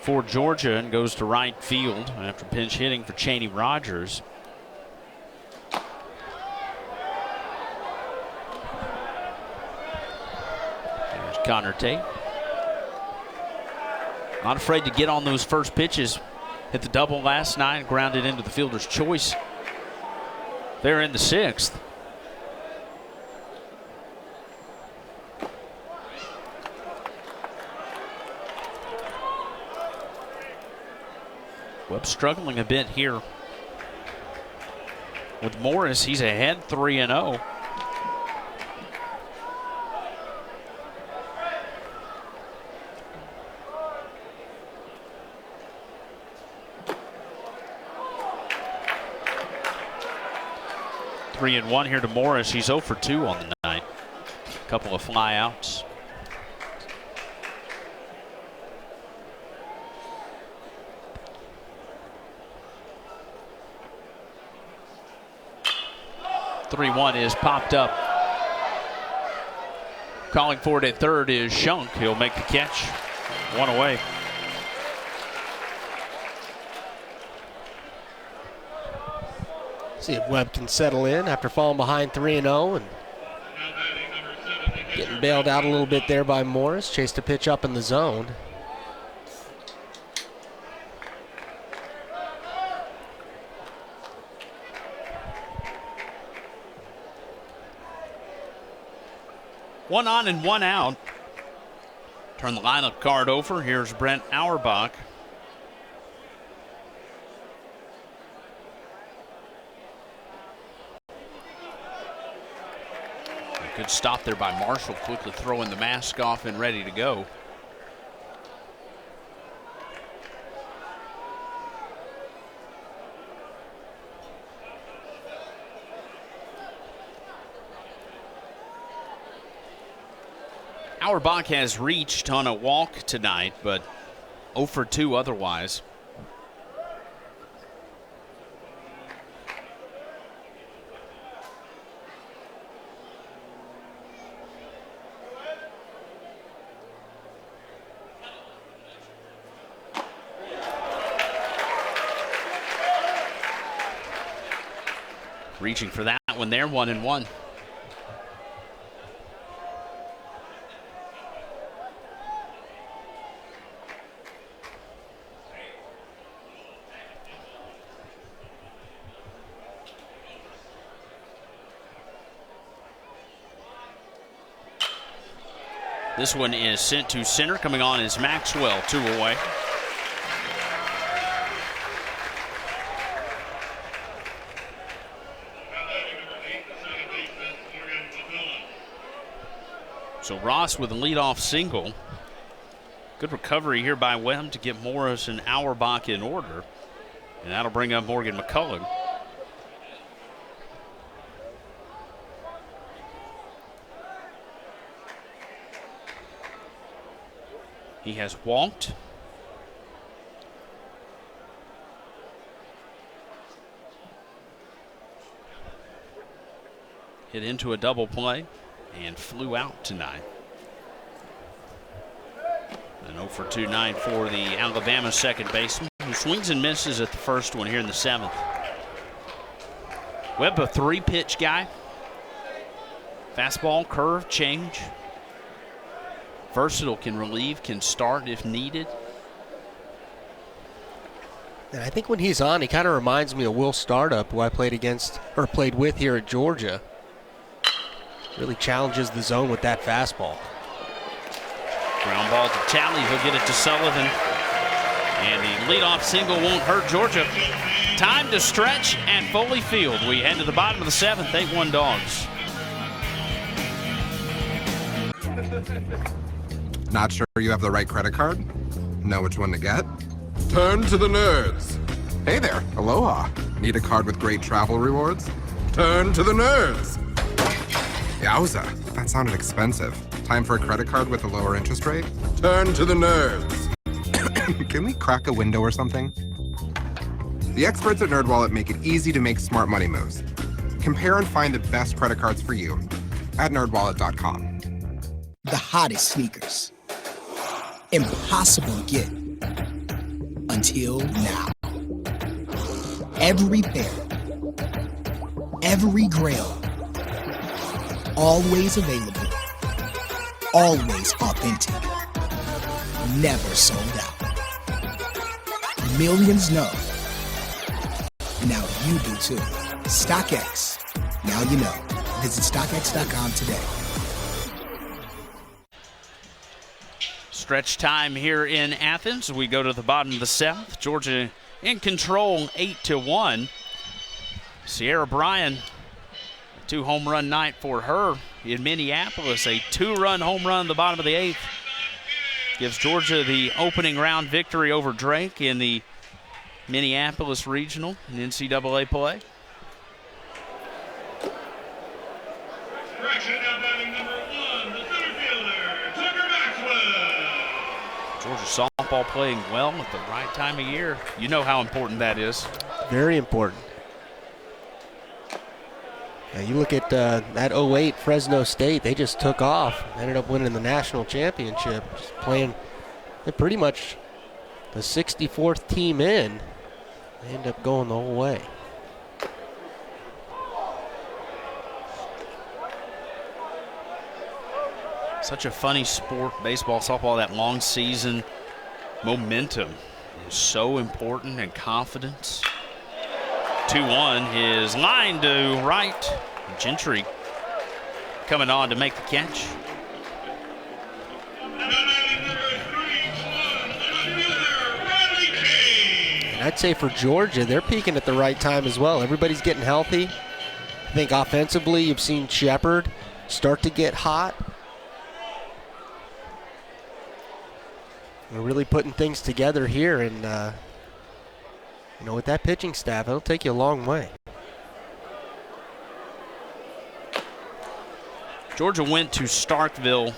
For Georgia and goes to right field after pinch hitting for Chaney Rogers. There's Connor Tate. Not afraid to get on those first pitches. Hit the double last night, grounded into the fielder's choice. They're in the 6th. Webb struggling a bit here. With Morris, he's ahead 3-0. Three and one here to Morris. He's 0 for 2 on the night. A couple of flyouts. .31 is popped up. Calling for it at third is Shunk. He'll make the catch. One away. See if Webb can settle in after falling behind 3-0 and getting bailed out a little bit there by Morris. Chased a pitch up in the zone. One on and one out. Turn the lineup card over. Here's Brent Auerbach. A good stop there by Marshall, quickly throwing the mask off and ready to go. Auerbach has reached on a walk tonight, but 0 for 2 otherwise. Reaching for that one there, 1-1. This one is sent to center. Coming on is Maxwell, 2 away. So Ross with a leadoff single. Good recovery here by Webb to get Morris and Auerbach in order. And that'll bring up Morgan McCullough. He has walked. Hit into a double play and flew out tonight. An 0 for 2 night for the Alabama second baseman, who swings and misses at the first one here in the 7th. Webb, a 3-pitch guy. Fastball, curve, change. Versatile, can relieve, can start if needed. And I think when he's on, he kind of reminds me of Will Startup, who I played against or played with here at Georgia. Really challenges the zone with that fastball. Ground ball to Talley. He'll get it to Sullivan. And the leadoff single won't hurt Georgia. Time to stretch and Foley Field. We head to the bottom of the 7th, 8-1 Dogs. Not sure you have the right credit card? Know which one to get? Turn to the nerds. Hey there, aloha. Need a card with great travel rewards? Turn to the nerds. Yowza, that sounded expensive. Time for a credit card with a lower interest rate? Turn to the nerds. Can we crack a window or something? The experts at NerdWallet make it easy to make smart money moves. Compare and find the best credit cards for you at nerdwallet.com. The hottest sneakers. Impossible to get. Until now. Every pair. Every grail. Always available. Always authentic. Never sold out. Millions know. Now you do too. StockX. Now you know. Visit StockX.com today. Stretch time here in Athens. We go to the bottom of the 7th. Georgia in control 8-1. Sierra Bryan, a 2-home run night for her in Minneapolis. A 2-run home run at the bottom of the 8th gives Georgia the opening round victory over Drake in the Minneapolis Regional in NCAA play. Georgia softball playing well at the right time of year. You know how important that is. Very important. Now you look at that 08 Fresno State, they just took off, ended up winning the national championship, just playing, they're pretty much the 64th team in. They end up going the whole way. Such a funny sport, baseball, softball, that long season. Momentum is so important, and confidence. 2-1 is line to right. Gentry coming on to make the catch. And I'd say for Georgia, they're peaking at the right time as well. Everybody's getting healthy. I think offensively, you've seen Shepard start to get hot. We're really putting things together here, and you know, with that pitching staff, it'll take you a long way. Georgia went to Starkville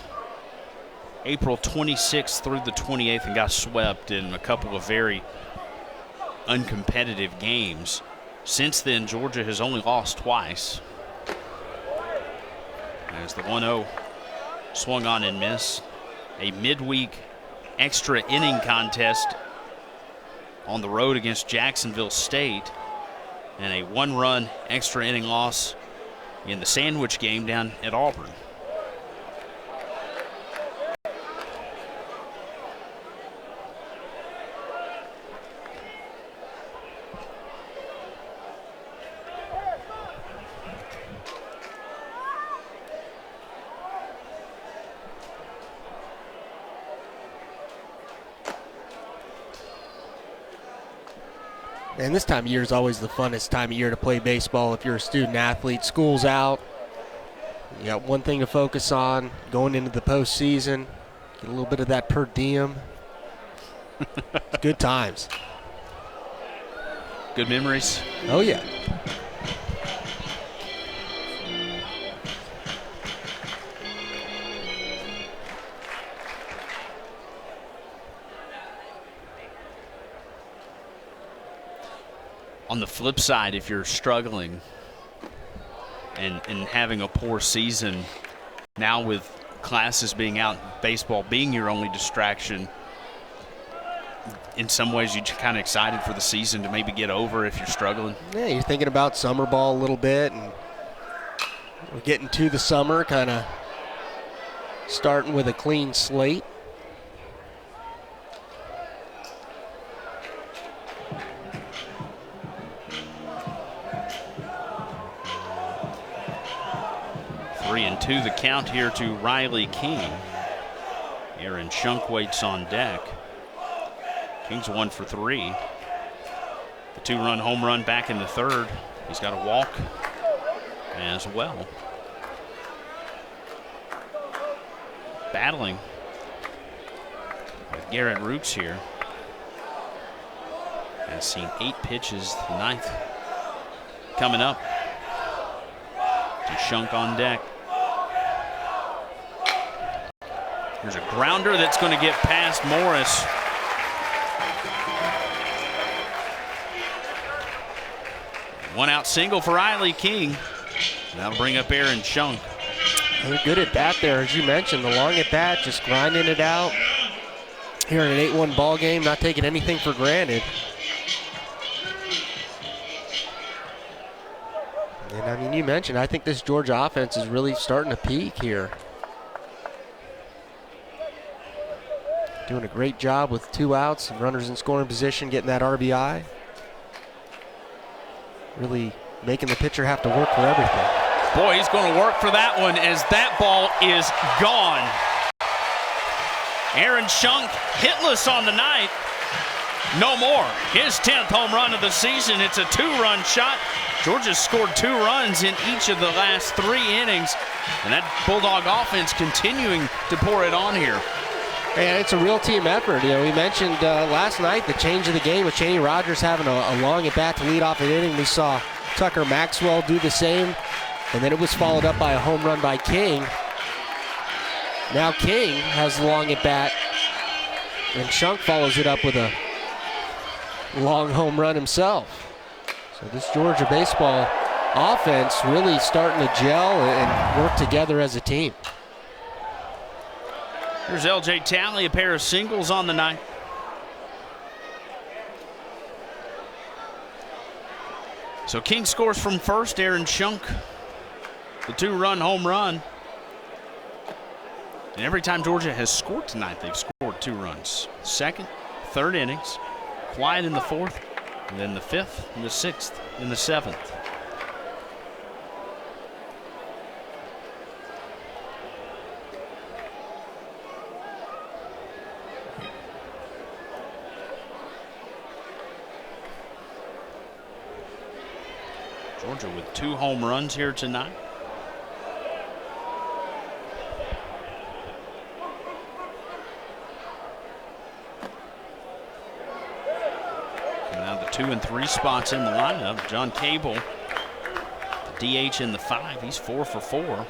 April 26th through the 28th and got swept in a couple of very uncompetitive games. Since then, Georgia has only lost twice. As the 1-0 swung on and missed. A midweek extra inning contest on the road against Jacksonville State, and a 1-run extra inning loss in the sandwich game down at Auburn. And this time of year is always the funnest time of year to play baseball if you're a student athlete. School's out. You got one thing to focus on going into the postseason. Get a little bit of that per diem. It's good times. Good memories. Oh, yeah. On the flip side, if you're struggling and having a poor season, now with classes being out, baseball being your only distraction, in some ways you're kind of excited for the season to maybe get over if you're struggling. Yeah, you're thinking about summer ball a little bit, and we're getting to the summer, kind of starting with a clean slate. Three and two the count here to Riley King. Aaron Shunk waits on deck. King's 1 for 3. The 2-run home run back in the third. He's got a walk as well. Battling with Garrett Rooks here. Has seen 8 pitches. The 9th coming up. To Shunk on deck. There's a grounder that's going to get past Morris. One out single for Riley King. That'll bring up Aaron Shunk. They're good at bat there, as you mentioned. The long at bat, just grinding it out. Here in an 8-1 ball game, not taking anything for granted. And I mean, you mentioned, I think this Georgia offense is really starting to peak here. Doing a great job with 2 outs and runners in scoring position, getting that RBI. Really making the pitcher have to work for everything. Boy, he's going to work for that one as that ball is gone. Aaron Shunk hitless on the night. No more. His 10th home run of the season. It's a 2-run shot. Georgia's scored 2 runs in each of the last 3 innings. And that Bulldog offense continuing to pour it on here. And it's a real team effort. You know, we mentioned last night the change of the game with Cheney Rogers having a long at bat to lead off an inning. We saw Tucker Maxwell do the same, and then it was followed up by a home run by King. Now King has the long at bat, and Shunk follows it up with a long home run himself. So this Georgia baseball offense really starting to gel and work together as a team. Here's L.J. Talley, a pair of singles on the night. So King scores from first, Aaron Shunk, the 2-run home run. And every time Georgia has scored tonight, they've scored 2 runs. Second, third innings, quiet in the 4th, and then the 5th, and the 6th, and the 7th. Georgia with 2 home runs here tonight. And now the 2 and 3 spots in the lineup. John Cable, the DH in the 5. He's 4 for 4.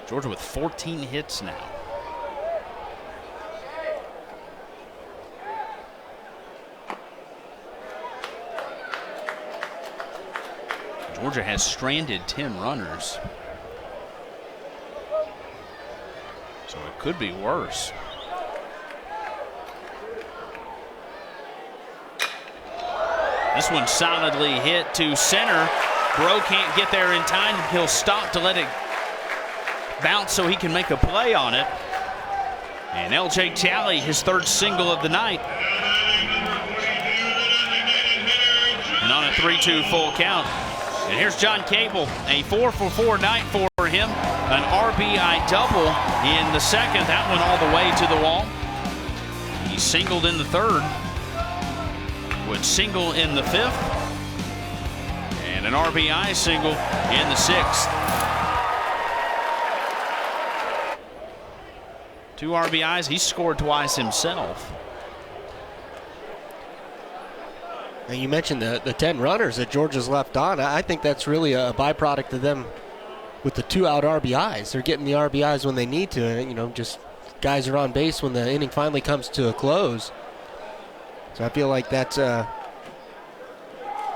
Georgia with 14 hits now. Georgia has stranded 10 runners. So it could be worse. This one solidly hit to center. Bro can't get there in time. He'll stop to let it bounce so he can make a play on it. And L.J. Talley, his 3rd single of the night. And on a 3-2 full count. And here's John Cable, a 4 for 4 night for him. An RBI double in the 2nd. That one all the way to the wall. He singled in the 3rd. Would single in the 5th. And an RBI single in the 6th. 2 RBIs. He scored twice himself. And you mentioned the 10 runners that Georgia's left on. I think that's really a byproduct of them with the 2 out RBIs. They're getting the RBIs when they need to, and you know, just guys are on base when the inning finally comes to a close. So I feel like that's not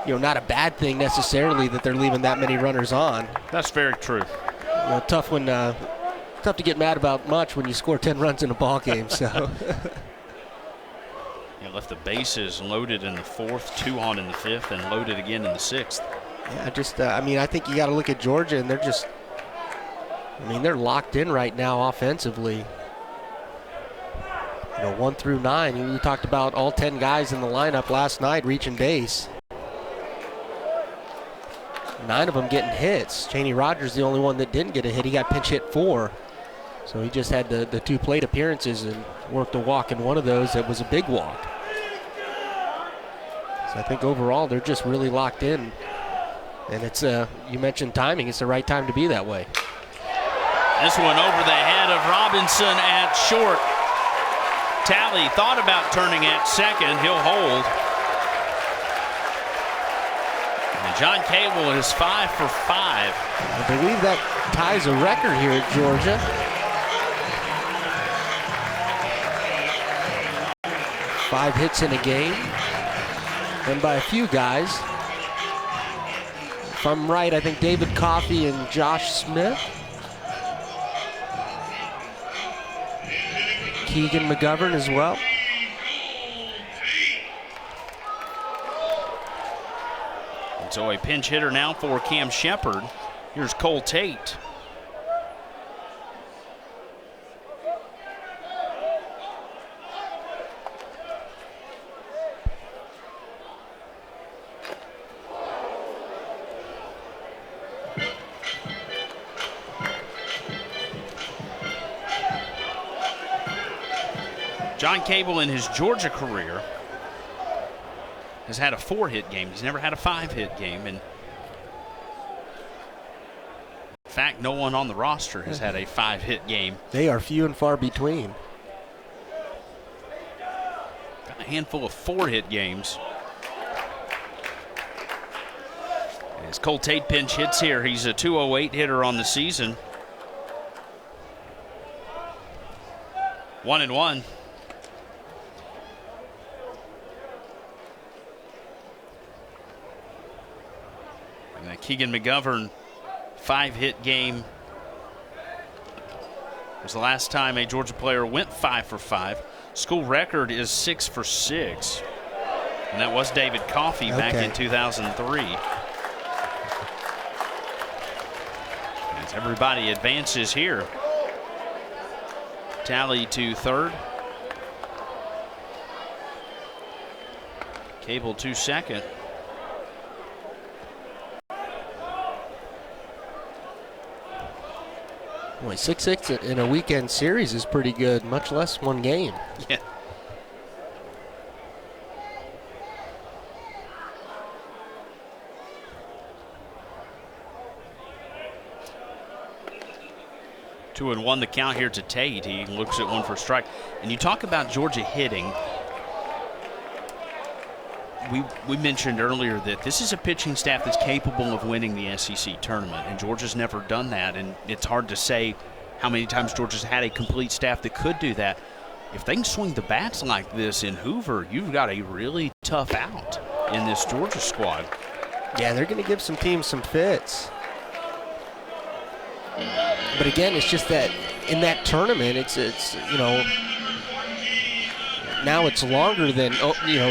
a bad thing necessarily that they're leaving that many runners on. That's very true. You know, tough to get mad about much when you score 10 runs in a ball game. So. Left the bases loaded in the 4th, 2 on in the 5th, and loaded again in the 6th. Yeah, I think you got to look at Georgia, and they're locked in right now offensively. 1 through 9. You talked about all 10 guys in the lineup last night reaching base. 9 of them getting hits. Cheney Rogers the only one that didn't get a hit. He got pinch hit 4. So he just had the 2 plate appearances and worked a walk in one of those. That was a big walk. I think overall they're just really locked in, and it's you mentioned timing. It's the right time to be that way. This one over the head of Robinson at short. Talley thought about turning at second. He'll hold. And John Cable is 5 for 5. I believe that ties a record here at Georgia. 5 hits in a game. And by a few guys. If I'm right, I think David Coffey and Josh Smith. Keegan McGovern as well. And so a pinch hitter now for Cam Shepard. Here's Cole Tate. John Cable in his Georgia career has had a 4-hit game. He's never had a 5-hit game. And in fact, no one on the roster has had a 5-hit game. They are few and far between. Got a handful of 4-hit games. As Cole Tate pinch hits here, he's a 208 hitter on the season. 1-1. And that Keegan McGovern 5-hit game was the last time a Georgia player went 5 for 5. School record is 6 for 6. And that was David Coffey back in 2003. As everybody advances here. Tally to third. Cable to second. Boy, 6-6 in a weekend series is pretty good, much less one game. Yeah. Two and one the count here to Tate. He looks at one for a strike. And you talk about Georgia hitting. We mentioned earlier that this is a pitching staff that's capable of winning the SEC tournament, and Georgia's never done that. And it's hard to say how many times Georgia's had a complete staff that could do that. If they can swing the bats like this in Hoover, you've got a really tough out in this Georgia squad. Yeah, they're going to give some teams some fits. But again, it's just that in that tournament, it's you know, now it's longer than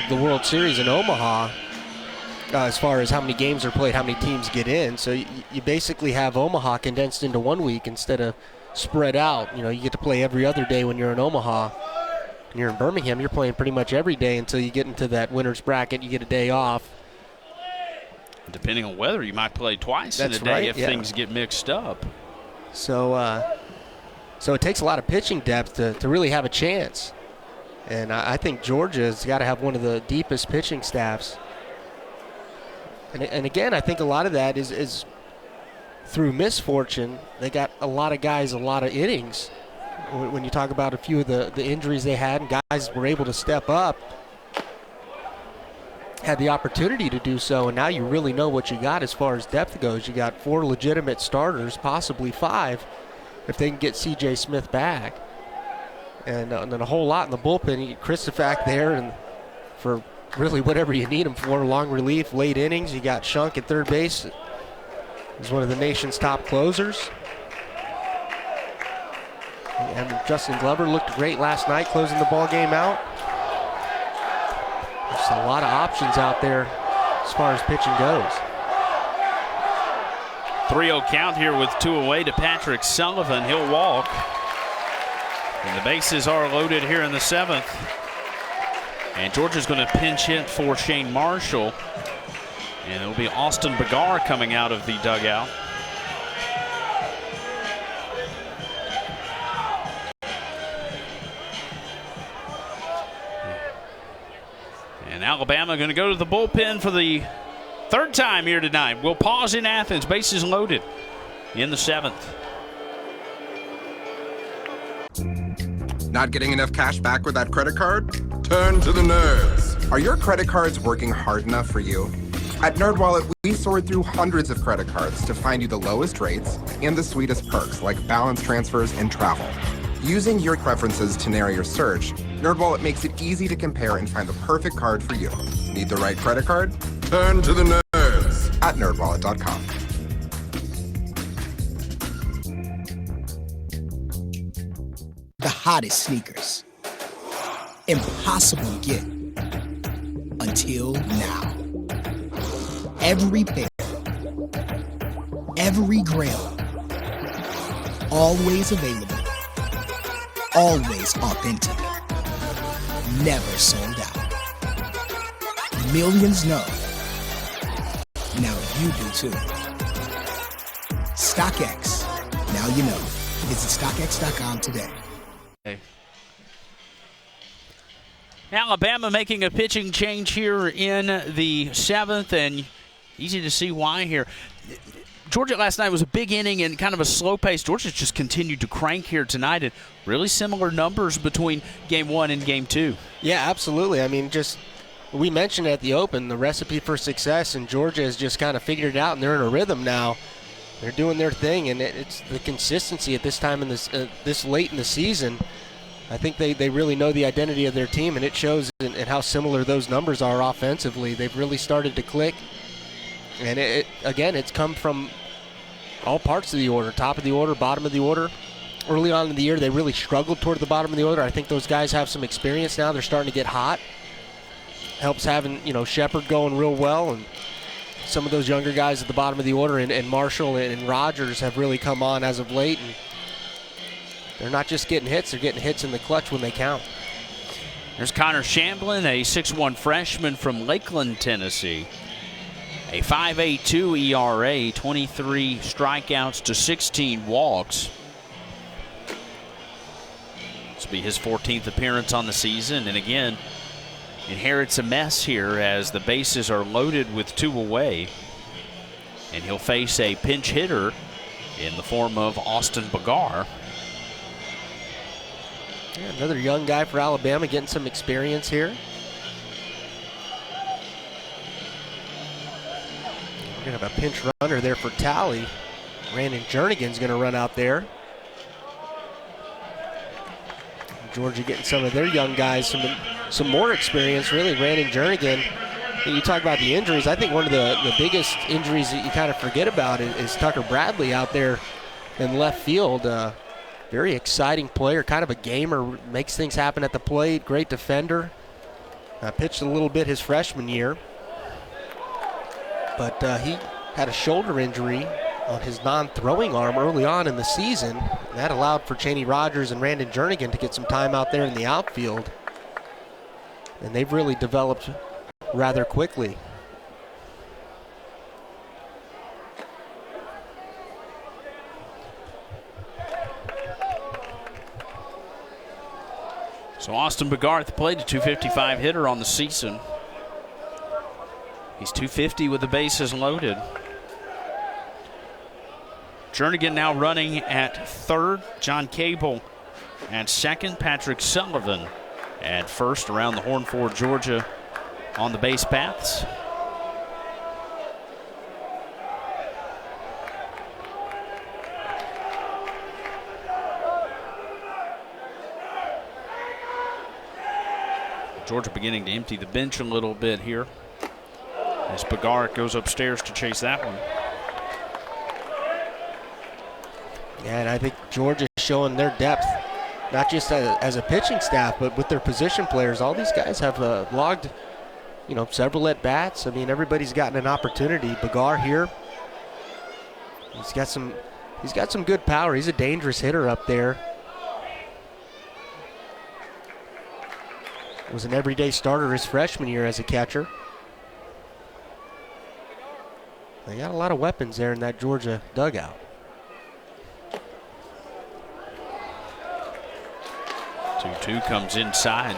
the World Series in Omaha as far as how many games are played, how many teams get in. So you basically have Omaha condensed into 1 week instead of spread out. You know, you get to play every other day when you're in Omaha. And you're in Birmingham, you're playing pretty much every day until you get into that winner's bracket. You get a day off. Depending on weather, you might play twice in a day if things get mixed up. So so it takes a lot of pitching depth to really have a chance. And I think Georgia's got to have one of the deepest pitching staffs. And again, I think a lot of that is through misfortune. They got a lot of guys, a lot of innings. When you talk about a few of the injuries they had and guys were able to step up, had the opportunity to do so, and now you really know what you got as far as depth goes. You got 4 legitimate starters, possibly 5, if they can get C.J. Smith back. And then a whole lot in the bullpen. You get Christofac there, and for really whatever you need him for, long relief, late innings. You got Shunk at third base. He's one of the nation's top closers. And Justin Glover looked great last night, closing the ball game out. There's a lot of options out there as far as pitching goes. 3-0 count here with 2 away to Patrick Sullivan. He'll walk. And the bases are loaded here in the 7th. And Georgia's going to pinch hit for Shane Marshall. And it'll be Austin Bagar coming out of the dugout. And Alabama going to go to the bullpen for the 3rd time here tonight. We'll pause in Athens. Bases loaded in the 7th. Not getting enough cash back with that credit card? Turn to the nerds. Are your credit cards working hard enough for you? At NerdWallet, we sort through hundreds of credit cards to find you the lowest rates and the sweetest perks like balance transfers and travel. Using your preferences to narrow your search, NerdWallet makes it easy to compare and find the perfect card for you. Need the right credit card? Turn to the nerds. At nerdwallet.com. The hottest sneakers. Impossible to get. Until now. Every pair. Every grail. Always available. Always authentic. Never sold out. Millions know. Now you do too. StockX. Now you know. Visit StockX.com today. Alabama making a pitching change here in the 7th, and easy to see why here. Georgia last night was a big inning and kind of a slow pace. Georgia's just continued to crank here tonight, and really similar numbers between Game 1 and Game 2. Yeah, absolutely. I mean, just we mentioned at the Open the recipe for success, and Georgia has just kind of figured it out, and they're in a rhythm now. They're doing their thing, and it's the consistency at this time in this late in the season. I think they really know the identity of their team, and it shows in how similar those numbers are offensively. They've really started to click, and again, it's come from all parts of the order, top of the order, bottom of the order. Early on in the year, they really struggled toward the bottom of the order. I think those guys have some experience now. They're starting to get hot. Helps having, Shepard going real well, and some of those younger guys at the bottom of the order, and Marshall and Rogers have really come on as of late. And they're not just getting hits, they're getting hits in the clutch when they count. There's Connor Shamblin, a 6'1 freshman from Lakeland, Tennessee. A 5.82 ERA, 23 strikeouts to 16 walks. This will be his 14th appearance on the season, and again, inherits a mess here as the bases are loaded with 2 away. And he'll face a pinch hitter in the form of Austin Bagar. Yeah, another young guy for Alabama getting some experience here. We're going to have a pinch runner there for Talley. Brandon Jernigan's going to run out there. Georgia getting some of their young guys some more experience, really. Brandon Jernigan, you talk about the injuries. I think one of the biggest injuries that you kind of forget about is Tucker Bradley out there in left field. Very exciting player, kind of a gamer, makes things happen at the plate, great defender. Pitched a little bit his freshman year, but he had a shoulder injury on his non-throwing arm early on in the season. That allowed for Chaney Rogers and Brandon Jernigan to get some time out there in the outfield. And they've really developed rather quickly. So Austin Bagar at the plate, a 255 hitter on the season. He's 250 with the bases loaded. Jernigan now running at third. John Cable at second. Patrick Sullivan at first. Around the horn for Georgia on the base paths. Georgia beginning to empty the bench a little bit here as Bagar goes upstairs to chase that one. Yeah, and I think Georgia's showing their depth, not just as a pitching staff, but with their position players. All these guys have logged, several at-bats. I mean, everybody's gotten an opportunity. Bagar here, he's got some good power. He's a dangerous hitter up there. Was an everyday starter his freshman year as a catcher. They got a lot of weapons there in that Georgia dugout. 2-2 comes inside.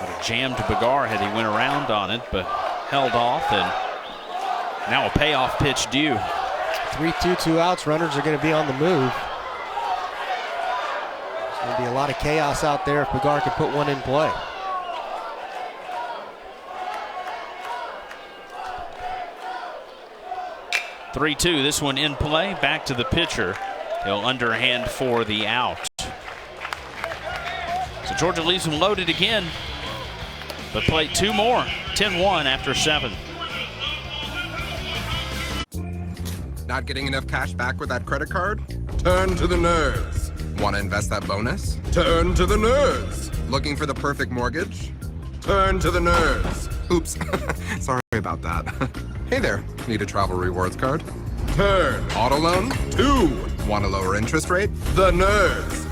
But a jam to Bagar had he went around on it, but held off, and now a payoff pitch due. 3-2, 2 outs. Runners are going to be on the move. There's going to be a lot of chaos out there if Bagar can put one in play. (3-2). This one in play. Back to the pitcher. He'll underhand for the out. So Georgia leaves them loaded again, but played 2 more. 10-1 after 7. Not getting enough cash back with that credit card? Turn to the nerds. Want to invest that bonus? Turn to the nerds. Looking for the perfect mortgage? Turn to the nerds. Oops, sorry about that. Hey there, need a travel rewards card? Turn. Auto loan? To. Want a lower interest rate? The nerds.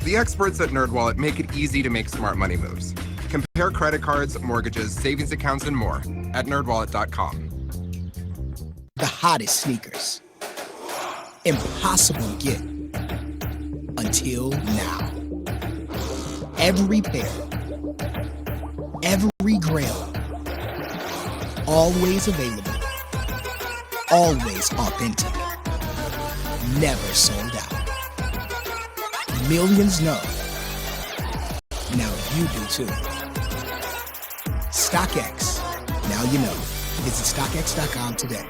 The experts at NerdWallet make it easy to make smart money moves. Compare credit cards, mortgages, savings accounts, and more at nerdwallet.com. The hottest sneakers. Impossible to get. Until now. Every pair, every gram, always available, always authentic, never sold out. Millions know. Now you do too. StockX. Now you know. Visit StockX.com today.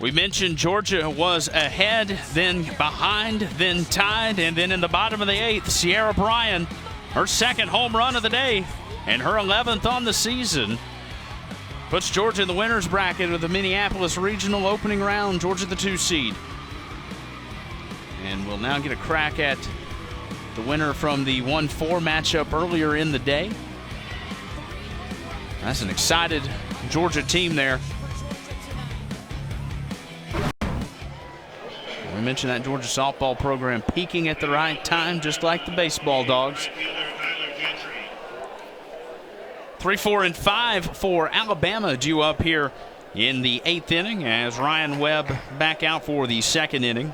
We mentioned Georgia was ahead, then behind, then tied, and then in the bottom of the 8th, Sierra Bryan, her second home run of the day and her 11th on the season, puts Georgia in the winner's bracket with the Minneapolis Regional opening round. Georgia the 2 seed. And we'll now get a crack at the winner from the 1-4 matchup earlier in the day. That's an excited Georgia team there. We mentioned that Georgia softball program peaking at the right time, just like the baseball dogs. 3, 4, and 5 for Alabama due up here in the 8th inning as Ryan Webb back out for the 2nd inning.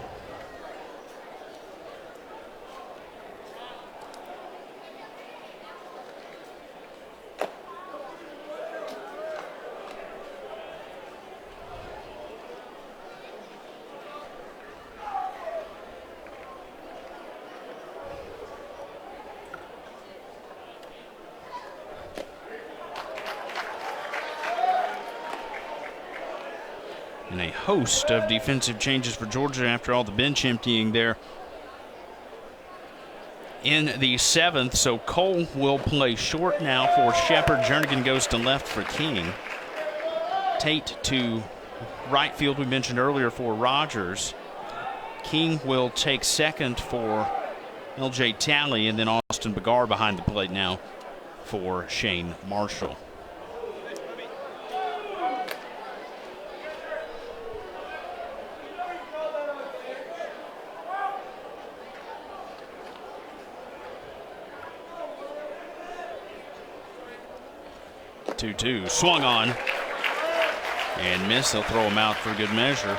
And a host of defensive changes for Georgia after all the bench emptying there in the 7th. So Cole will play short now for Shepard. Jernigan goes to left for King. Tate to right field, we mentioned earlier, for Rogers. King will take second for L.J. Talley, and then Austin Begar behind the plate now for Shane Marshall. Swung on and missed. They'll throw him out for good measure.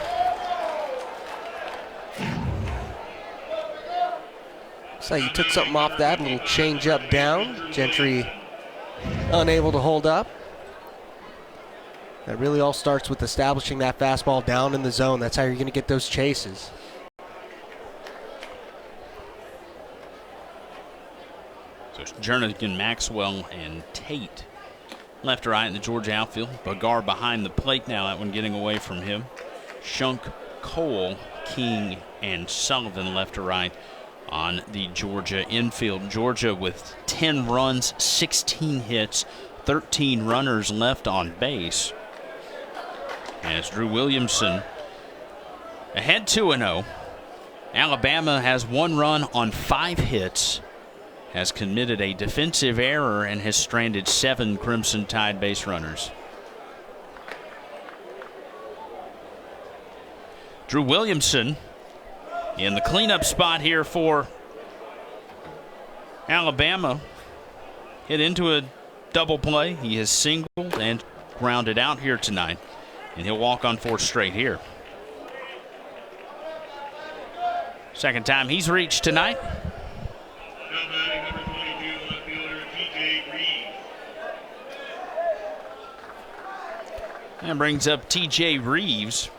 So you took something off that, a little change up down. Gentry unable to hold up. That really all starts with establishing that fastball down in the zone. That's how you're going to get those chases. So Jernigan, Maxwell, and Tate left to right in the Georgia outfield. Begar behind the plate now, that one getting away from him. Shunk, Cole, King, and Sullivan left to right on the Georgia infield. Georgia with 10 runs, 16 hits, 13 runners left on base. As Drew Williamson ahead 2-0. Alabama has 1 run on 5 hits, has committed a defensive error, and has stranded 7 Crimson Tide base runners. Drew Williamson in the cleanup spot here for Alabama. Hit into a double play. He has singled and grounded out here tonight, and he'll walk on 4 straight here. Second time he's reached tonight. And brings up T.J. Reeves.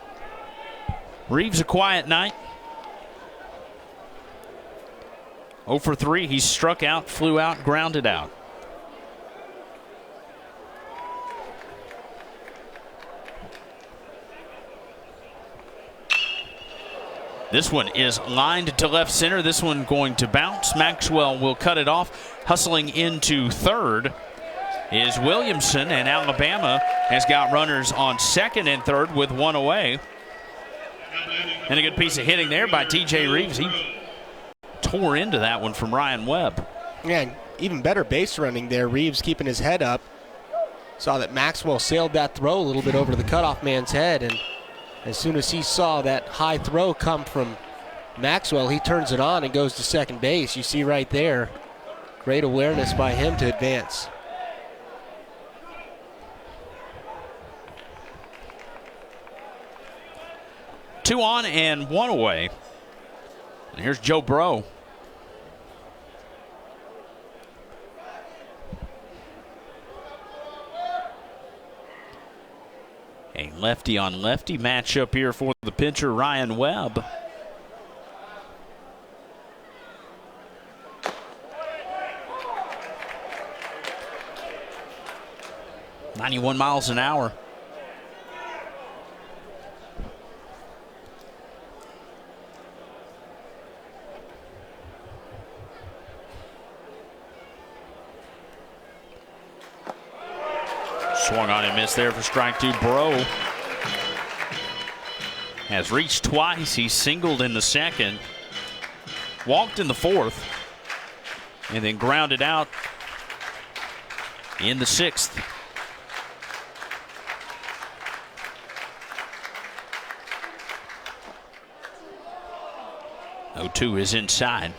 Reeves a quiet night. 0 for 3. He struck out, flew out, grounded out. This one is lined to left center. This one going to bounce. Maxwell will cut it off. Hustling into third is Williamson, and Alabama has got runners on second and third with 1 away. And a good piece of hitting there by T.J. Reeves. He tore into that one from Ryan Webb. Yeah, and even better base running there. Reeves keeping his head up. Saw that Maxwell sailed that throw a little bit over the cutoff man's head, and as soon as he saw that high throw come from Maxwell, he turns it on and goes to second base. You see right there, great awareness by him to advance. Two on and 1 away. And here's Joe Bro. A lefty-on-lefty matchup here for the pitcher, Ryan Webb. .91 miles an hour. Swung on and missed there for strike two. Bro has reached twice. He singled in the second, walked in the fourth, and then grounded out in the sixth. 0-2 is inside.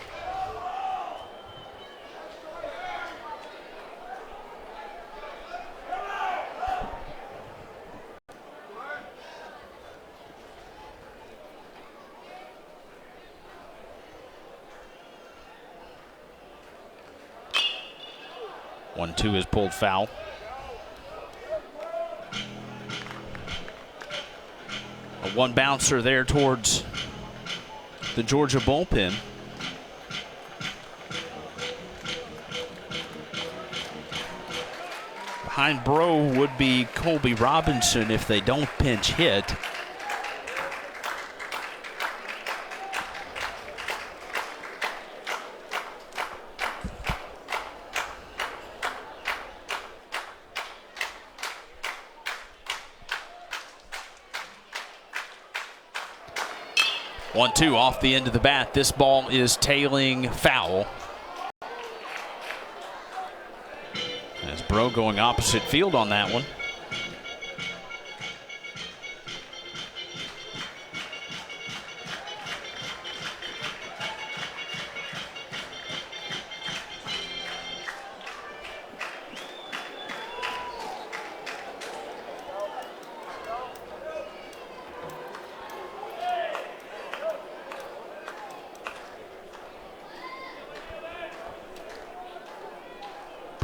One-two is pulled foul. A one bouncer there towards the Georgia bullpen. Behind Bro would be Colby Robinson if they don't pinch hit. One-two off the end of the bat. This ball is tailing foul. As Bro going opposite field on that one.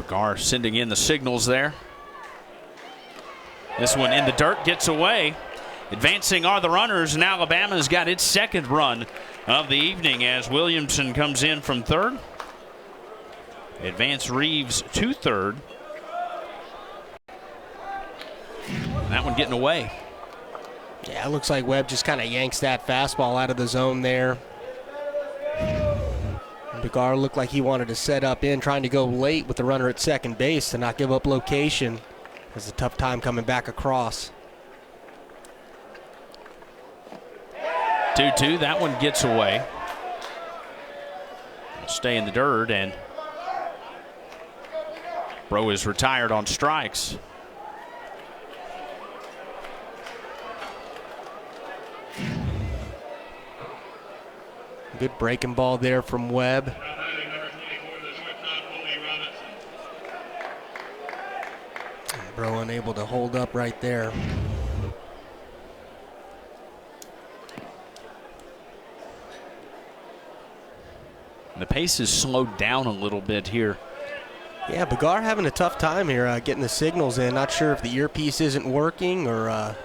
Gar sending in the signals there. This one in the dirt, gets away. Advancing are the runners, and Alabama's got its second run of the evening as Williamson comes in from third. Advance Reeves to third. That one getting away. Yeah, it looks like Webb just kind of yanks that fastball out of the zone there. Degar looked like he wanted to set up in, trying to go late with the runner at second base to not give up location. Has a tough time coming back across. 2-2, that one gets away. Stay in the dirt, and Bro is retired on strikes. Good breaking ball there from Webb. Bro unable to hold up right there. The pace is slowed down a little bit here. Yeah, Bagar having a tough time here getting the signals in. Not sure if the earpiece isn't working or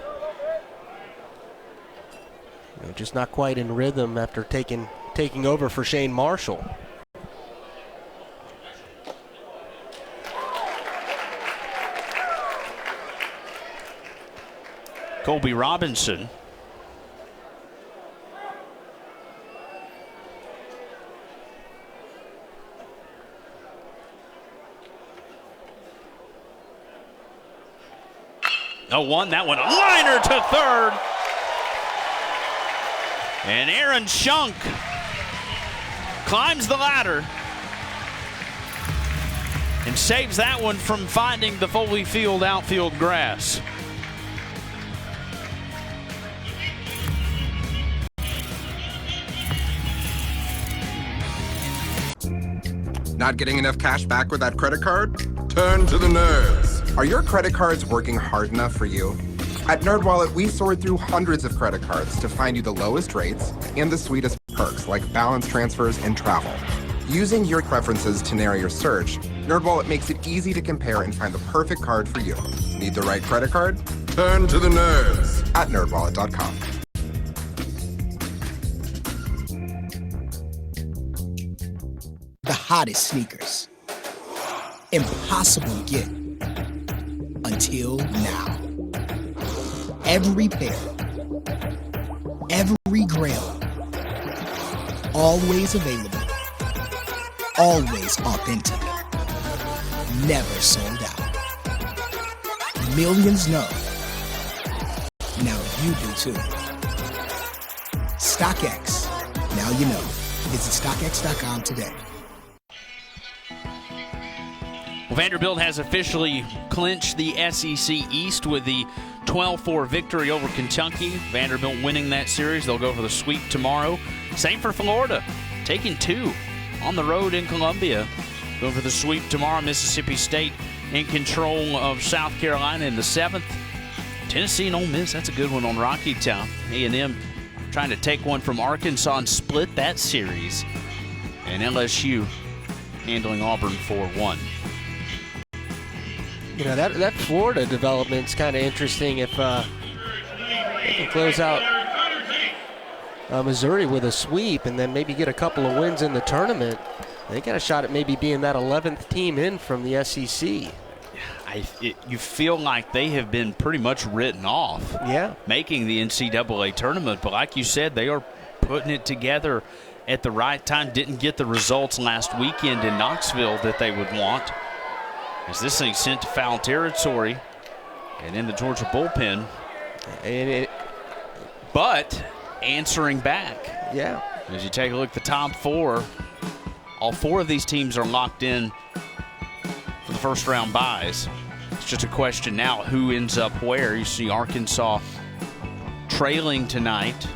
just not quite in rhythm after taking over for Shane Marshall. Colby Robinson. One, that one, a liner to third. And Aaron Shunk climbs the ladder and saves that one from finding the Foley Field outfield grass. Not getting enough cash back with that credit card? Turn to the nerds. Are your credit cards working hard enough for you? At NerdWallet, we sort through hundreds of credit cards to find you the lowest rates and the sweetest perks like balance transfers and travel. Using your preferences to narrow your search, NerdWallet makes it easy to compare and find the perfect card for you. Need the right credit card? Turn to the nerds at nerdwallet.com. The hottest sneakers. Impossible to get. Until now. Every pair. Every grail. Always available. Always authentic. Never sold out. Millions know. Now you do too. StockX. Now you know. Visit StockX.com today. Well, Vanderbilt has officially clinched the SEC East with the 12-4 victory over Kentucky. Vanderbilt winning that series. They'll go for the sweep tomorrow. Same for Florida, taking 2 on the road in Columbia. Going for the sweep tomorrow. Mississippi State in control of South Carolina in the 7th. Tennessee and Ole Miss, that's a good one on Rocky Top. A&M trying to take one from Arkansas and split that series. And LSU handling Auburn 4-1. You know, that Florida development's kind of interesting. If they can close out Missouri with a sweep and then maybe get a couple of wins in the tournament, they got a shot at maybe being that 11th team in from the SEC. You feel like they have been pretty much written off. Yeah. Making the NCAA tournament, but like you said, they are putting it together at the right time. Didn't get the results last weekend in Knoxville that they would want. As this thing sent to foul territory and in the Georgia bullpen. But answering back. Yeah. As you take a look at the top 4, all 4 of these teams are locked in for the first round buys. It's just a question now who ends up where. You see Arkansas trailing tonight.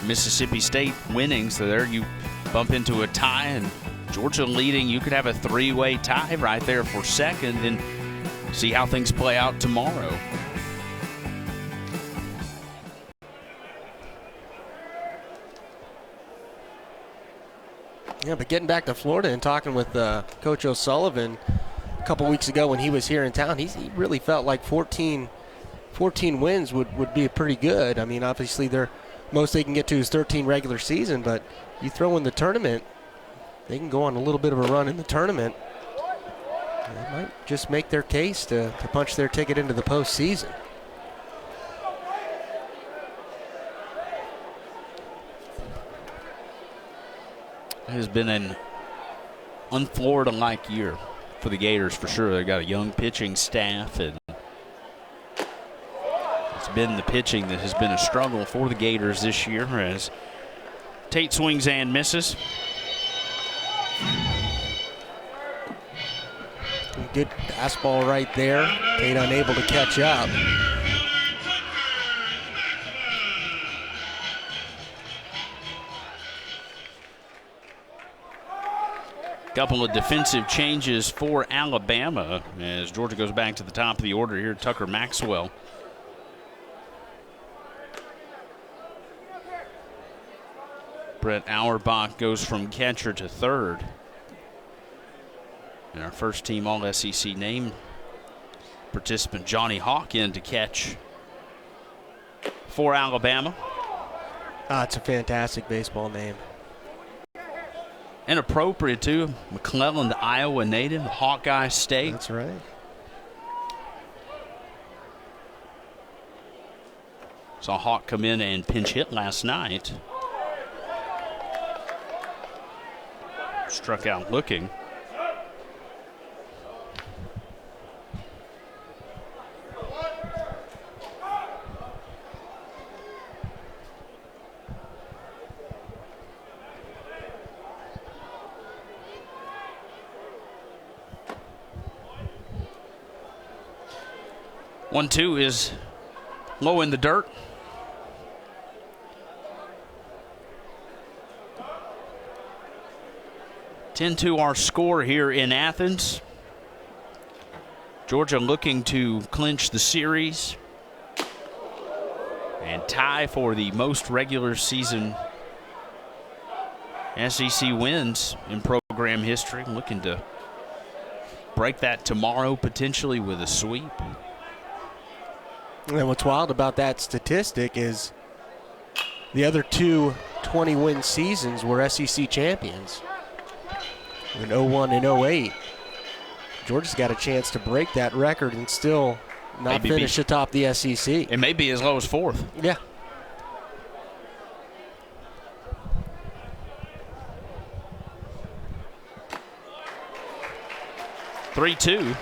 Mississippi State winning, so there you bump into a tie, and Georgia leading. You could have a 3-way tie right there for second and see how things play out tomorrow. Yeah, but getting back to Florida and talking with Coach O'Sullivan a couple weeks ago when he was here in town, he really felt like 14 wins would be pretty good. I mean, obviously most they can get to is 13 regular season, but you throw in the tournament, they can go on a little bit of a run in the tournament. They might just make their case to punch their ticket into the postseason. It has been an un-Florida-like year for the Gators for sure. They've got a young pitching staff, and it's been the pitching that has been a struggle for the Gators this year as Tate swings and misses. Good fastball right there. Tate unable to catch up. Couple of defensive changes for Alabama as Georgia goes back to the top of the order here. Tucker Maxwell. Brett Auerbach goes from catcher to third. And our first team All-SEC name participant Johnny Hawk in to catch for Alabama. It's a fantastic baseball name. And appropriate too. McClellan, the Iowa native, Hawkeye State. That's right. Saw Hawk come in and pinch hit last night. Struck out looking. One-two is low in the dirt. (10-2) our score here in Athens. Georgia looking to clinch the series and tie for the most regular season SEC wins in program history. Looking to break that tomorrow potentially with a sweep. And what's wild about that statistic is the other two 20-win seasons were SEC champions in 01 and 08. Georgia's got a chance to break that record and still not finish atop the SEC. It may be as low as 4th. Yeah. (3-2).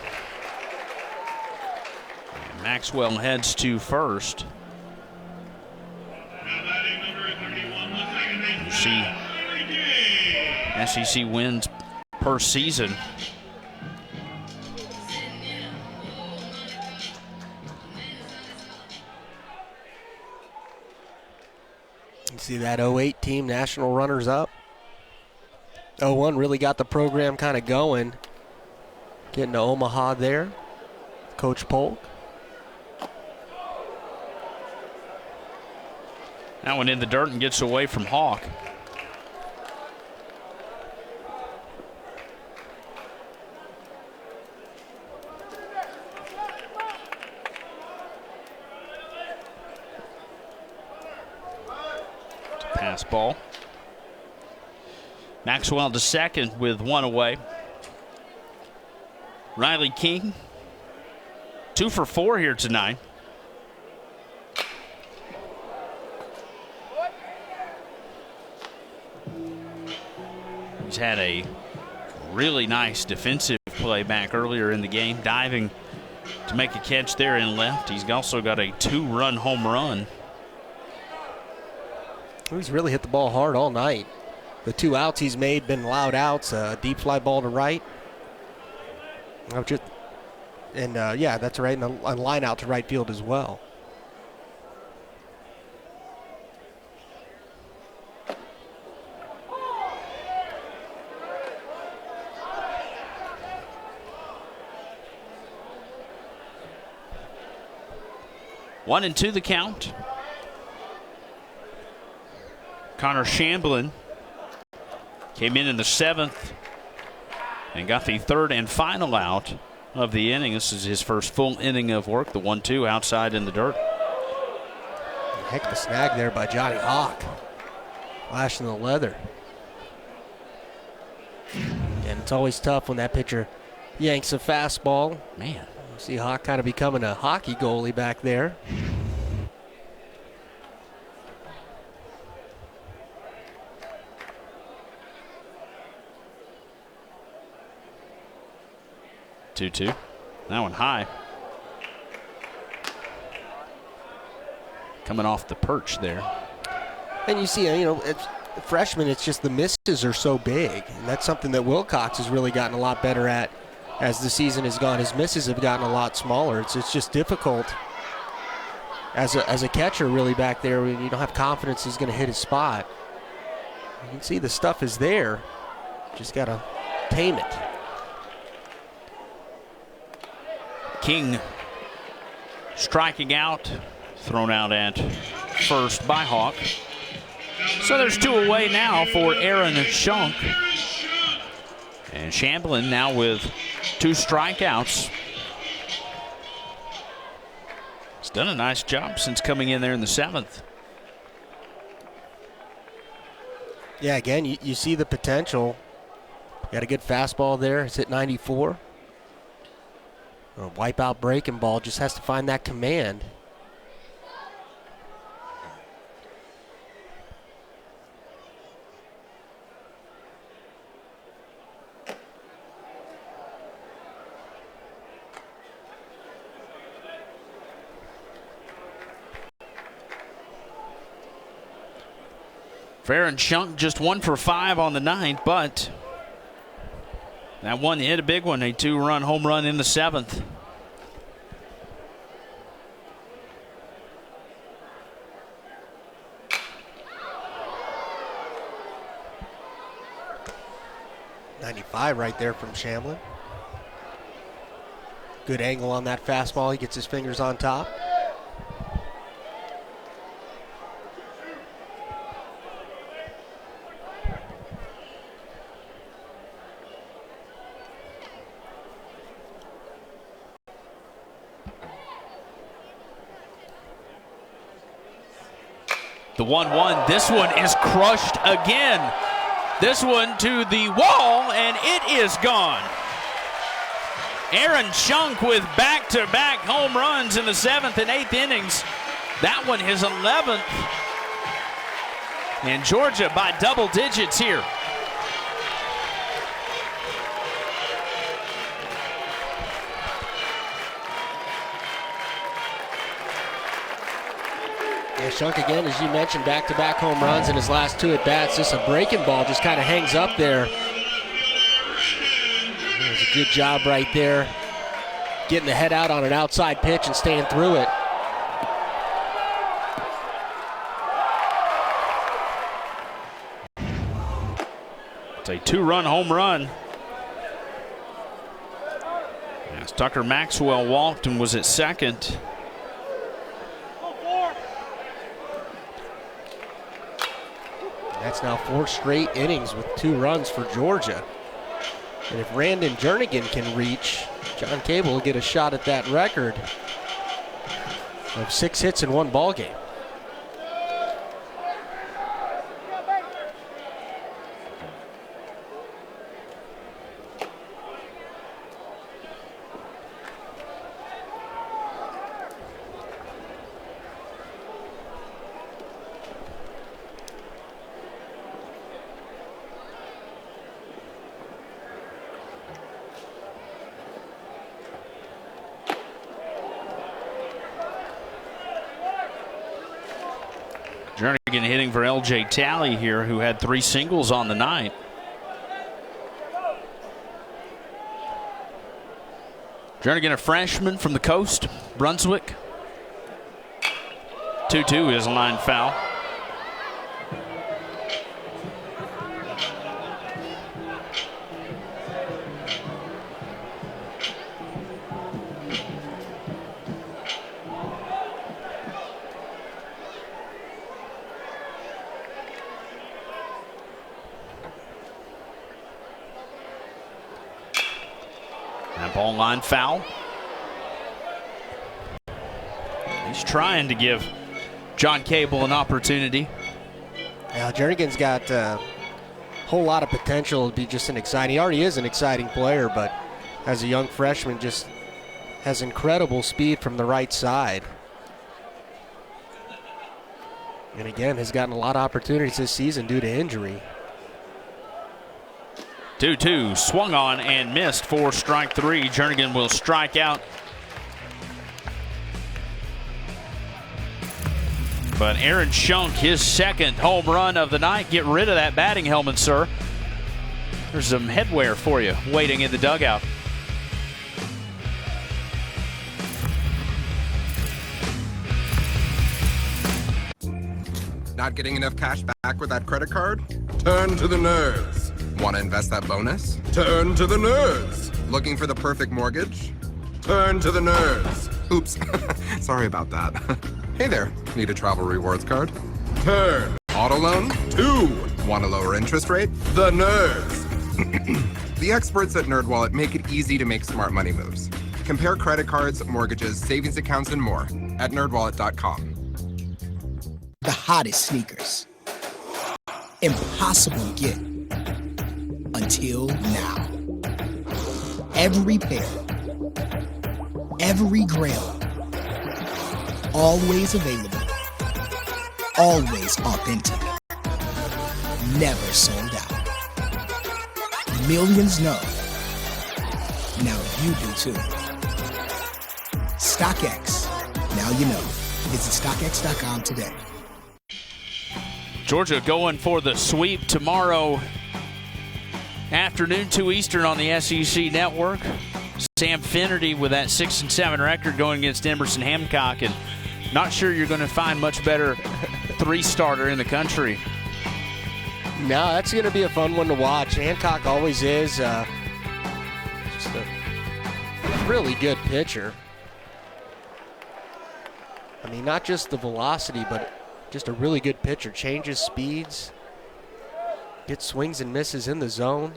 Maxwell heads to first. You see SEC wins per season. You see that 08 team, national runners up. 01 really got the program kind of going. Getting to Omaha there. Coach Polk. That one in the dirt and gets away from Hawk. It's a pass ball. Maxwell to second with one away. Riley King, 2 for 4 here tonight. He's had a really nice defensive play back earlier in the game, diving to make a catch there in left. He's also got a 2-run home run. He's really hit the ball hard all night. The 2 outs he's made been loud outs, a deep fly ball to right. Yeah, that's right, and a line out to right field as well. One and 2 the count. Connor Shamblin came in the 7th and got the 3rd and final out of the inning. This is his first full inning of work. The 1-2 outside in the dirt. Heck of a snag there by Johnny Hawk. Flashing the leather. And it's always tough when that pitcher yanks a fastball. Man. See Hawk kind of becoming a hockey goalie back there. (2-2). That one high. Coming off the perch there. And you see, it's freshman, it's just the misses are so big. And that's something that Wilcox has really gotten a lot better at as the season has gone. His misses have gotten a lot smaller. It's just difficult as a catcher really back there when you don't have confidence he's going to hit his spot. You can see the stuff is there. Just got to tame it. King striking out, thrown out at first by Hawk. So there's 2 away now for Aaron Schunk. And Shamblin now with 2 strikeouts. He's done a nice job since coming in there in the 7th. Yeah, again, you see the potential. Got a good fastball there. It's hit 94. A wipeout breaking ball, just has to find that command. Aaron Schunk just 1 for 5 on the 9th, but that one hit a big one, a 2-run home run in the 7th. .95 right there from Shamblin. Good angle on that fastball. He gets his fingers on top. The 1-1. This one is crushed again. This one to the wall, and it is gone. Aaron Schunk with back-to-back home runs in the 7th and 8th innings. That one his 11th. And Georgia by double digits here. Yeah, Schunk again, as you mentioned, back-to-back home runs in his last 2 at-bats. Just a breaking ball just kind of hangs up there. There's a good job right there, getting the head out on an outside pitch and staying through it. It's a 2-run home run. As Tucker Maxwell walked and was at second. That's now 4 straight innings with 2 runs for Georgia. And if Randon Jernigan can reach, John Cable will get a shot at that record of 6 hits in 1 ball game. Jernigan hitting for L.J. Talley here, who had 3 singles on the night. Jernigan, a freshman from the coast, Brunswick. 2-2 is a line foul. Ball line foul. He's trying to give John Cable an opportunity. Yeah, Jernigan's got a whole lot of potential to be just an exciting. He already is an exciting player, but as a young freshman, just has incredible speed from the right side. And again, has gotten a lot of opportunities this season due to injury. 2-2, swung on and missed for strike 3. Jernigan will strike out. But Aaron Schunk, his 2nd home run of the night. Get rid of that batting helmet, sir. There's some headwear for you waiting in the dugout. Not getting enough cash back with that credit card? Turn to the nerds. Want to invest that bonus? Turn to the nerds. Looking for the perfect mortgage? Turn to the nerds. Oops, sorry about that. Hey there, need a travel rewards card? Turn. Auto loan? 2. Want a lower interest rate? The nerds. The experts at NerdWallet make it easy to make smart money moves. Compare credit cards, mortgages, savings accounts, and more at nerdwallet.com. The hottest sneakers. Impossible to get. Until now. Every pair. Every grail. Always available. Always authentic. Never sold out. Millions know. Now you do too. StockX. Now you know. Visit StockX.com today. Georgia going for the sweep tomorrow afternoon, 2 Eastern on the SEC Network. Sam Finnerty with that 6-7 record going against Emerson Hancock, and not sure you're going to find much better 3-starter in the country. No, that's going to be a fun one to watch. Hancock always is just a really good pitcher. I mean, not just the velocity, but just a really good pitcher. Changes speeds, gets swings and misses in the zone.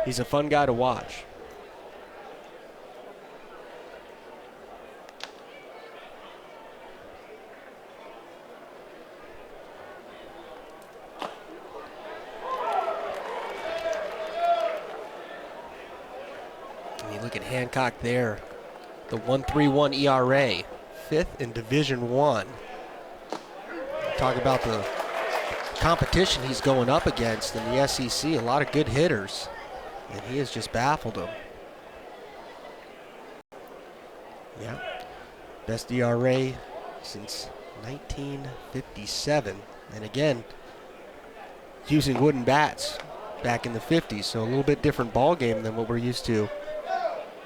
He's a fun guy to watch. Look at Hancock there. The 1.31 ERA, 5th in Division I. Talk about the competition he's going up against in the SEC. A lot of good hitters, and he has just baffled them. Yeah, best ERA since 1957. And again, using wooden bats back in the 50s, so a little bit different ball game than what we're used to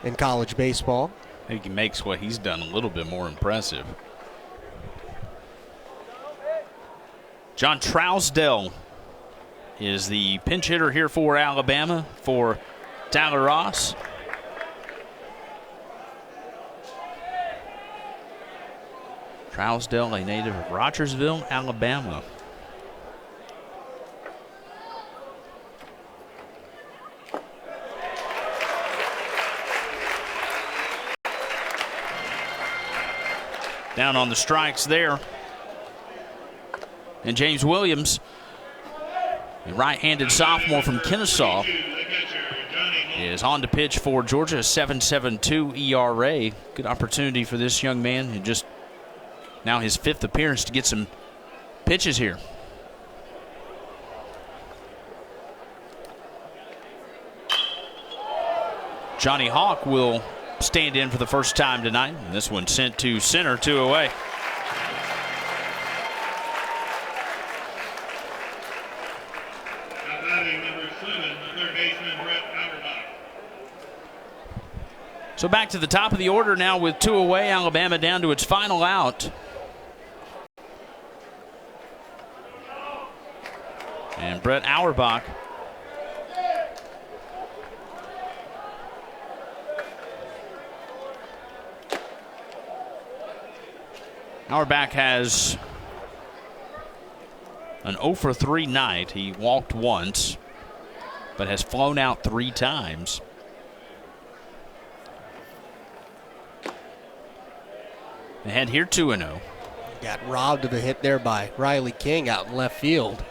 in college baseball. I think he makes what he's done a little bit more impressive. John Trousdale is the pinch hitter here for Alabama for Tyler Ross. Trousdale, a native of Rogersville, Alabama. Down on the strikes there. And James Williams, a right-handed sophomore from Kennesaw, is on to pitch for Georgia, 7.72 ERA. Good opportunity for this young man, who just now his 5th appearance, to get some pitches here. Johnny Hawk will stand in for the first time tonight. And this one sent to center, 2 away. So back to the top of the order now with 2 away. Alabama down to its final out. And Brett Auerbach Auerbach has an 0 for 3 night. He walked once, but has flown out 3 times. Ahead here 2-0. Got robbed of a hit there by Riley King out in left field.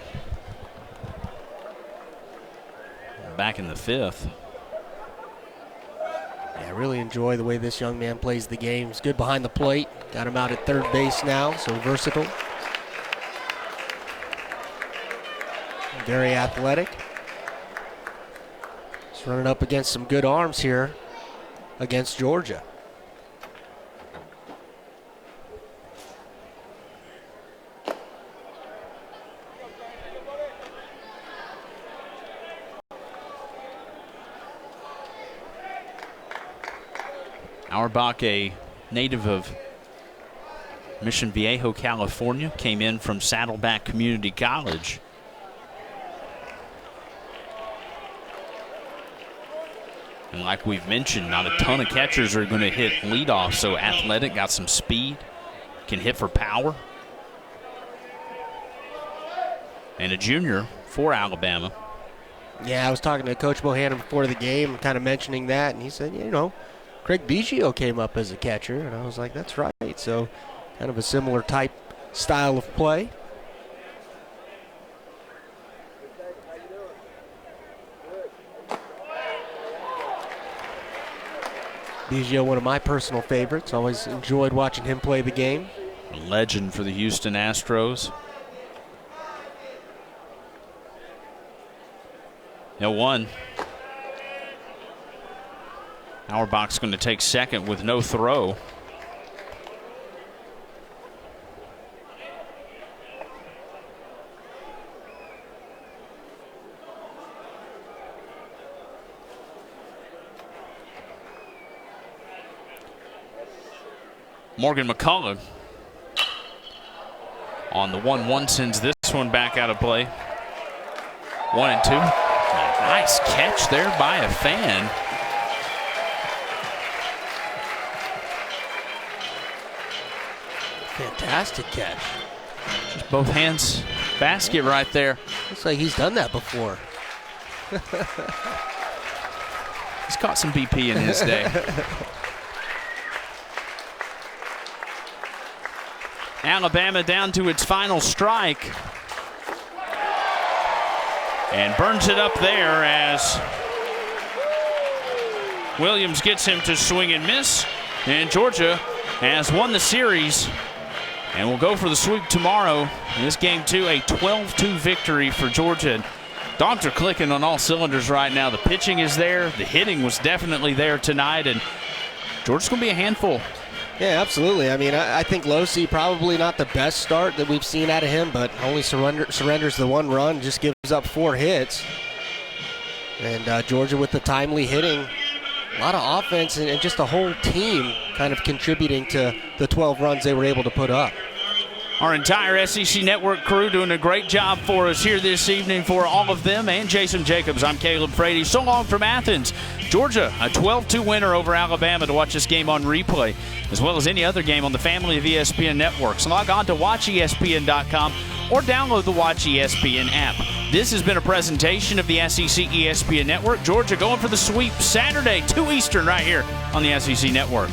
Back in the 5th. Yeah, I really enjoy the way this young man plays the game. He's good behind the plate. Got him out at third base now, so versatile. Very athletic. He's running up against some good arms here against Georgia. Auerbach, a native of Mission Viejo, California, came in from Saddleback Community College. And like we've mentioned, not a ton of catchers are going to hit leadoff, so athletic, got some speed, can hit for power. And a junior for Alabama. Yeah, I was talking to Coach Bohannon before the game, kind of mentioning that, and he said, you know, Craig Biggio came up as a catcher, and I was like, that's right. So kind of a similar type style of play. Biggio, one of my personal favorites. Always enjoyed watching him play the game. A legend for the Houston Astros. 0-1. Auerbach's going to take second with no throw. Morgan McCullough on the 1-1 sends this one back out of play. 1-2. Nice catch there by a fan. Fantastic catch. Just both hands basket right there. Looks like he's done that before. He's caught some BP in his day. Alabama down to its final strike. And burns it up there as Williams gets him to swing and miss. And Georgia has won the series and will go for the sweep tomorrow. In this game 2, a 12-2 victory for Georgia. Dogs are clicking on all cylinders right now. The pitching is there. The hitting was definitely there tonight. And Georgia's going to be a handful. Yeah, absolutely. I mean, I think Losi probably not the best start that we've seen out of him, but only surrenders the 1 run, just gives up 4 hits. And Georgia with the timely hitting, a lot of offense and just the whole team kind of contributing to the 12 runs they were able to put up. Our entire SEC Network crew doing a great job for us here this evening. For all of them and Jason Jacobs, I'm Caleb Frady. So long from Athens. Georgia, a 12-2 winner over Alabama. To watch this game on replay, as well as any other game on the family of ESPN networks. Log on to watchespn.com or download the Watch ESPN app. This has been a presentation of the SEC ESPN Network. Georgia going for the sweep Saturday, 2 Eastern, right here on the SEC Network.